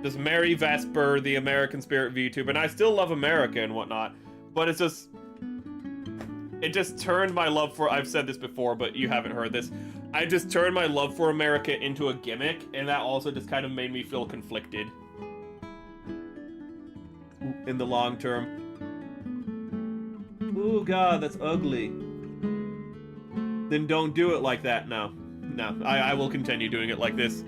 Vesper, the American Spirit VTuber, and I still love America and whatnot, but it just turned my love for, I've said this before, but you haven't heard this, I just turned my love for America into a gimmick, and that also just kind of made me feel conflicted in the long term. Oh god, that's ugly. Then don't do it like that. No, I will continue doing it like this.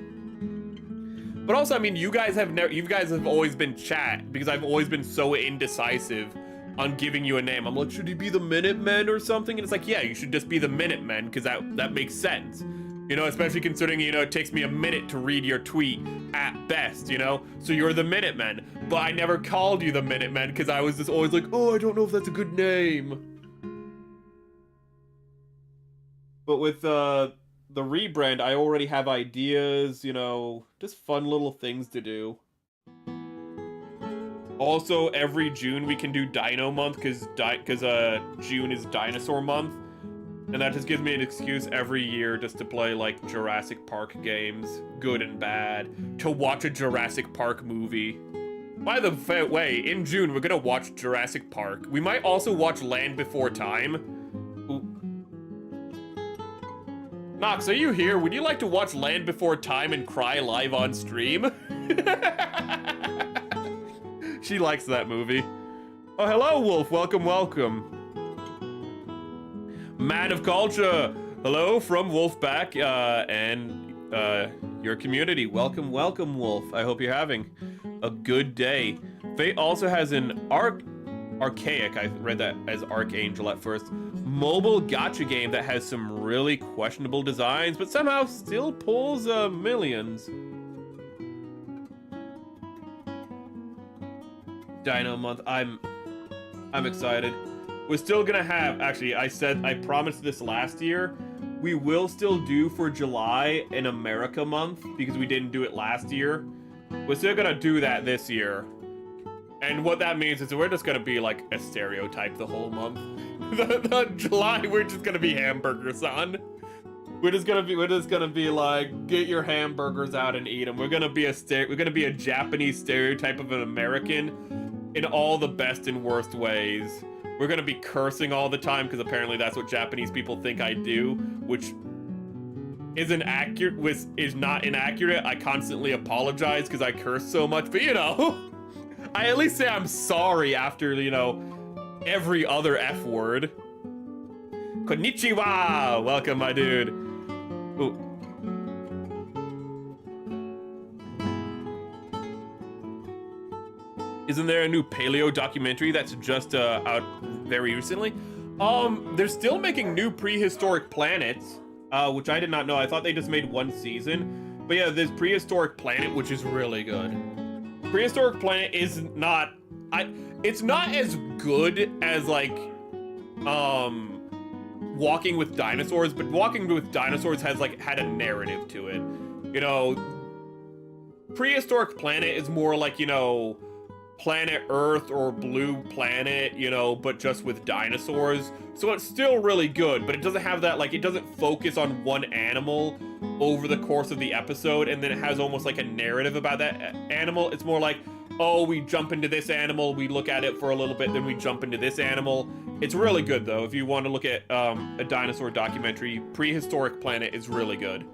But also, I mean, you guys have always been chat, because I've always been so indecisive on giving you a name. I'm like, should he be the Minutemen or something? And it's like, yeah, you should just be the Minutemen, because that makes sense. You know, especially considering, you know, it takes me a minute to read your tweet at best, you know? So you're the Minutemen. But I never called you the Minutemen because I was just always like, oh, I don't know if that's a good name. But with the rebrand, I already have ideas, you know, just fun little things to do. Also, every June we can do Dino Month because June is Dinosaur Month. And that just gives me an excuse every year just to play, like, Jurassic Park games, good and bad, to watch a Jurassic Park movie. By the way, in June, we're gonna watch Jurassic Park. We might also watch Land Before Time. Ooh. Nox, are you here? Would you like to watch Land Before Time and cry live on stream? She likes that movie. Oh, hello, Wolf. Welcome, welcome. Man of Culture, hello from Wolfpack and your community. Welcome, welcome, Wolf. I hope you're having a good day. Fate also has an archaic, I read that as Archangel at first, mobile gacha game that has some really questionable designs, but somehow still pulls millions. Dino Month, I'm excited. We're still gonna have, actually, I promised this last year, we will still do for July an America month, because we didn't do it last year. We're still gonna do that this year. And what that means is that we're just gonna be like a stereotype the whole month. the July, we're just gonna be hamburgers on. We're just gonna be like, get your hamburgers out and eat them. We're gonna be a Japanese stereotype of an American in all the best and worst ways. We're gonna be cursing all the time because apparently that's what Japanese people think I do, which isn't accurate, is not inaccurate. I constantly apologize because I curse so much, but you know, I at least say I'm sorry after, you know, every other F word. Konnichiwa! Welcome, my dude. Ooh. Isn't there a new paleo documentary that's just out very recently? They're still making new prehistoric planets, which I did not know. I thought they just made one season. But yeah, there's Prehistoric Planet, which is really good. Prehistoric Planet is not, it's not as good as like, Walking with Dinosaurs, but Walking with Dinosaurs has like had a narrative to it. You know, Prehistoric Planet is more like, you know, Planet Earth or Blue Planet, you know, but just with dinosaurs. So it's still really good, but it doesn't have that, like, it doesn't focus on one animal over the course of the episode, and then it has almost like a narrative about that animal. It's more like, oh, we jump into this animal, we look at it for a little bit, then we jump into this animal. It's really good, though. If you want to look at a dinosaur documentary, Prehistoric Planet is really good.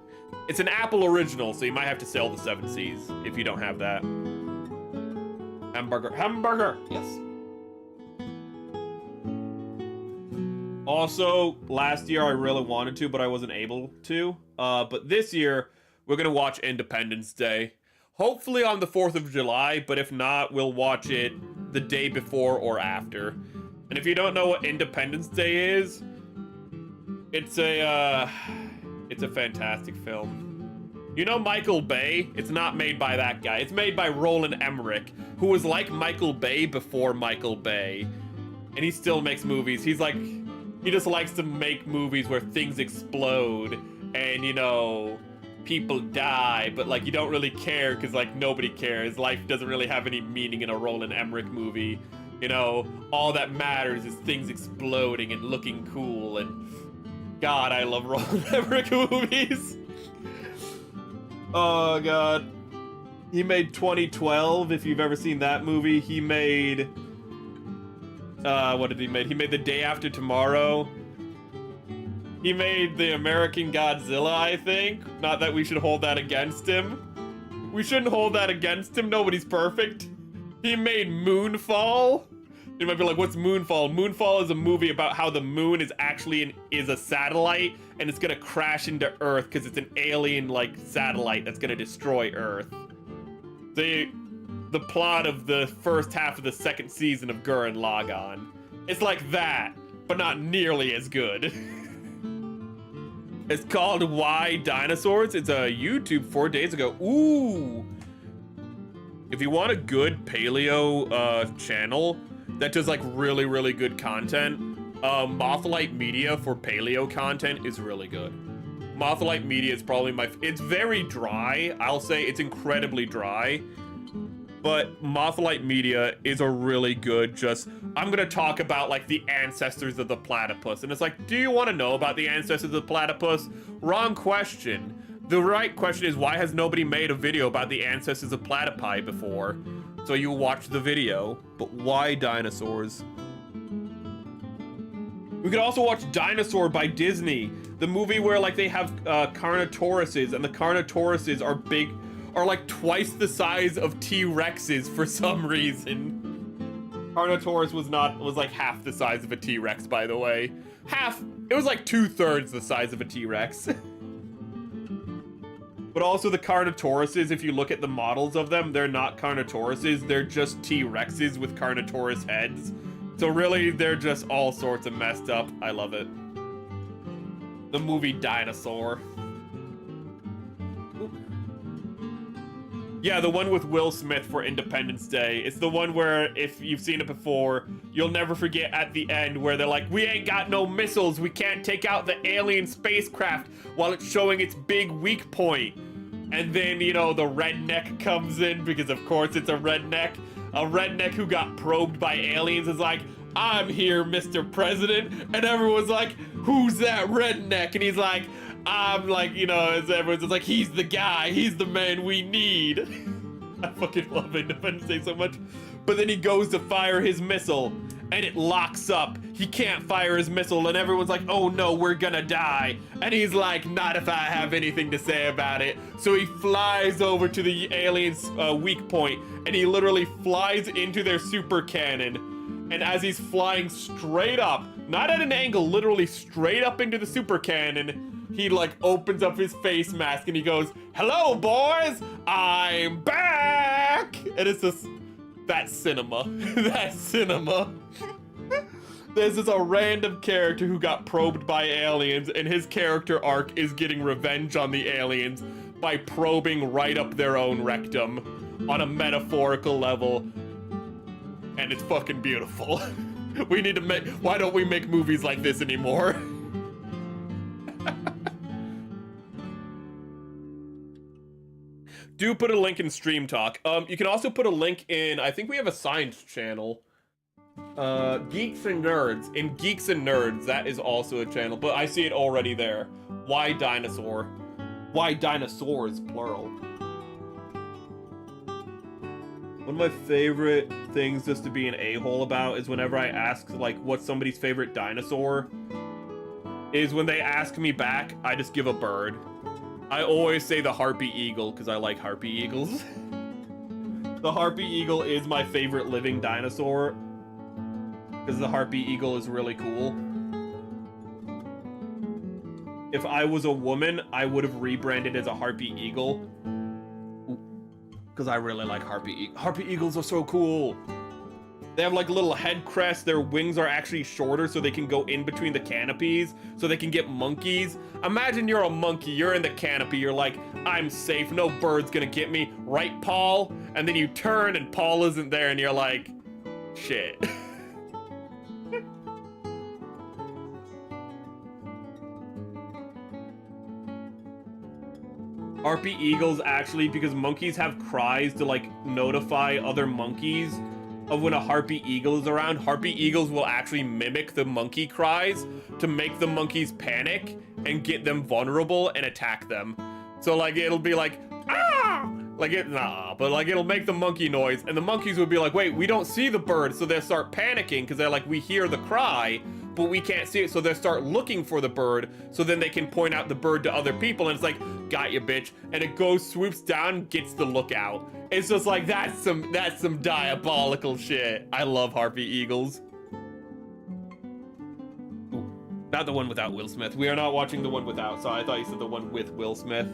It's an Apple original, so you might have to sell the 7 Cs if you don't have that. Hamburger, yes. Also, last year I really wanted to, but I wasn't able to. But this year, we're gonna watch Independence Day. Hopefully on the 4th of July, but if not, we'll watch it the day before or after. And if you don't know what Independence Day is, it's a fantastic film. You know Michael Bay? It's not made by that guy. It's made by Roland Emmerich, who was like Michael Bay before Michael Bay. And he still makes movies. He's like, he just likes to make movies where things explode and, you know, people die, but like you don't really care because like nobody cares. Life doesn't really have any meaning in a Roland Emmerich movie. You know, all that matters is things exploding and looking cool, and God, I love Roland Emmerich movies. Oh God. He made 2012, if you've ever seen that movie. He made, what did he make? He made The Day After Tomorrow. He made the American Godzilla, I think. Not that we should hold that against him. We shouldn't hold that against him. Nobody's perfect. He made Moonfall. You might be like, what's Moonfall? Moonfall is a movie about how the moon is actually is a satellite, and it's gonna crash into Earth because it's an alien like satellite that's gonna destroy Earth. The plot of the first half of the second season of Gurren Lagann. It's like that, but not nearly as good. It's called Why Dinosaurs. It's a YouTube 4 days ago. Ooh. If you want a good paleo channel that does like really, really good content, Motholite Media for paleo content is really good. Motholite Media is probably it's very dry. I'll say it's incredibly dry. But Motholite Media is a really good I'm gonna talk about like the ancestors of the platypus. And it's like, do you want to know about the ancestors of the platypus? Wrong question. The right question is, why has nobody made a video about the ancestors of platypi before? So you watch the video, but why dinosaurs? We could also watch Dinosaur by Disney, the movie where like they have Carnotauruses, and the Carnotauruses are like twice the size of T-Rexes for some reason. Carnotaurus was like half the size of a T-Rex, by the way. It was like 2/3 the size of a T-Rex. But also the Carnotauruses, if you look at the models of them, they're not Carnotauruses, they're just T-Rexes with Carnotaurus heads. So really, they're just all sorts of messed up. I love it. The movie Dinosaur. Yeah, the one with Will Smith for Independence Day. It's the one where, if you've seen it before, you'll never forget at the end where they're like, we ain't got no missiles, we can't take out the alien spacecraft while it's showing its big weak point. And then, you know, the redneck comes in, because of course it's a redneck. A redneck who got probed by aliens is like, I'm here, Mr. President. And everyone's like, who's that redneck? And he's like, I'm like, you know, as everyone's just like, he's the guy, he's the man we need. I fucking love Independence Day so much. But then he goes to fire his missile, and it locks up. He can't fire his missile, and everyone's like, oh no, we're gonna die. And he's like, not if I have anything to say about it. So he flies over to the aliens' weak point, and he literally flies into their super cannon. And as he's flying straight up, not at an angle, literally straight up into the super cannon, he like opens up his face mask and he goes, hello boys, I'm back. And it's just, that's cinema. That's cinema. This is a random character who got probed by aliens, and his character arc is getting revenge on the aliens by probing right up their own rectum on a metaphorical level. And it's fucking beautiful. We need to why don't we make movies like this anymore? Do put a link in Stream Talk. You can also put a link in, I think we have a science channel. Geeks and Nerds. In Geeks and Nerds, that is also a channel, but I see it already there. Why Dinosaur? Why Dinosaurs, plural. One of my favorite things just to be an a-hole about is whenever I ask, like, what's somebody's favorite dinosaur, is when they ask me back, I just give a bird. I always say the harpy eagle, because I like harpy eagles. The harpy eagle is my favorite living dinosaur, because the harpy eagle is really cool. If I was a woman, I would have rebranded as a harpy eagle. Because I really like harpy eagles. Harpy eagles are so cool. They have like little head crests. Their wings are actually shorter so they can go in between the canopies so they can get monkeys. Imagine you're a monkey, you're in the canopy, you're like, I'm safe, no bird's gonna get me. Right, Paul? And then you turn and Paul isn't there and you're like, shit. Harpy eagles actually, because monkeys have cries to like notify other monkeys of when a harpy eagle is around, harpy eagles will actually mimic the monkey cries to make the monkeys panic and get them vulnerable and attack them. So like it'll be like, ah! But like it'll make the monkey noise and the monkeys will be like, wait, we don't see the bird. So they'll start panicking because they're like, we hear the cry, but we can't see it. So they'll start looking for the bird. So then they can point out the bird to other people. And it's like, got you, bitch. And it goes, swoops down, gets the lookout. It's just like, that's some diabolical shit. I love harpy eagles. Ooh, not the one without Will Smith. We are not watching the one without. So I thought you said the one with Will Smith.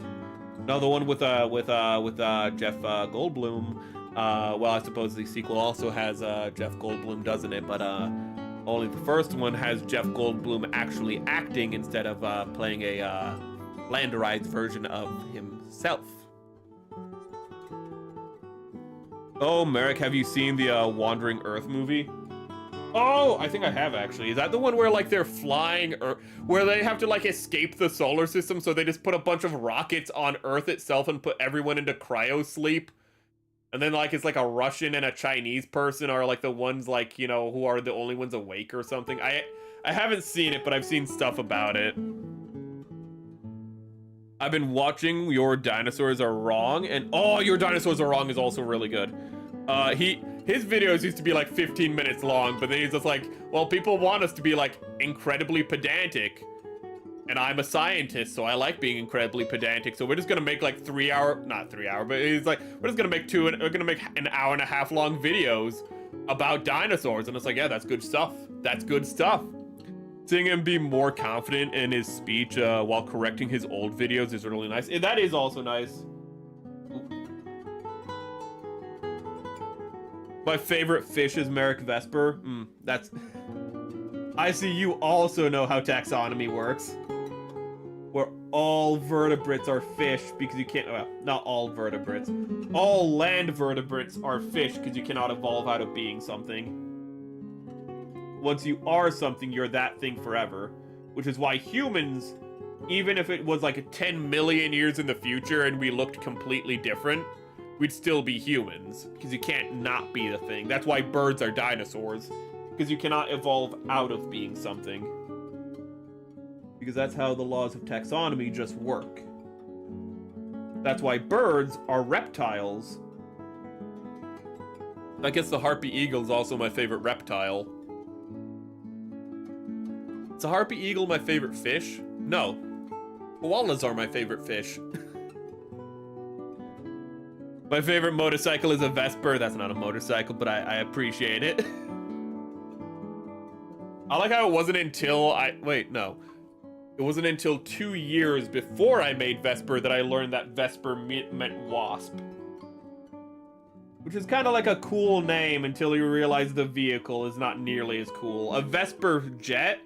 No, the one with Jeff Goldblum. Well, I suppose the sequel also has Jeff Goldblum, doesn't it? But only the first one has Jeff Goldblum actually acting instead of playing a landerized version of himself. Oh, Merrick, have you seen the Wandering Earth movie? Oh, I think I have actually. Is that the one where like they're flying or where they have to like escape the solar system? So they just put a bunch of rockets on Earth itself and put everyone into cryo sleep. And then like it's like a Russian and a Chinese person are like the ones like, you know, who are the only ones awake or something. I haven't seen it, but I've seen stuff about it. I've been watching Your Dinosaurs Are Wrong, and oh, Your Dinosaurs Are Wrong is also really good. His videos used to be like 15 minutes long, but then he's just like, well, people want us to be like incredibly pedantic. And I'm a scientist, so I like being incredibly pedantic. So we're just gonna make like not 3 hour, but he's like, we're just gonna make we're gonna make an hour and a half long videos about dinosaurs. And it's like, yeah, that's good stuff. That's good stuff. Seeing him be more confident in his speech while correcting his old videos is really nice. And that is also nice. My favorite fish is Merrick Vesper. That's... I see you also know how taxonomy works. Where all vertebrates are fish because you can't... Well, not all vertebrates. All land vertebrates are fish because you cannot evolve out of being something. Once you are something, you're that thing forever. Which is why humans, even if it was like 10 million years in the future and we looked completely different, we'd still be humans, because you can't not be the thing. That's why birds are dinosaurs, because you cannot evolve out of being something. Because that's how the laws of taxonomy just work. That's why birds are reptiles. I guess the harpy eagle is also my favorite reptile. Is a harpy eagle my favorite fish? No. Koalas are my favorite fish. My favorite motorcycle is a Vesper. That's not a motorcycle, but I appreciate it. I like how it wasn't until wait, no. It wasn't until 2 years before I made Vesper that I learned that Vesper meant wasp. Which is kind of like a cool name until you realize the vehicle is not nearly as cool. A Vesper jet,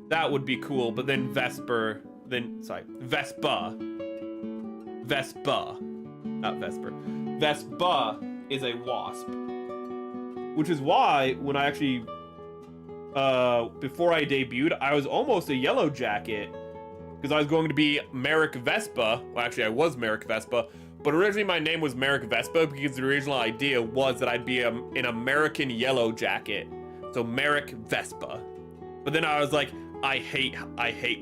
that would be cool, but then Vespa. Vespa. Not Vesper. Vespa is a wasp. Which is why, when I actually, before I debuted, I was almost a Yellow Jacket. Because I was going to be Merrick Vespa. Well, actually, I was Merrick Vespa. But originally, my name was Merrick Vespa because the original idea was that I'd be an American Yellow Jacket. So, Merrick Vespa. But then I was like, I hate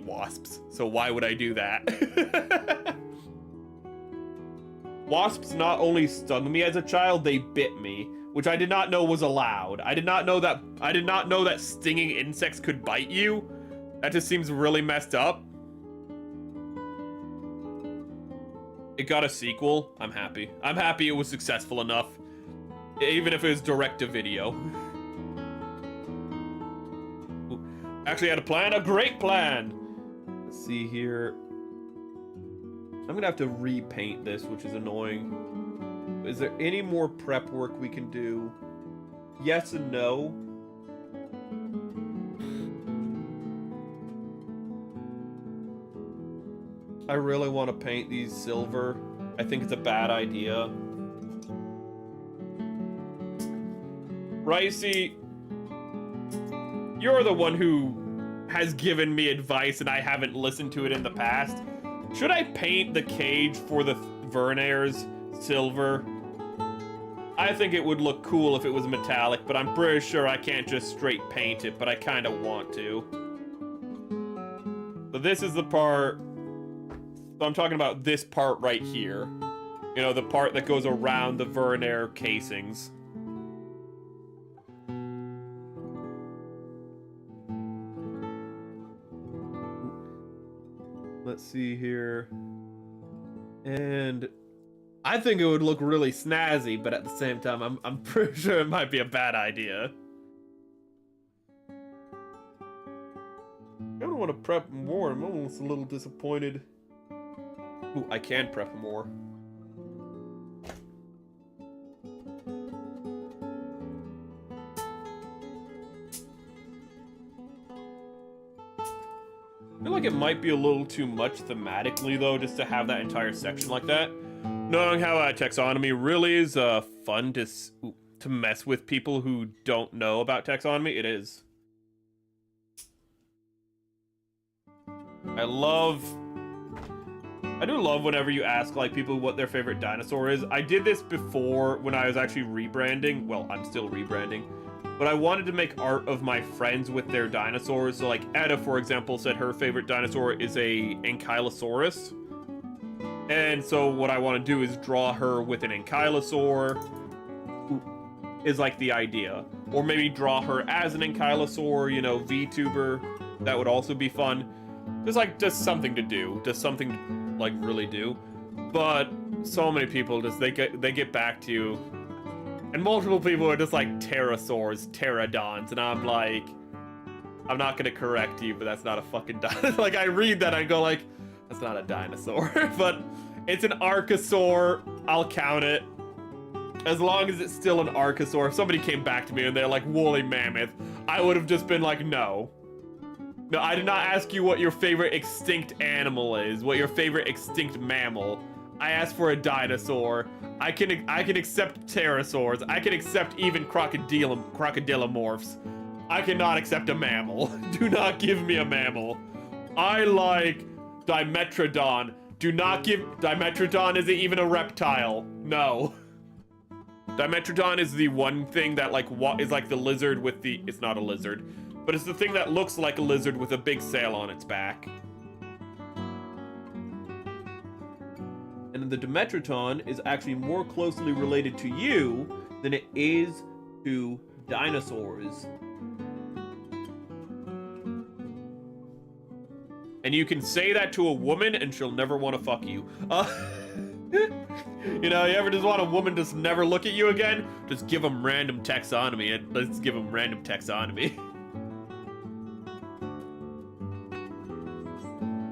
wasps. So why would I do that? Wasps not only stung me as a child, they bit me, which I did not know was allowed. I did not know that stinging insects could bite you. That just seems really messed up. It got a sequel. I'm happy. I'm happy it was successful enough. Even if it was direct to video. Actually had a plan, a great plan. Let's see here. I'm gonna have to repaint this, which is annoying. Is there any more prep work we can do? Yes and no. I really want to paint these silver. I think it's a bad idea. Ricey, you're the one who has given me advice and I haven't listened to it in the past. Should I paint the cage for the Vernairs silver? I think it would look cool if it was metallic, but I'm pretty sure I can't just straight paint it, but I kind of want to. So this is the part, so I'm talking about this part right here. You know, the part that goes around the Vernier casings. Let's see here. And I think it would look really snazzy, but at the same time, I'm pretty sure it might be a bad idea. I don't want to prep more. I'm almost a little disappointed. Ooh, I can prep more. I feel like it might be a little too much thematically, though, just to have that entire section like that. Knowing how taxonomy really is fun to mess with people who don't know about taxonomy, it is. I do love whenever you ask like people what their favorite dinosaur is. I did this before when I was actually rebranding. Well, I'm still rebranding. But I wanted to make art of my friends with their dinosaurs. So like Etta, for example, said her favorite dinosaur is a Ankylosaurus. And so what I want to do is draw her with an Ankylosaur, is like the idea. Or maybe draw her as an Ankylosaur, you know, VTuber. That would also be fun. Just something to do. Just something to, like, really do. But so many people they get back to you. And multiple people are just like pterosaurs, pterodons, and I'm like, I'm not gonna correct you, but that's not a fucking dinosaur. Like, I read that, I go like, that's not a dinosaur. But it's an archosaur, I'll count it. As long as it's still an archosaur. If somebody came back to me and they're like, woolly mammoth, I would have just been like, no. No, I did not ask you what your favorite extinct animal is, what your favorite extinct mammal. I asked for a dinosaur. I can accept pterosaurs. I can accept even crocodilomorphs. I cannot accept a mammal. Do not give me a mammal. I like Dimetrodon. Do not give... Dimetrodon isn't even a reptile. No. Dimetrodon is the one thing that like is like the lizard with the... It's not a lizard. But it's the thing that looks like a lizard with a big sail on its back. And the Dimetrodon is actually more closely related to you than it is to dinosaurs. And you can say that to a woman and she'll never want to fuck you. You know, you ever just want a woman to just never look at you again? Just give them random taxonomy and let's give them random taxonomy.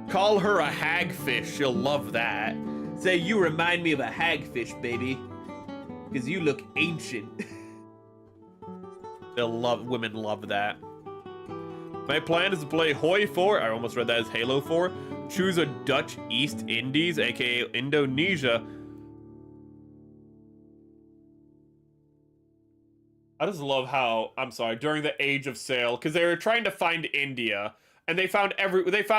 Call her a hagfish, she'll love that. Say, you remind me of a hagfish, baby. Because you look ancient. Women love that. My plan is to play Hoi 4, I almost read that as Halo 4. Choose a Dutch East Indies, aka Indonesia. I just love how, I'm sorry, during the Age of Sail, because they were trying to find India. And they found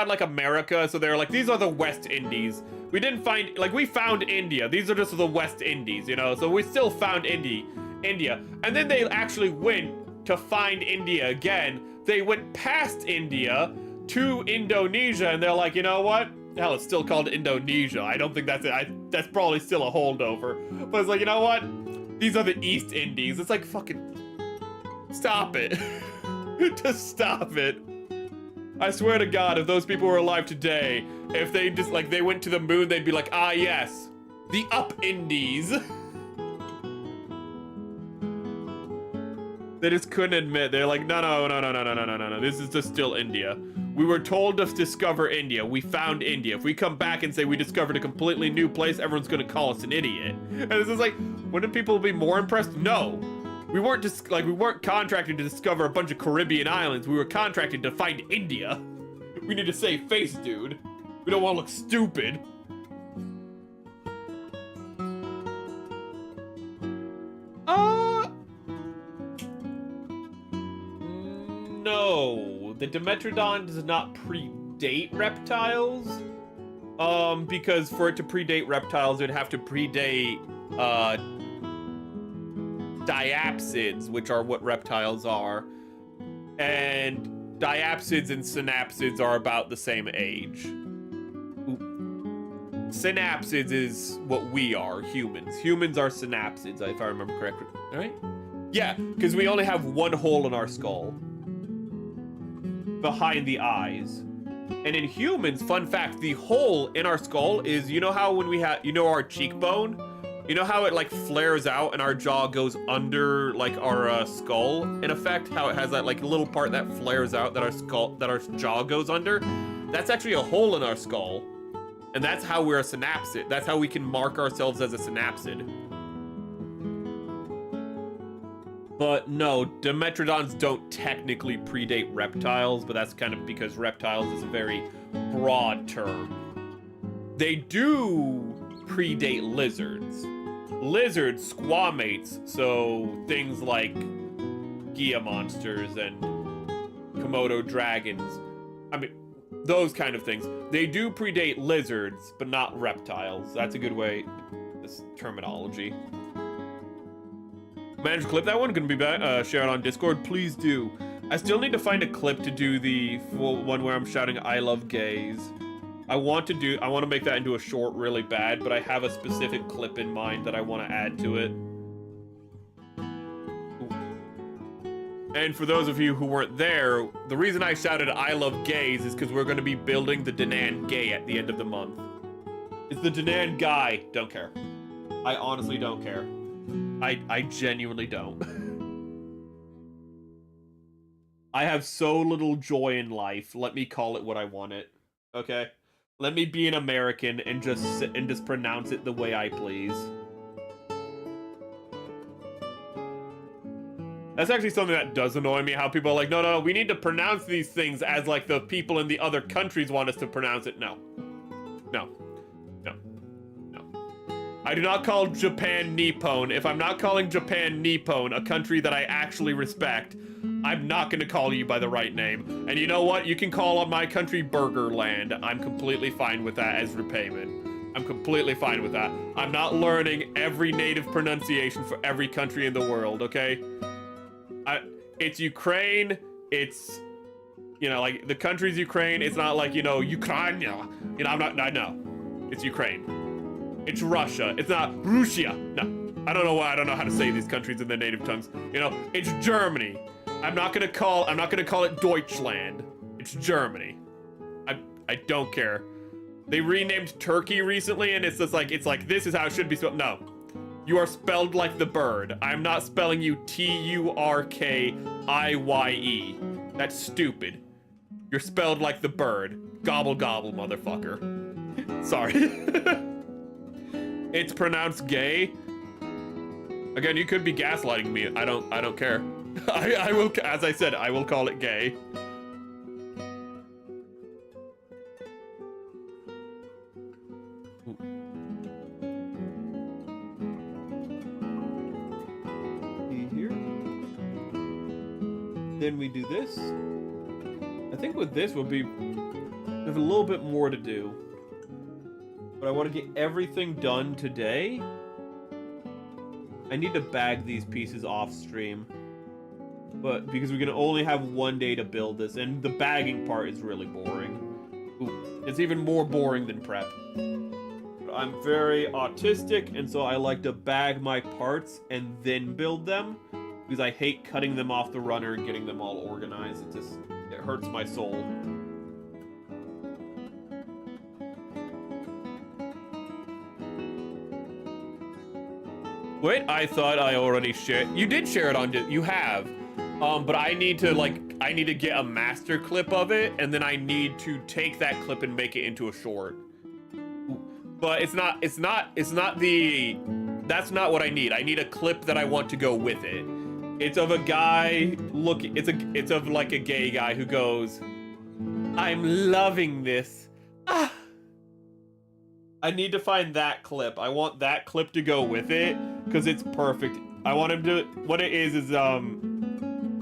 like America, so they're like, these are the West Indies. We didn't find, like, we found India. These are just the West Indies, you know? So we still found India. And then they actually went to find India again. They went past India to Indonesia, and they're like, you know what? Hell, it's still called Indonesia. I don't think that's it. That's probably still a holdover. But it's like, you know what? These are the East Indies. It's like, fucking, stop it. Just stop it. I swear to God, if those people were alive today, if they just, like, they went to the moon, they'd be like, ah, yes, the Up Indies. They just couldn't admit. They're like, no, this is just still India. We were told to discover India. We found India. If we come back and say we discovered a completely new place, everyone's gonna call us an idiot. And it's just like, wouldn't people be more impressed? No. We weren't just we weren't contracted to discover a bunch of Caribbean islands. We were contracted to find India. We need to save face, dude. We don't want to look stupid. No. The Dimetrodon does not predate reptiles. Because for it to predate reptiles, it'd have to predate, diapsids, which are what reptiles are. And diapsids and synapsids are about the same age. Synapsids is what we are, humans. Humans are synapsids, if I remember correctly. All right? Yeah, because we only have one hole in our skull. Behind the eyes. And in humans, fun fact, the hole in our skull is, you know how when we have, you know our cheekbone? You know how it like flares out and our jaw goes under like our skull? In effect, how it has that like little part that flares out that our jaw goes under? That's actually a hole in our skull. And that's how we're a synapsid. That's how we can mark ourselves as a synapsid. But no, Dimetrodons don't technically predate reptiles, but that's kind of because reptiles is a very broad term. They do predate lizards. Lizards, squamates, so things like Gia monsters and Komodo dragons. I mean, those kind of things. They do predate lizards, but not reptiles. That's a good way, this terminology. Managed to clip that one, gonna be shared on Discord, please do. I still need to find a clip to do the full one where I'm shouting I love gays. I want to make that into a short really bad, but I have a specific clip in mind that I want to add to it. And for those of you who weren't there, the reason I shouted I love gays is because we're going to be building the Danan gay at the end of the month. It's the Danan guy. Don't care. I honestly don't care. I genuinely don't. I have so little joy in life. Let me call it what I want it. Okay? Let me be an American and just pronounce it the way I please. That's actually something that does annoy me, how people are like, no, we need to pronounce these things as like the people in the other countries want us to pronounce it. No. I do not call Japan Nippon. If I'm not calling Japan Nippon, a country that I actually respect, I'm not gonna call you by the right name. And you know what? You can call my country Burgerland. I'm completely fine with that as repayment. I'm completely fine with that. I'm not learning every native pronunciation for every country in the world, okay? It's Ukraine, it's, you know, like, the country's Ukraine, it's not like, you know, Ukraine, you know, I know. It's Ukraine. It's Russia, it's not Russia. No, I don't know why, I don't know how to say these countries in their native tongues. You know, it's Germany. I'm not gonna call it Deutschland. It's Germany. I don't care. They renamed Turkey recently, and it's just like, this is how it should be spelled. No. You are spelled like the bird. I'm not spelling you Turkiye. That's stupid. You're spelled like the bird. Gobble gobble, motherfucker. Sorry. It's pronounced gay. Again, you could be gaslighting me. I don't care. I will, as I said, I will call it gay. Here. Then we do this. I think with this we have a little bit more to do. But I want to get everything done today. I need to bag these pieces off stream. But because we can only have one day to build this, and the bagging part is really boring. Ooh, it's even more boring than prep. But I'm very autistic, and so I like to bag my parts and then build them. Because I hate cutting them off the runner and getting them all organized. It hurts my soul. Wait, I thought I already shared. You did share it on. You have, but I need to get a master clip of it, and then I need to take that clip and make it into a short. But that's not what I need. I need a clip that I want to go with it. It's of a guy it's of like a gay guy who goes, "I'm loving this." Ah. I need to find that clip. I want that clip to go with it because it's perfect. I want him to, what it is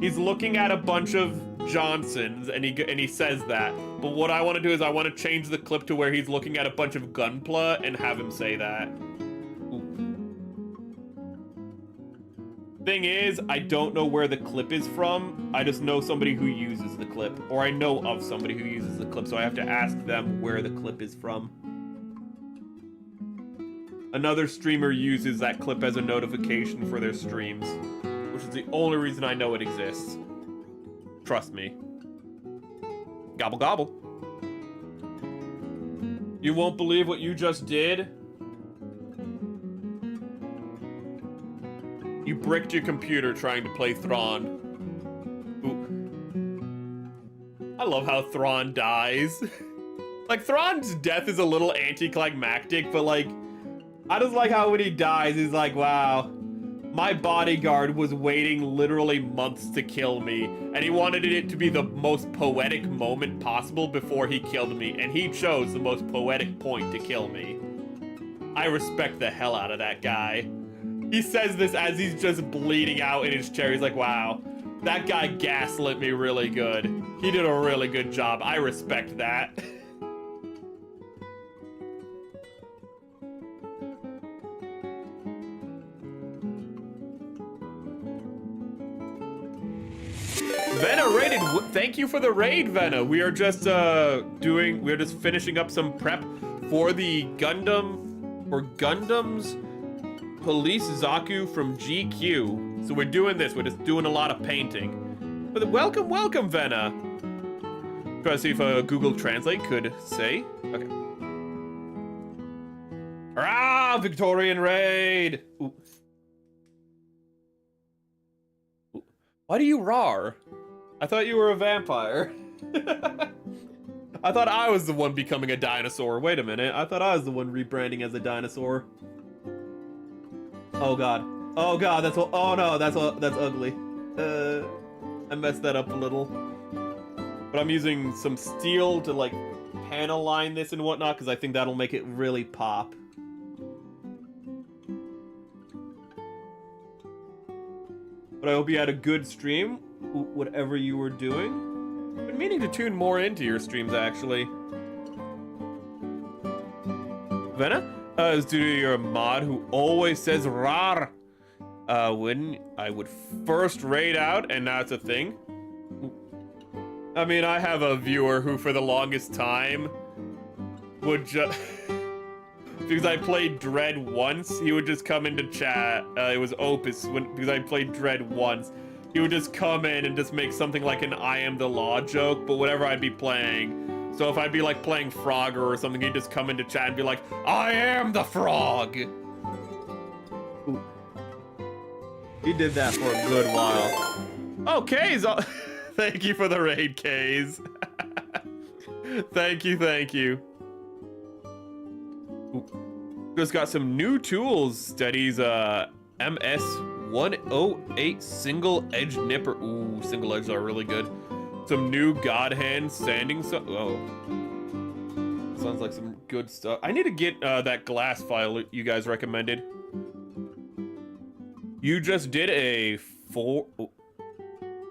he's looking at a bunch of Johnsons and he says that. But what I want to do is I want to change the clip to where he's looking at a bunch of Gunpla and have him say that. Ooh. Thing is, I don't know where the clip is from. I just know somebody who uses the clip, or I know of somebody who uses the clip, so I have to ask them where the clip is from. Another streamer uses that clip as a notification for their streams, which is the only reason I know it exists. Trust me. Gobble gobble. You won't believe what you just did? You bricked your computer trying to play Thrawn. Ooh. I love how Thrawn dies. Like, Thrawn's death is a little anticlimactic, but like, I just like how when he dies, he's like, wow, my bodyguard was waiting literally months to kill me, and he wanted it to be the most poetic moment possible before he killed me, and he chose the most poetic point to kill me. I respect the hell out of that guy. He says this as he's just bleeding out in his chair. He's like, wow, that guy gaslit me really good. He did a really good job. I respect that. Vena raided. Thank you for the raid, Vena. We are just we're just finishing up some prep for the Gundam, or Gundam's Police Zaku from GQ. So we're doing this. We're just doing a lot of painting. But welcome, welcome, Vena. Try to see if Google Translate could say. Okay. Ah, Victorian raid. Ooh. Why do you roar? I thought you were a vampire. I thought I was the one becoming a dinosaur. Wait a minute. I thought I was the one rebranding as a dinosaur. Oh god. Oh god, that's oh no, that's ugly. I messed that up a little. But I'm using some steel to like panel line this and whatnot, because I think that'll make it really pop. But I hope you had a good stream, whatever you were doing. I've been meaning to tune more into your streams, actually. Vena? Is due to your mod who always says rar when I would first raid out, and now it's a thing. I mean, I have a viewer who for the longest time would just... because I played Dread once, he would just come into chat. It was Opus, because I played Dread once. He would just come in and just make something like an I am the law joke, but whatever I'd be playing. So if I'd be like playing Frogger or something, he'd just come into chat and be like, I am the frog! Ooh. He did that for a good while. Oh, Kays! Thank you for the raid, Kays. Thank you, thank you. Ooh. Just got some new tools. Steady's MS-108 single edge nipper. Ooh, single edges are really good. Some new God Hand sanding stuff. Oh. Sounds like some good stuff. I need to get that glass file you guys recommended. You just did a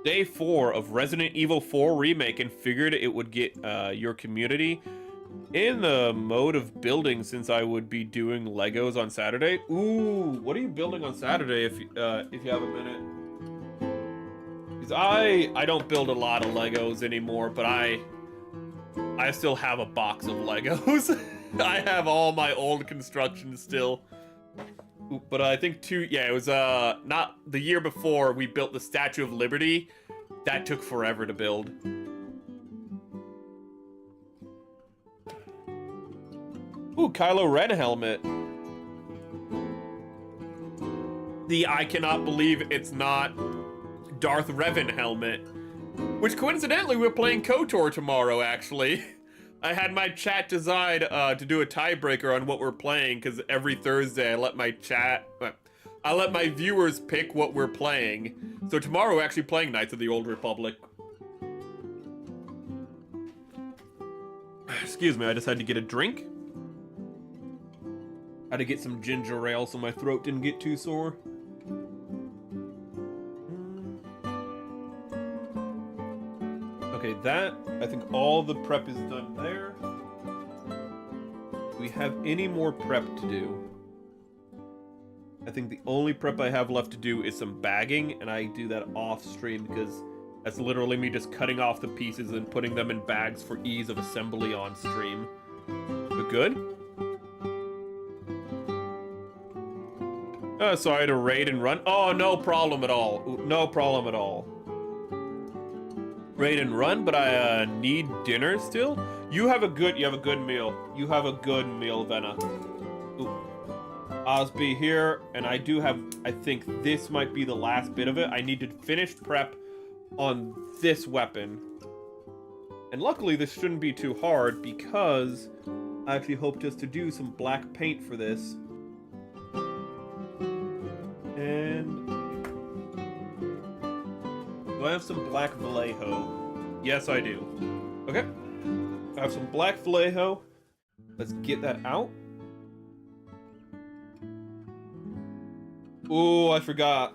day 4 of Resident Evil 4 remake and figured it would get your community in the mode of building, since I would be doing Legos on Saturday. Ooh, what are you building on Saturday if you have a minute? Because I don't build a lot of Legos anymore, but I still have a box of Legos. I have all my old construction still. Ooh, but I think it was not the year before we built the Statue of Liberty. That took forever to build. Ooh, Kylo Ren helmet. The I cannot believe it's not Darth Revan helmet. Which coincidentally, we're playing KOTOR tomorrow, actually. I had my chat decide to do a tiebreaker on what we're playing, because every Thursday I let my viewers pick what we're playing. So tomorrow we're actually playing Knights of the Old Republic. Excuse me, I just had to get a drink. Had to get some ginger ale so my throat didn't get too sore. Okay, that, I think all the prep is done there. Do we have any more prep to do? I think the only prep I have left to do is some bagging, and I do that off stream because that's literally me just cutting off the pieces and putting them in bags for ease of assembly on stream. But good? Sorry to raid and run. Oh, no problem at all. No problem at all. Raid and run, but I need dinner still. You have a good meal. You have a good meal, Venna. Osby here, and I do have, I think this might be the last bit of it. I need to finish prep on this weapon. And luckily this shouldn't be too hard because I actually hope just to do some black paint for this. And do I have some black Vallejo? Yes, I do. Okay. I have some black Vallejo. Let's get that out. Oh, I forgot.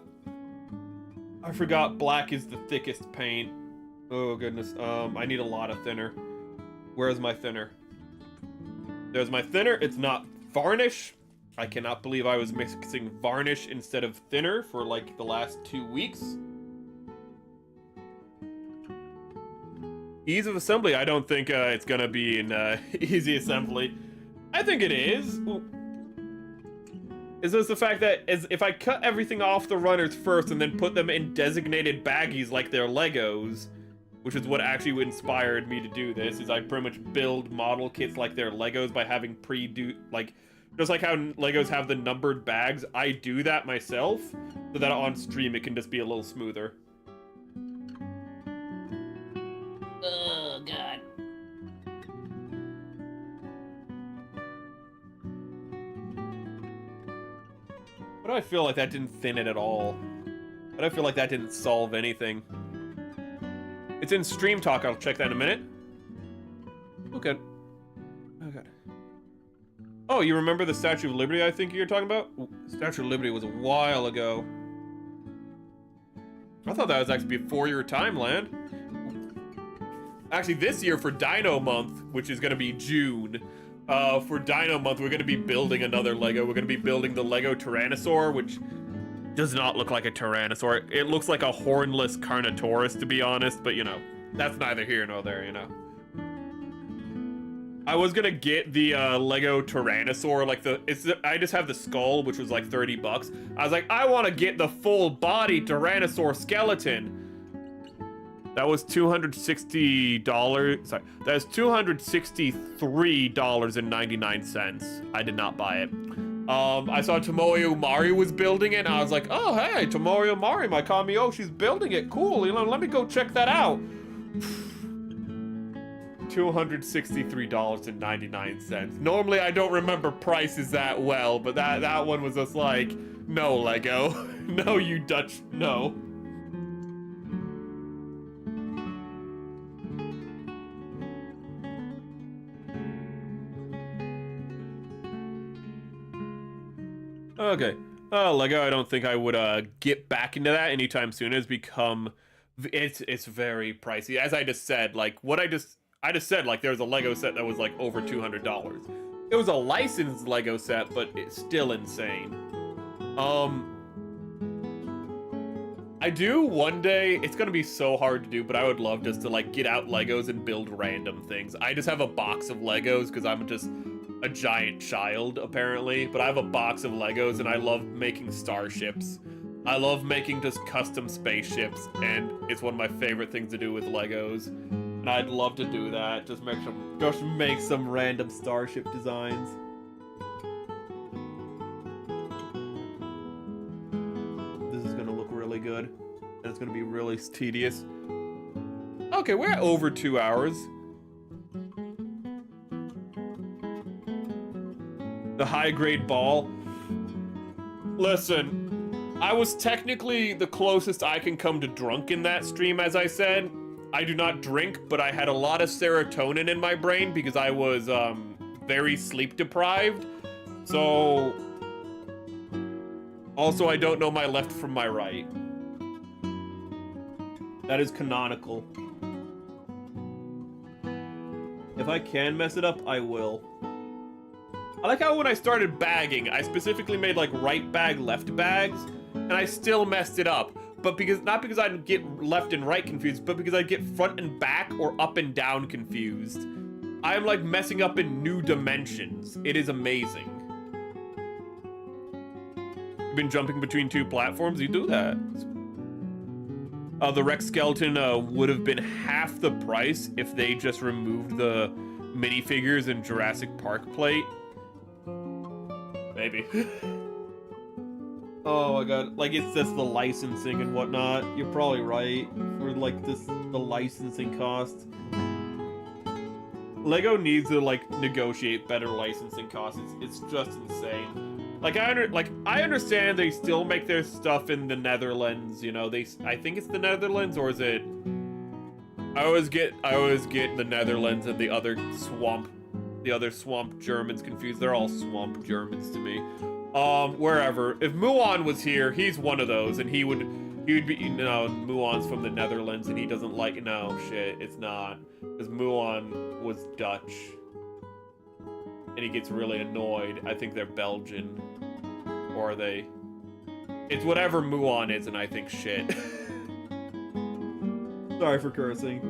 I forgot black is the thickest paint. Oh, goodness. I need a lot of thinner. Where's my thinner? There's my thinner. It's not varnish. I cannot believe I was mixing varnish instead of thinner for like the last 2 weeks. Ease of assembly. I don't think it's gonna be an easy assembly. I think it is. Ooh. Is this the fact that if I cut everything off the runners first and then put them in designated baggies like they're Legos, which is what actually inspired me to do this, is I pretty much build model kits like they're Legos by having just like how Legos have the numbered bags, I do that myself so that on stream it can just be a little smoother. Oh, God. But I feel like that didn't thin it at all. But I feel like that didn't solve anything. It's in Stream Talk. I'll check that in a minute. Okay. Oh, God. Oh, you remember the Statue of Liberty I think you're talking about? Ooh, Statue of Liberty was a while ago. I thought that was actually before your time, Land. Actually, this year for Dino Month, which is going to be June, for Dino Month, we're going to be building another Lego. We're going to be building the Lego Tyrannosaur, which does not look like a Tyrannosaur. It looks like a hornless Carnotaurus, to be honest, but, you know, that's neither here nor there, you know. I was going to get the Lego Tyrannosaur, like I just have the skull, which was like 30 bucks. I was like, I want to get the full body Tyrannosaur skeleton. That was $260. Sorry, that is $263.99. I did not buy it. I saw Tomoyo Mari was building it, and I was like, oh, hey, Tomoyo Mari, my Kamio, she's building it. Cool, you know, let me go check that out. $263.99. Normally, I don't remember prices that well, but that one was just like, no, Lego. No, you Dutch, no. Okay. Lego, I don't think I would get back into that anytime soon. It's become, it's very pricey. As I just said, like what I just said, like there was a Lego set that was like over $200. It was a licensed Lego set, but it's still insane. I do one day, it's gonna be so hard to do, but I would love just to like get out Legos and build random things. I just have a box of Legos because I'm just a giant child, apparently, but I have a box of Legos and I love making starships. I love making just custom spaceships, and it's one of my favorite things to do with Legos. And I'd love to do that, just make some random starship designs. This is gonna look really good, and it's gonna be really tedious. Okay, we're at over 2 hours. The high-grade ball. Listen, I was technically the closest I can come to drunk in that stream, as I said. I do not drink, but I had a lot of serotonin in my brain because I was very sleep deprived. So, also I don't know my left from my right. That is canonical. If I can mess it up, I will. I like how when I started bagging, I specifically made like right bag, left bags, and I still messed it up. But not because I'd get left and right confused, but because I'd get front and back or up and down confused. I'm like messing up in new dimensions. It is amazing. You've been jumping between 2 platforms? You do that. The Rex skeleton would have been half the price if they just removed the minifigures in Jurassic Park plate. Maybe. Oh my god, like it's just the licensing and whatnot. You're probably right for like the licensing cost. Lego needs to like negotiate better licensing costs. It's just insane. Like I understand they still make their stuff in the Netherlands. You know, I think it's the Netherlands, or is it? I always get the Netherlands and the other swamp Germans confused. They're all swamp Germans to me. Wherever. If Muon was here, he's one of those, and he would be, you know, Muon's from the Netherlands, and he doesn't like. No shit, it's not, because Muon was Dutch. And he gets really annoyed. I think they're Belgian. Or are they? It's whatever Muon is, and I think shit. Sorry for cursing.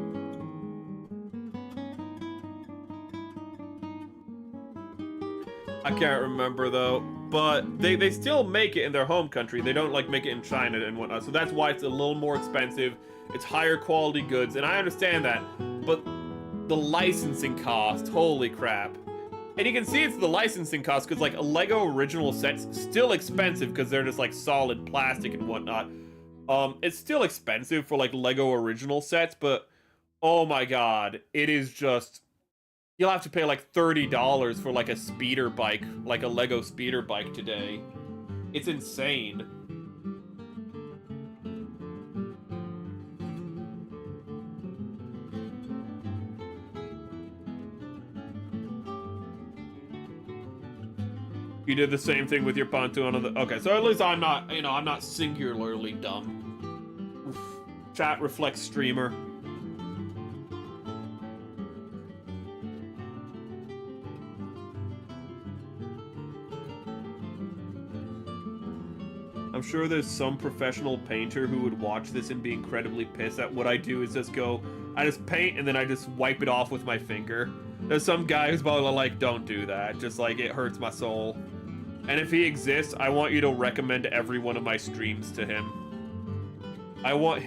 I can't remember though. But they still make it in their home country. They don't like make it in China and whatnot. So that's why it's a little more expensive. It's higher quality goods, and I understand that. But the licensing cost, holy crap. And you can see it's the licensing cost because like a Lego original set's still expensive because they're just like solid plastic and whatnot. It's still expensive for like Lego original sets, but oh my god, it is just, you'll have to pay like $30 for like a speeder bike, like a Lego speeder bike today. It's insane. You did the same thing with your pontoon on the... Okay, so at least I'm not, you know, I'm not singularly dumb. Oof. Chat reflects streamer. I'm sure there's some professional painter who would watch this and be incredibly pissed at what I do is just go, I just paint and then I just wipe it off with my finger. There's some guy who's probably like, don't do that. Just like, it hurts my soul. And if he exists, I want you to recommend every one of my streams to him. I want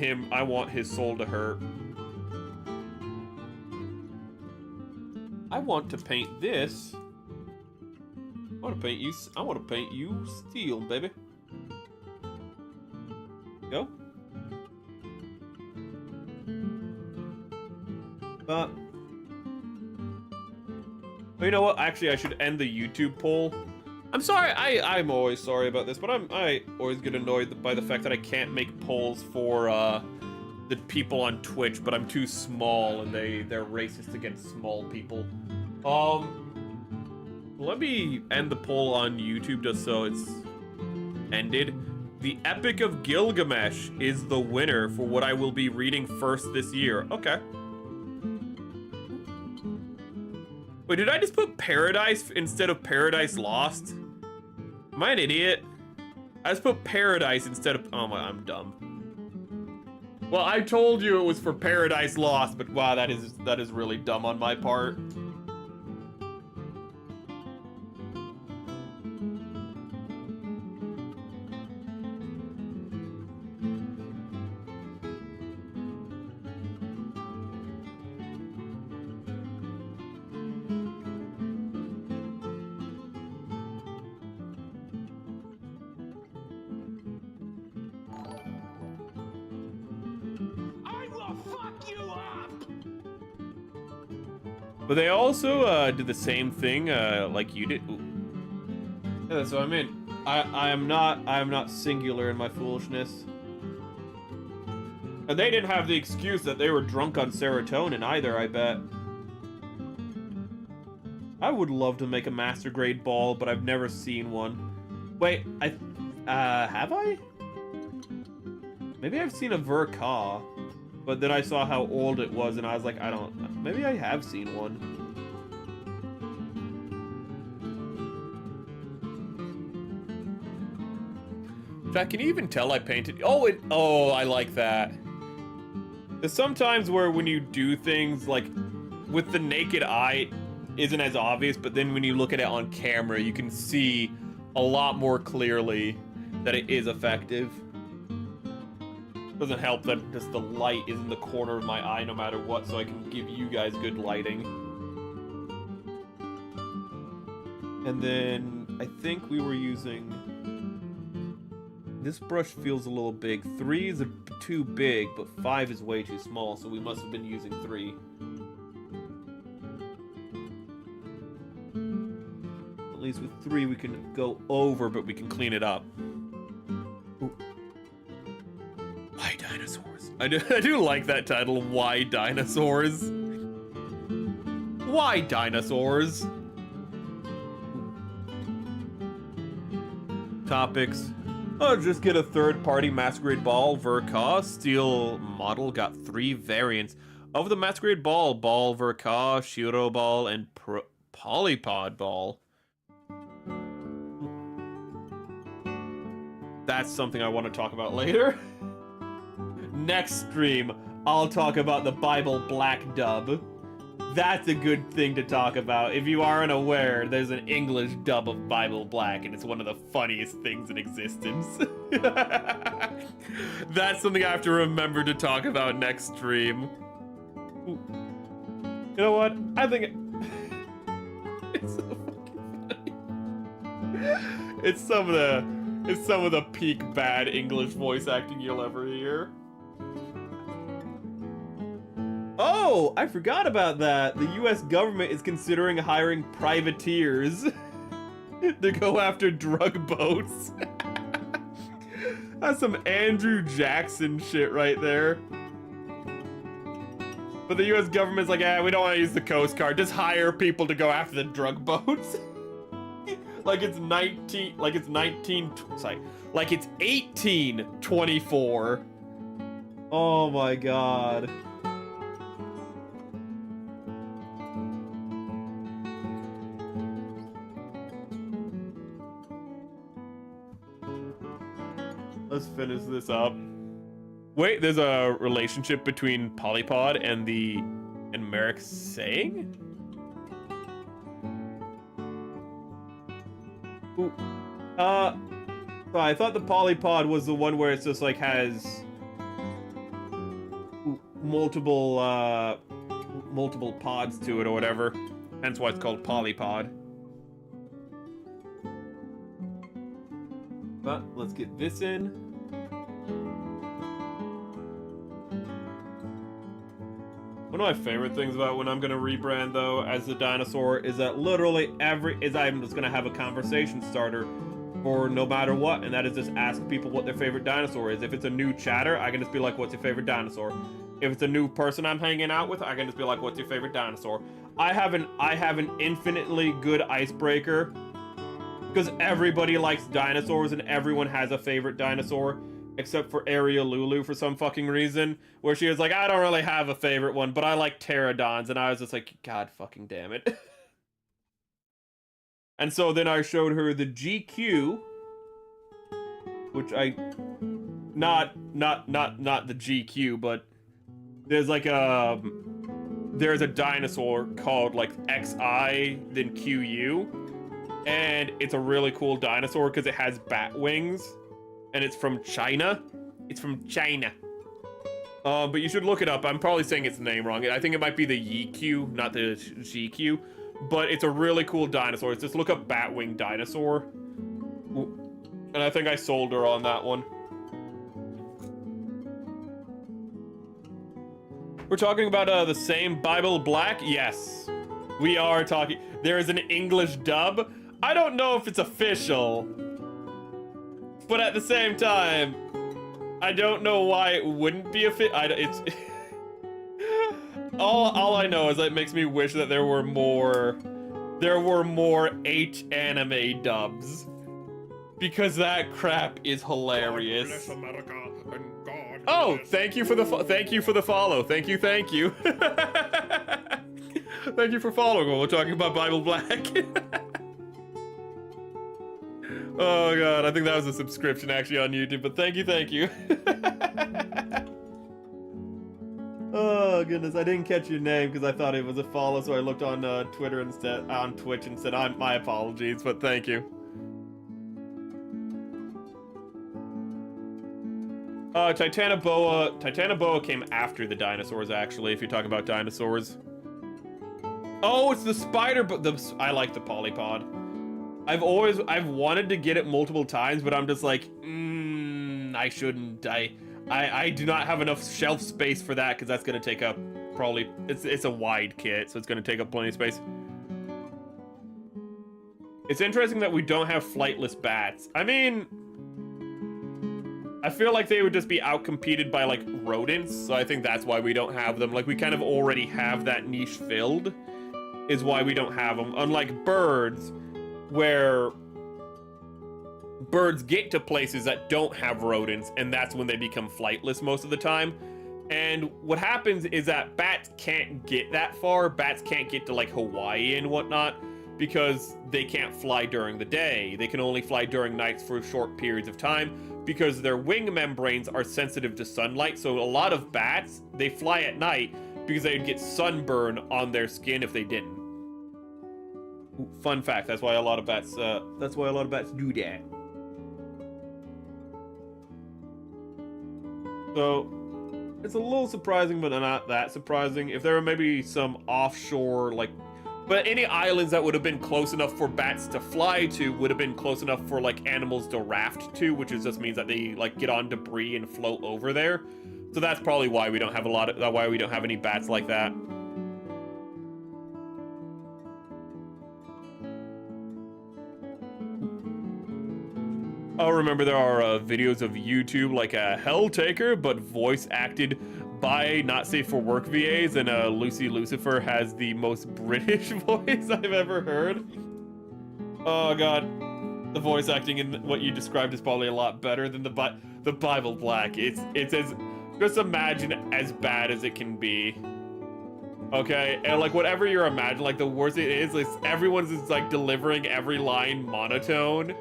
his soul to hurt. I want to paint this. I want to paint you steel, baby. Go. But you know what? Actually, I should end the YouTube poll. I'm sorry. I'm always sorry about this, but I always get annoyed by the fact that I can't make polls for the people on Twitch, but I'm too small and they're racist against small people. Let me end the poll on YouTube just so it's ended. The Epic of Gilgamesh is the winner for what I will be reading first this year. Okay. Wait, did I just put Paradise instead of Paradise Lost? Am I an idiot? I just put Paradise instead of... Oh my, I'm dumb. Well, I told you it was for Paradise Lost, but wow, that is really dumb on my part. But they also did the same thing like you did. Ooh. Yeah, so I mean, I am not singular in my foolishness. And they didn't have the excuse that they were drunk on serotonin either, I bet. I would love to make a master grade ball, but I've never seen one. Wait, have I? Maybe I've seen a Verka. But then I saw how old it was, and I was like, maybe I have seen one. Jack, can you even tell I painted? Oh, I like that. There's sometimes where when you do things like with the naked eye isn't as obvious, but then when you look at it on camera, you can see a lot more clearly that it is effective. Doesn't help that just the light is in the corner of my eye no matter what, so I can give you guys good lighting. And then I think we were using... This brush feels a little big. 3 is too big, but 5 is way too small, so we must have been using 3. At least with 3 we can go over, but we can clean it up. Ooh. Why dinosaurs? I do like that title, Why Dinosaurs? Why dinosaurs? Topics. Oh, just get a third-party Masquerade Ball Verka steel model. Got 3 variants of the Masquerade Ball: Ball Verka, Shiro Ball, and Polypod Ball. That's something I want to talk about later. Next stream, I'll talk about the Bible Black dub. That's a good thing to talk about. If you aren't aware, there's an English dub of Bible Black, and it's one of the funniest things in existence. That's something I have to remember to talk about next stream. Ooh. You know what? I think it's so fucking funny. It's some of the peak bad English voice acting you'll ever hear. Oh, I forgot about that. The US government is considering hiring privateers to go after drug boats. That's some Andrew Jackson shit right there. But the US government's like, we don't want to use the Coast Guard. Just hire people to go after the drug boats. like it's 1824. Oh my god. Let's finish this up. Wait, there's a relationship between Polypod and Merrick saying? Ooh. So I thought the Polypod was the one where it's just like has multiple pods to it or whatever. Hence why it's called Polypod. But let's get this in. One of my favorite things about when I'm gonna rebrand though as a dinosaur is that literally I'm just gonna have a conversation starter for no matter what, and that is just ask people what their favorite dinosaur is. If it's a new chatter, I can just be like, what's your favorite dinosaur? If it's a new person I'm hanging out with, I can just be like, what's your favorite dinosaur? I have an infinitely good icebreaker. Because everybody likes dinosaurs and everyone has a favorite dinosaur, except for Ariel Lulu for some fucking reason, where she was like, I don't really have a favorite one, but I like pterodons, and I was just like, God fucking damn it. And so then I showed her the GQ, which not the GQ, but there's like there's a dinosaur called like XI, then QU. And it's a really cool dinosaur because it has bat wings, and it's from China. It's from China. But you should look it up. I'm probably saying its name wrong. I think it might be the YQ, not the GQ. But it's a really cool dinosaur. Just look up Batwing Dinosaur. And I think I sold her on that one. We're talking about the same Bible Black? Yes. We are talking. There is an English dub. I don't know if it's official. But at the same time, I don't know why it wouldn't be official. It's... all I know is that it makes me wish that there were more H anime dubs, because that crap is hilarious. God bless America and God bless. Thank you for the follow. Thank you. Thank you for following while we're talking about Bible Black. Oh god, I think that was a subscription actually on YouTube, but thank you, thank you. Oh goodness, I didn't catch your name because I thought it was a follow, so I looked on Twitter instead, on Twitch and said, my apologies, but thank you. Titanoboa came after the dinosaurs, actually, if you're talking about dinosaurs. Oh, it's the spider, but I like the polypod. I've wanted to get it multiple times, but I'm just like, I shouldn't. I do not have enough shelf space for that, because that's gonna take up probably, it's a wide kit, so it's gonna take up plenty of space. It's interesting that we don't have flightless bats. I mean, I feel like they would just be outcompeted by like rodents, so I think that's why we don't have them. Like, we kind of already have that niche filled, is why we don't have them. Unlike birds, where birds get to places that don't have rodents, and that's when they become flightless most of the time. And what happens is that bats can't get that far. Bats can't get to like Hawaii and whatnot, because they can't fly during the day. They can only fly during nights for short periods of time, because their wing membranes are sensitive to sunlight. So a lot of bats, they fly at night because they'd get sunburn on their skin if they didn't. Fun fact, that's why a lot of bats do that. So it's a little surprising, but not that surprising. If there were maybe some offshore, like, but any islands that would have been close enough for bats to fly to would have been close enough for like animals to raft to, which just means that they like get on debris and float over there. So that's probably why we don't have why we don't have any bats like that. Oh, remember there are videos of YouTube like a Helltaker, but voice acted by not safe for work VAs, and Lucy Lucifer has the most British voice I've ever heard. Oh god, the voice acting in what you described is probably a lot better than the Bible Black. It's as, just imagine as bad as it can be. Okay, and like whatever you're imagining, like the worst it is everyone's just like delivering every line monotone.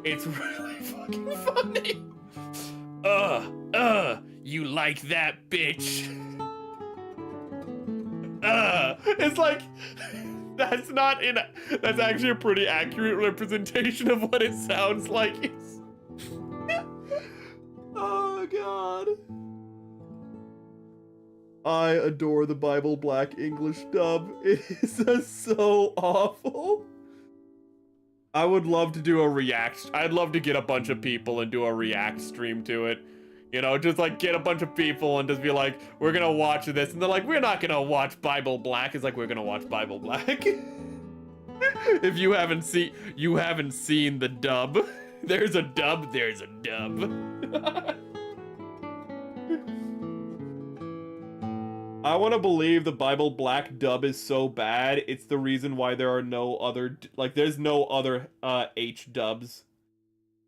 It's really fucking funny. You like that, bitch. It's like, that's actually a pretty accurate representation of what it sounds like. Oh, God. I adore the Bible Black English dub. It is just so awful. I would love to do a react. I'd love to get a bunch of people and do a react stream to it. You know, just like get a bunch of people and just be like, we're gonna watch this. And they're like, we're not gonna watch Bible Black. It's like, we're gonna watch Bible Black. If you haven't seen the dub. There's a dub, there's a dub. I want to believe the Bible Black dub is so bad, it's the reason why there are no other, like, there's no other H dubs.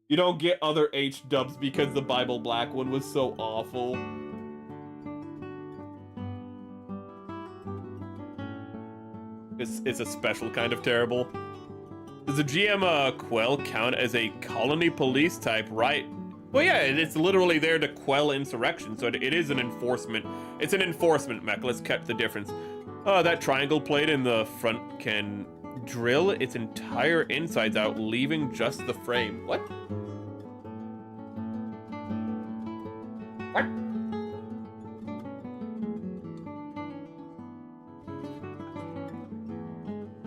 You don't get other H dubs because the Bible Black one was so awful. It's a special kind of terrible. Does the GM Quell count as a colony police type, right? Well, yeah, it's literally there to quell insurrection, so it is an enforcement. It's an enforcement mech. Let's cut the difference. That triangle plate in the front can drill its entire insides out, leaving just the frame. What? What?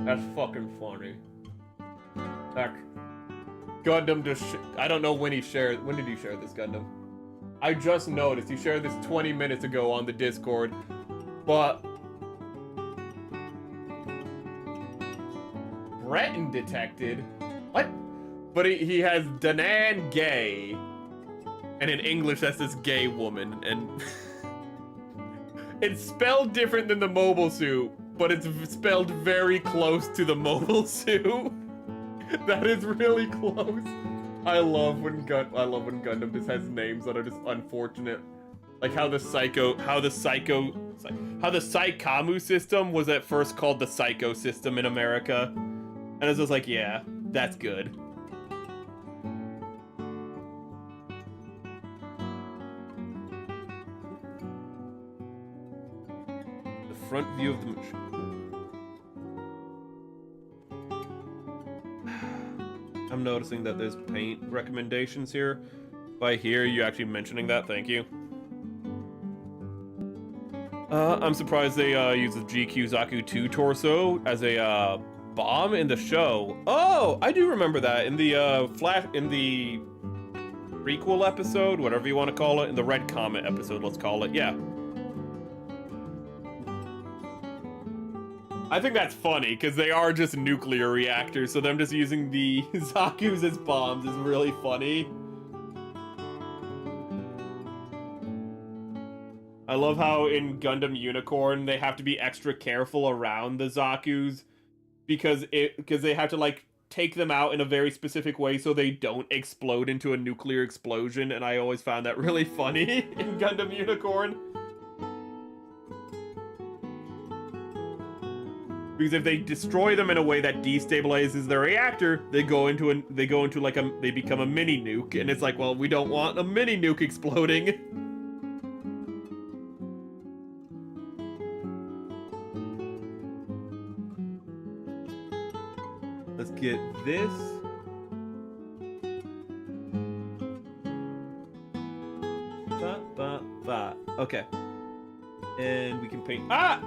That's fucking funny. That's... Gundam just, I don't know when did he share this, Gundam? I just noticed, he shared this 20 minutes ago on the Discord, but... Breton detected? What? But he has Danan gay, and in English that's this gay woman, and... It's spelled different than the mobile suit, but it's spelled very close to the mobile suit. That is really close. I love when Gundam just has names that are just unfortunate. Like how the Psycamu system was at first called the Psycho system in America. And it's just like, yeah, that's good. front view of the machine. I'm noticing that there's paint recommendations here. By here, you actually mentioning that, thank you. I'm surprised they use the GQuuuuuX 2 torso as a bomb in the show. Oh, I do remember that in the prequel episode, whatever you want to call it, in the Red Comet episode, let's call it. Yeah. I think that's funny because they are just nuclear reactors, so them just using the Zakus as bombs is really funny. I love how in Gundam Unicorn they have to be extra careful around the Zakus because they have to like take them out in a very specific way so they don't explode into a nuclear explosion, and I always found that really funny in Gundam Unicorn. Because if they destroy them in a way that destabilizes the reactor, they become a mini nuke, and it's like, well, we don't want a mini nuke exploding. Let's get this. Okay. And we can paint. Ah!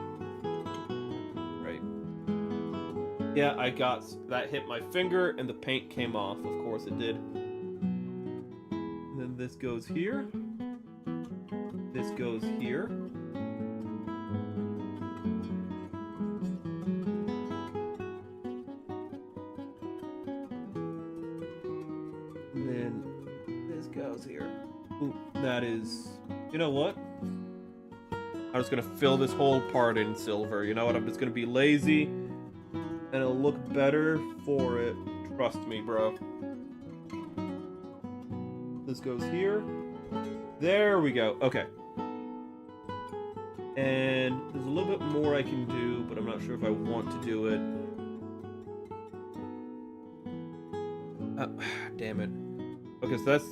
Right. Yeah, I got that hit my finger and the paint came off. Of course it did. And then this goes here. This goes here. And then this goes here. Ooh, that is... You know what? I'm just gonna fill this whole part in silver. You know what? I'm just gonna be lazy, and it'll look better for it. Trust me, bro. This goes here. There we go. Okay. And there's a little bit more I can do, but I'm not sure if I want to do it. Damn it. Okay, so that's...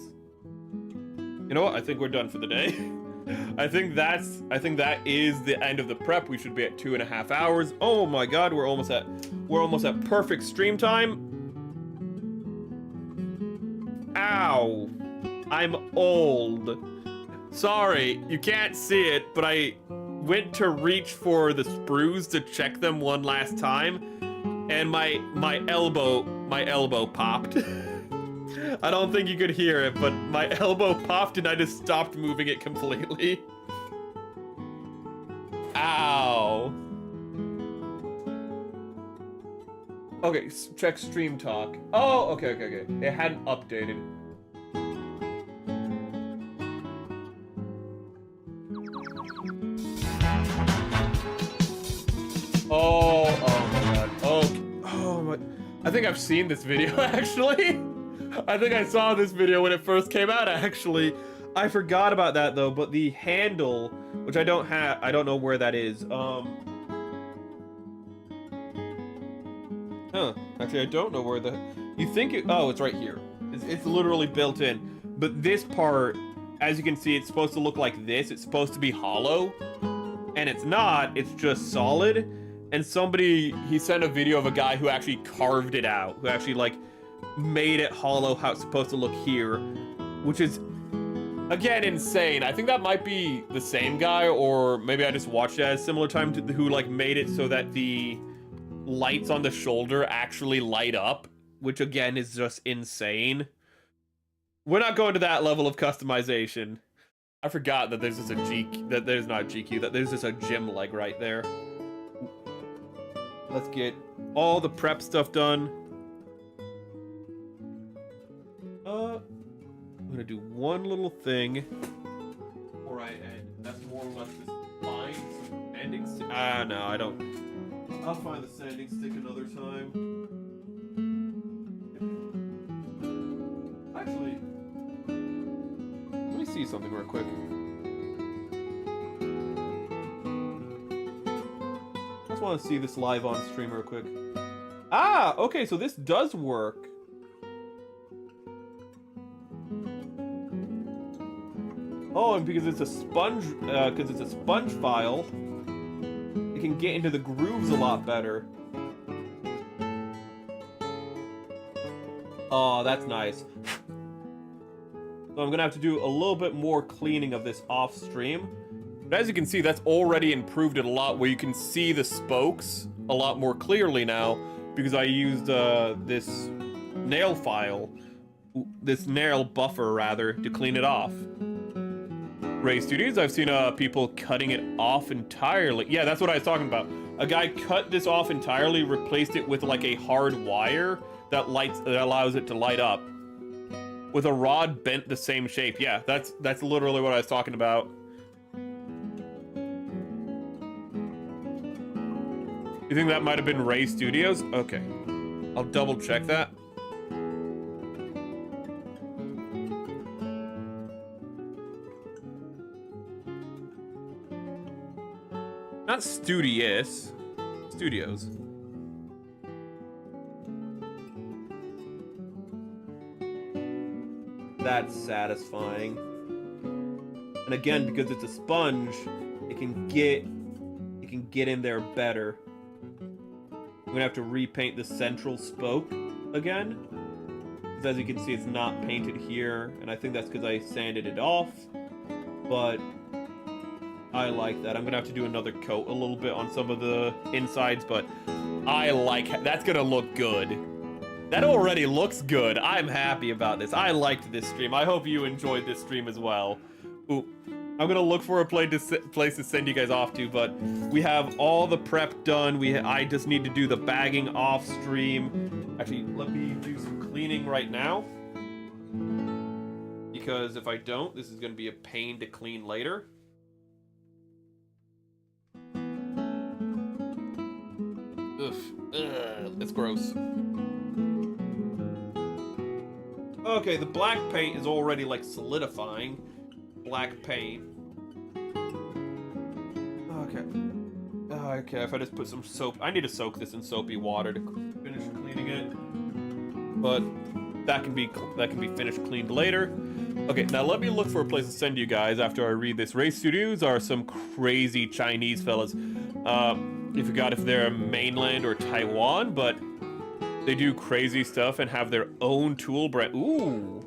You know what? I think we're done for the day. I think that is the end of the prep. We should be at 2.5 hours. Oh my god, we're almost at perfect stream time. Ow. I'm old. Sorry, you can't see it, but I went to reach for the sprues to check them one last time, and my elbow popped. I don't think you could hear it, but my elbow popped and I just stopped moving it completely. Ow. Okay, check stream talk. Oh, okay. It hadn't updated. Oh my god. Oh my. I think I've seen this video actually. I think I saw this video when it first came out, actually. I forgot about that, though, but the handle, which I don't know where that is. Actually, I don't know where you think oh, it's right here. It's literally built in. But this part, as you can see, it's supposed to look like this. It's supposed to be hollow, and it's not. It's just solid. And he sent a video of a guy who actually carved it out, who actually, like, made it hollow how it's supposed to look here, which is, again, insane. I think that might be the same guy, or maybe I just watched it at a similar time to who, like, made it so that the lights on the shoulder actually light up, which, again, is just insane. We're not going to that level of customization. I forgot that there's just that there's just a gym leg right there. Let's get all the prep stuff done. I'm gonna do one little thing before I end. That's more or less just find some sanding stick. No, I don't. I'll find the sanding stick another time. Actually, let me see something real quick. I just want to see this live on stream real quick. Okay, so this does work. Oh, and because it's a sponge file, it can get into the grooves a lot better. Oh, that's nice. So I'm gonna have to do a little bit more cleaning of this off stream. But as you can see, that's already improved it a lot, where you can see the spokes a lot more clearly now, because I used this nail file, this nail buffer rather, to clean it off. Ray Studios, I've seen people cutting it off entirely. Yeah, that's what I was talking about. A guy cut this off entirely, replaced it with like a hard wire that allows it to light up, with a rod bent the same shape. Yeah, that's literally what I was talking about. You think that might have been Ray Studios? Okay, I'll double check that. Not Studios. Studios. That's satisfying. And again, because it's a sponge, it can get in there better. I'm gonna have to repaint the central spoke again. Because as you can see, it's not painted here, and I think that's because I sanded it off. But I like that. I'm gonna have to do another coat a little bit on some of the insides, but I like that's gonna look good. That already looks good. I'm happy about this. I liked this stream. I hope you enjoyed this stream as well. Ooh, I'm gonna look for a place to send you guys off to, but we have all the prep done. I just need to do the bagging off stream. Actually, let me do some cleaning right now, because if I don't, this is gonna be a pain to clean later. Ugh, it's gross. Okay, the black paint is already like solidifying. Black paint. Okay, if I just put some soap, I need to soak this in soapy water to finish cleaning it. But that can be finished cleaned later. Okay, now let me look for a place to send you guys after I read this. Ray Studios are some crazy Chinese fellas. I forgot if they're mainland or Taiwan, but they do crazy stuff and have their own tool brand. Ooh.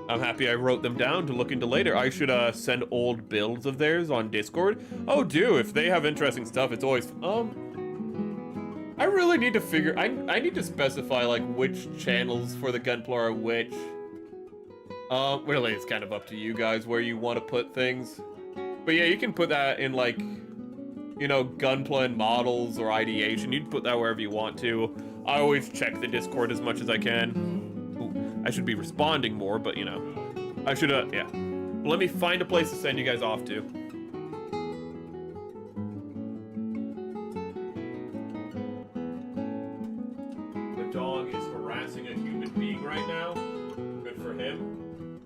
I'm happy I wrote them down to look into later. I should send old builds of theirs on Discord. Oh, do. If they have interesting stuff, it's always... I really need to figure... I need to specify, like, which channels for the Gunpla are which. Really, it's kind of up to you guys where you want to put things. But yeah, you can put that in, like, you know, Gunpla and models or ideation. You can put that wherever you want to. I always check the Discord as much as I can. I should be responding more, but you know, I should, yeah. Let me find a place to send you guys off to. The dog is harassing a human being right now. Good for him.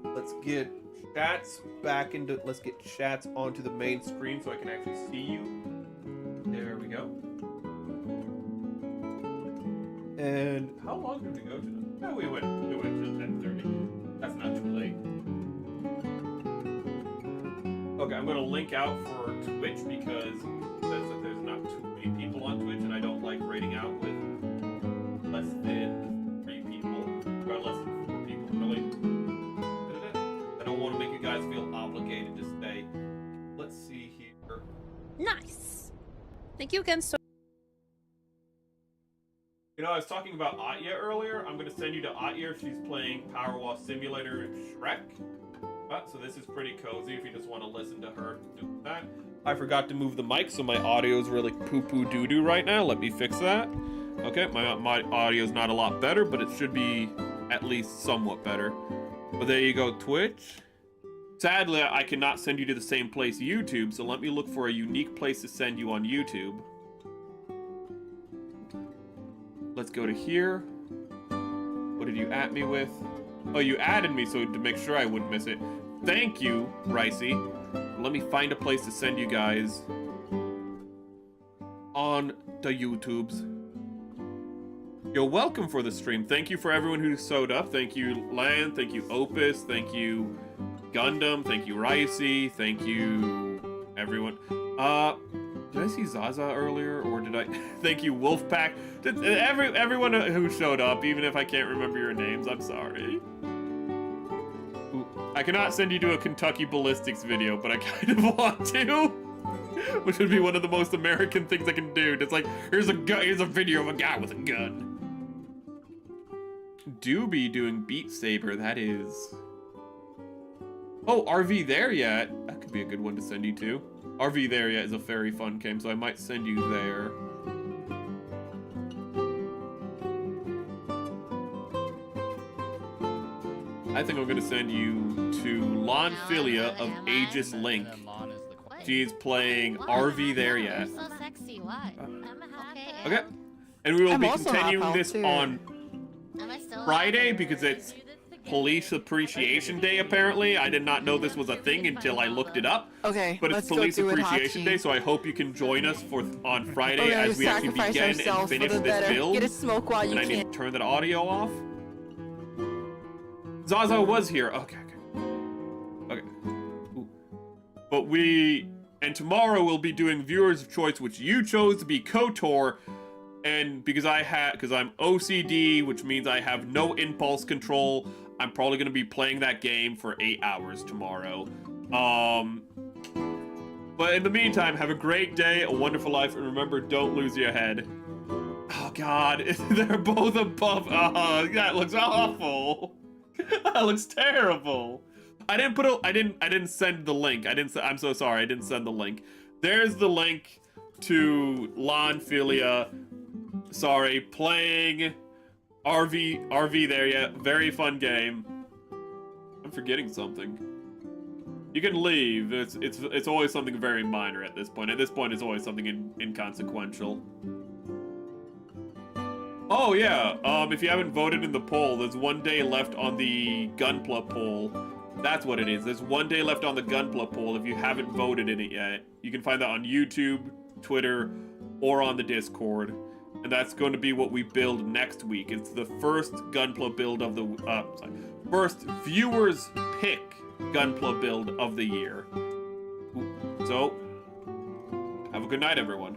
Let's get chats back into, let's get chats onto the main screen so I can actually see you. There we go. And how long did we go to? Oh, we went to 10:30. That's not too late. Okay, I'm gonna link out for Twitch because it says that there's not too many people on Twitch, and I don't like raiding out with less than 3 people, or less than 4 people, really. I don't want to make you guys feel obligated to stay. Let's see here. Nice. Thank you again so. You know, I was talking about Atya earlier. I'm going to send you to Atya. She's playing Power Wall Simulator and Shrek. So this is pretty cozy if you just want to listen to her do that. I forgot to move the mic, so my audio is really poo-poo doo-doo right now. Let me fix that. Okay, my audio is not a lot better, but it should be at least somewhat better. But there you go, Twitch. Sadly, I cannot send you to the same place, YouTube, so let me look for a unique place to send you on YouTube. Let's go to here. What did you add me with? Oh, you added me so to make sure I wouldn't miss it. Thank you, Ricey. Let me find a place to send you guys on the YouTubes. You're welcome for the stream. Thank you for everyone who sewed up. Thank you, Lan. Thank you, Opus. Thank you, Gundam. Thank you, Ricey. Thank you, everyone. Did I see Zaza earlier, or did I? Thank you, Wolfpack. Everyone who showed up, even if I can't remember your names, I'm sorry. Ooh, I cannot send you to a Kentucky ballistics video, but I kind of want to, which would be one of the most American things I can do. It's like, here's a video of a guy with a gun. Doobie doing Beat Saber. That is. Oh, RV There Yet. That could be a good one to send you to. RV There Yet is a very fun game, so I might send you there. I think I'm gonna send you to Lonphilia of Aegis Link. She's playing RV There Yet. So sexy. What? Okay. And we will be also continuing half-elf, this too. on Friday because it's Police Appreciation Day, apparently. I did not know this was a thing until I looked it up. Okay, But it's let's go Police do it, Appreciation Hachi. Day, so I hope you can join us on Friday Okay, as we actually sacrifice begin and ourselves for finish the this better. build. Get a smoke while you And I can. need to turn that audio off. Zaza was here. Okay. Ooh. But and tomorrow we'll be doing Viewers of Choice, which you chose to be KOTOR. And because I'm OCD, which means I have no impulse control, I'm probably going to be playing that game for 8 hours tomorrow. But in the meantime, have a great day, a wonderful life, and remember, don't lose your head. Oh God, they're both above. Oh, that looks awful. That looks terrible. I didn't send the link. I'm so sorry. I didn't send the link. There's the link to Lonphilia. Sorry, playing RV There Yet. Very fun game. I'm forgetting something. You can leave. It's always something very minor at this point. At this point, it's always something inconsequential. Oh yeah. If you haven't voted in the poll, there's 1 day left on the Gunpla poll. That's what it is. There's 1 day left on the Gunpla poll. If you haven't voted in it yet, you can find that on YouTube, Twitter, or on the Discord. And that's going to be what we build next week. It's the first Gunpla build of the first viewers pick Gunpla build of the year. So, have a good night, everyone.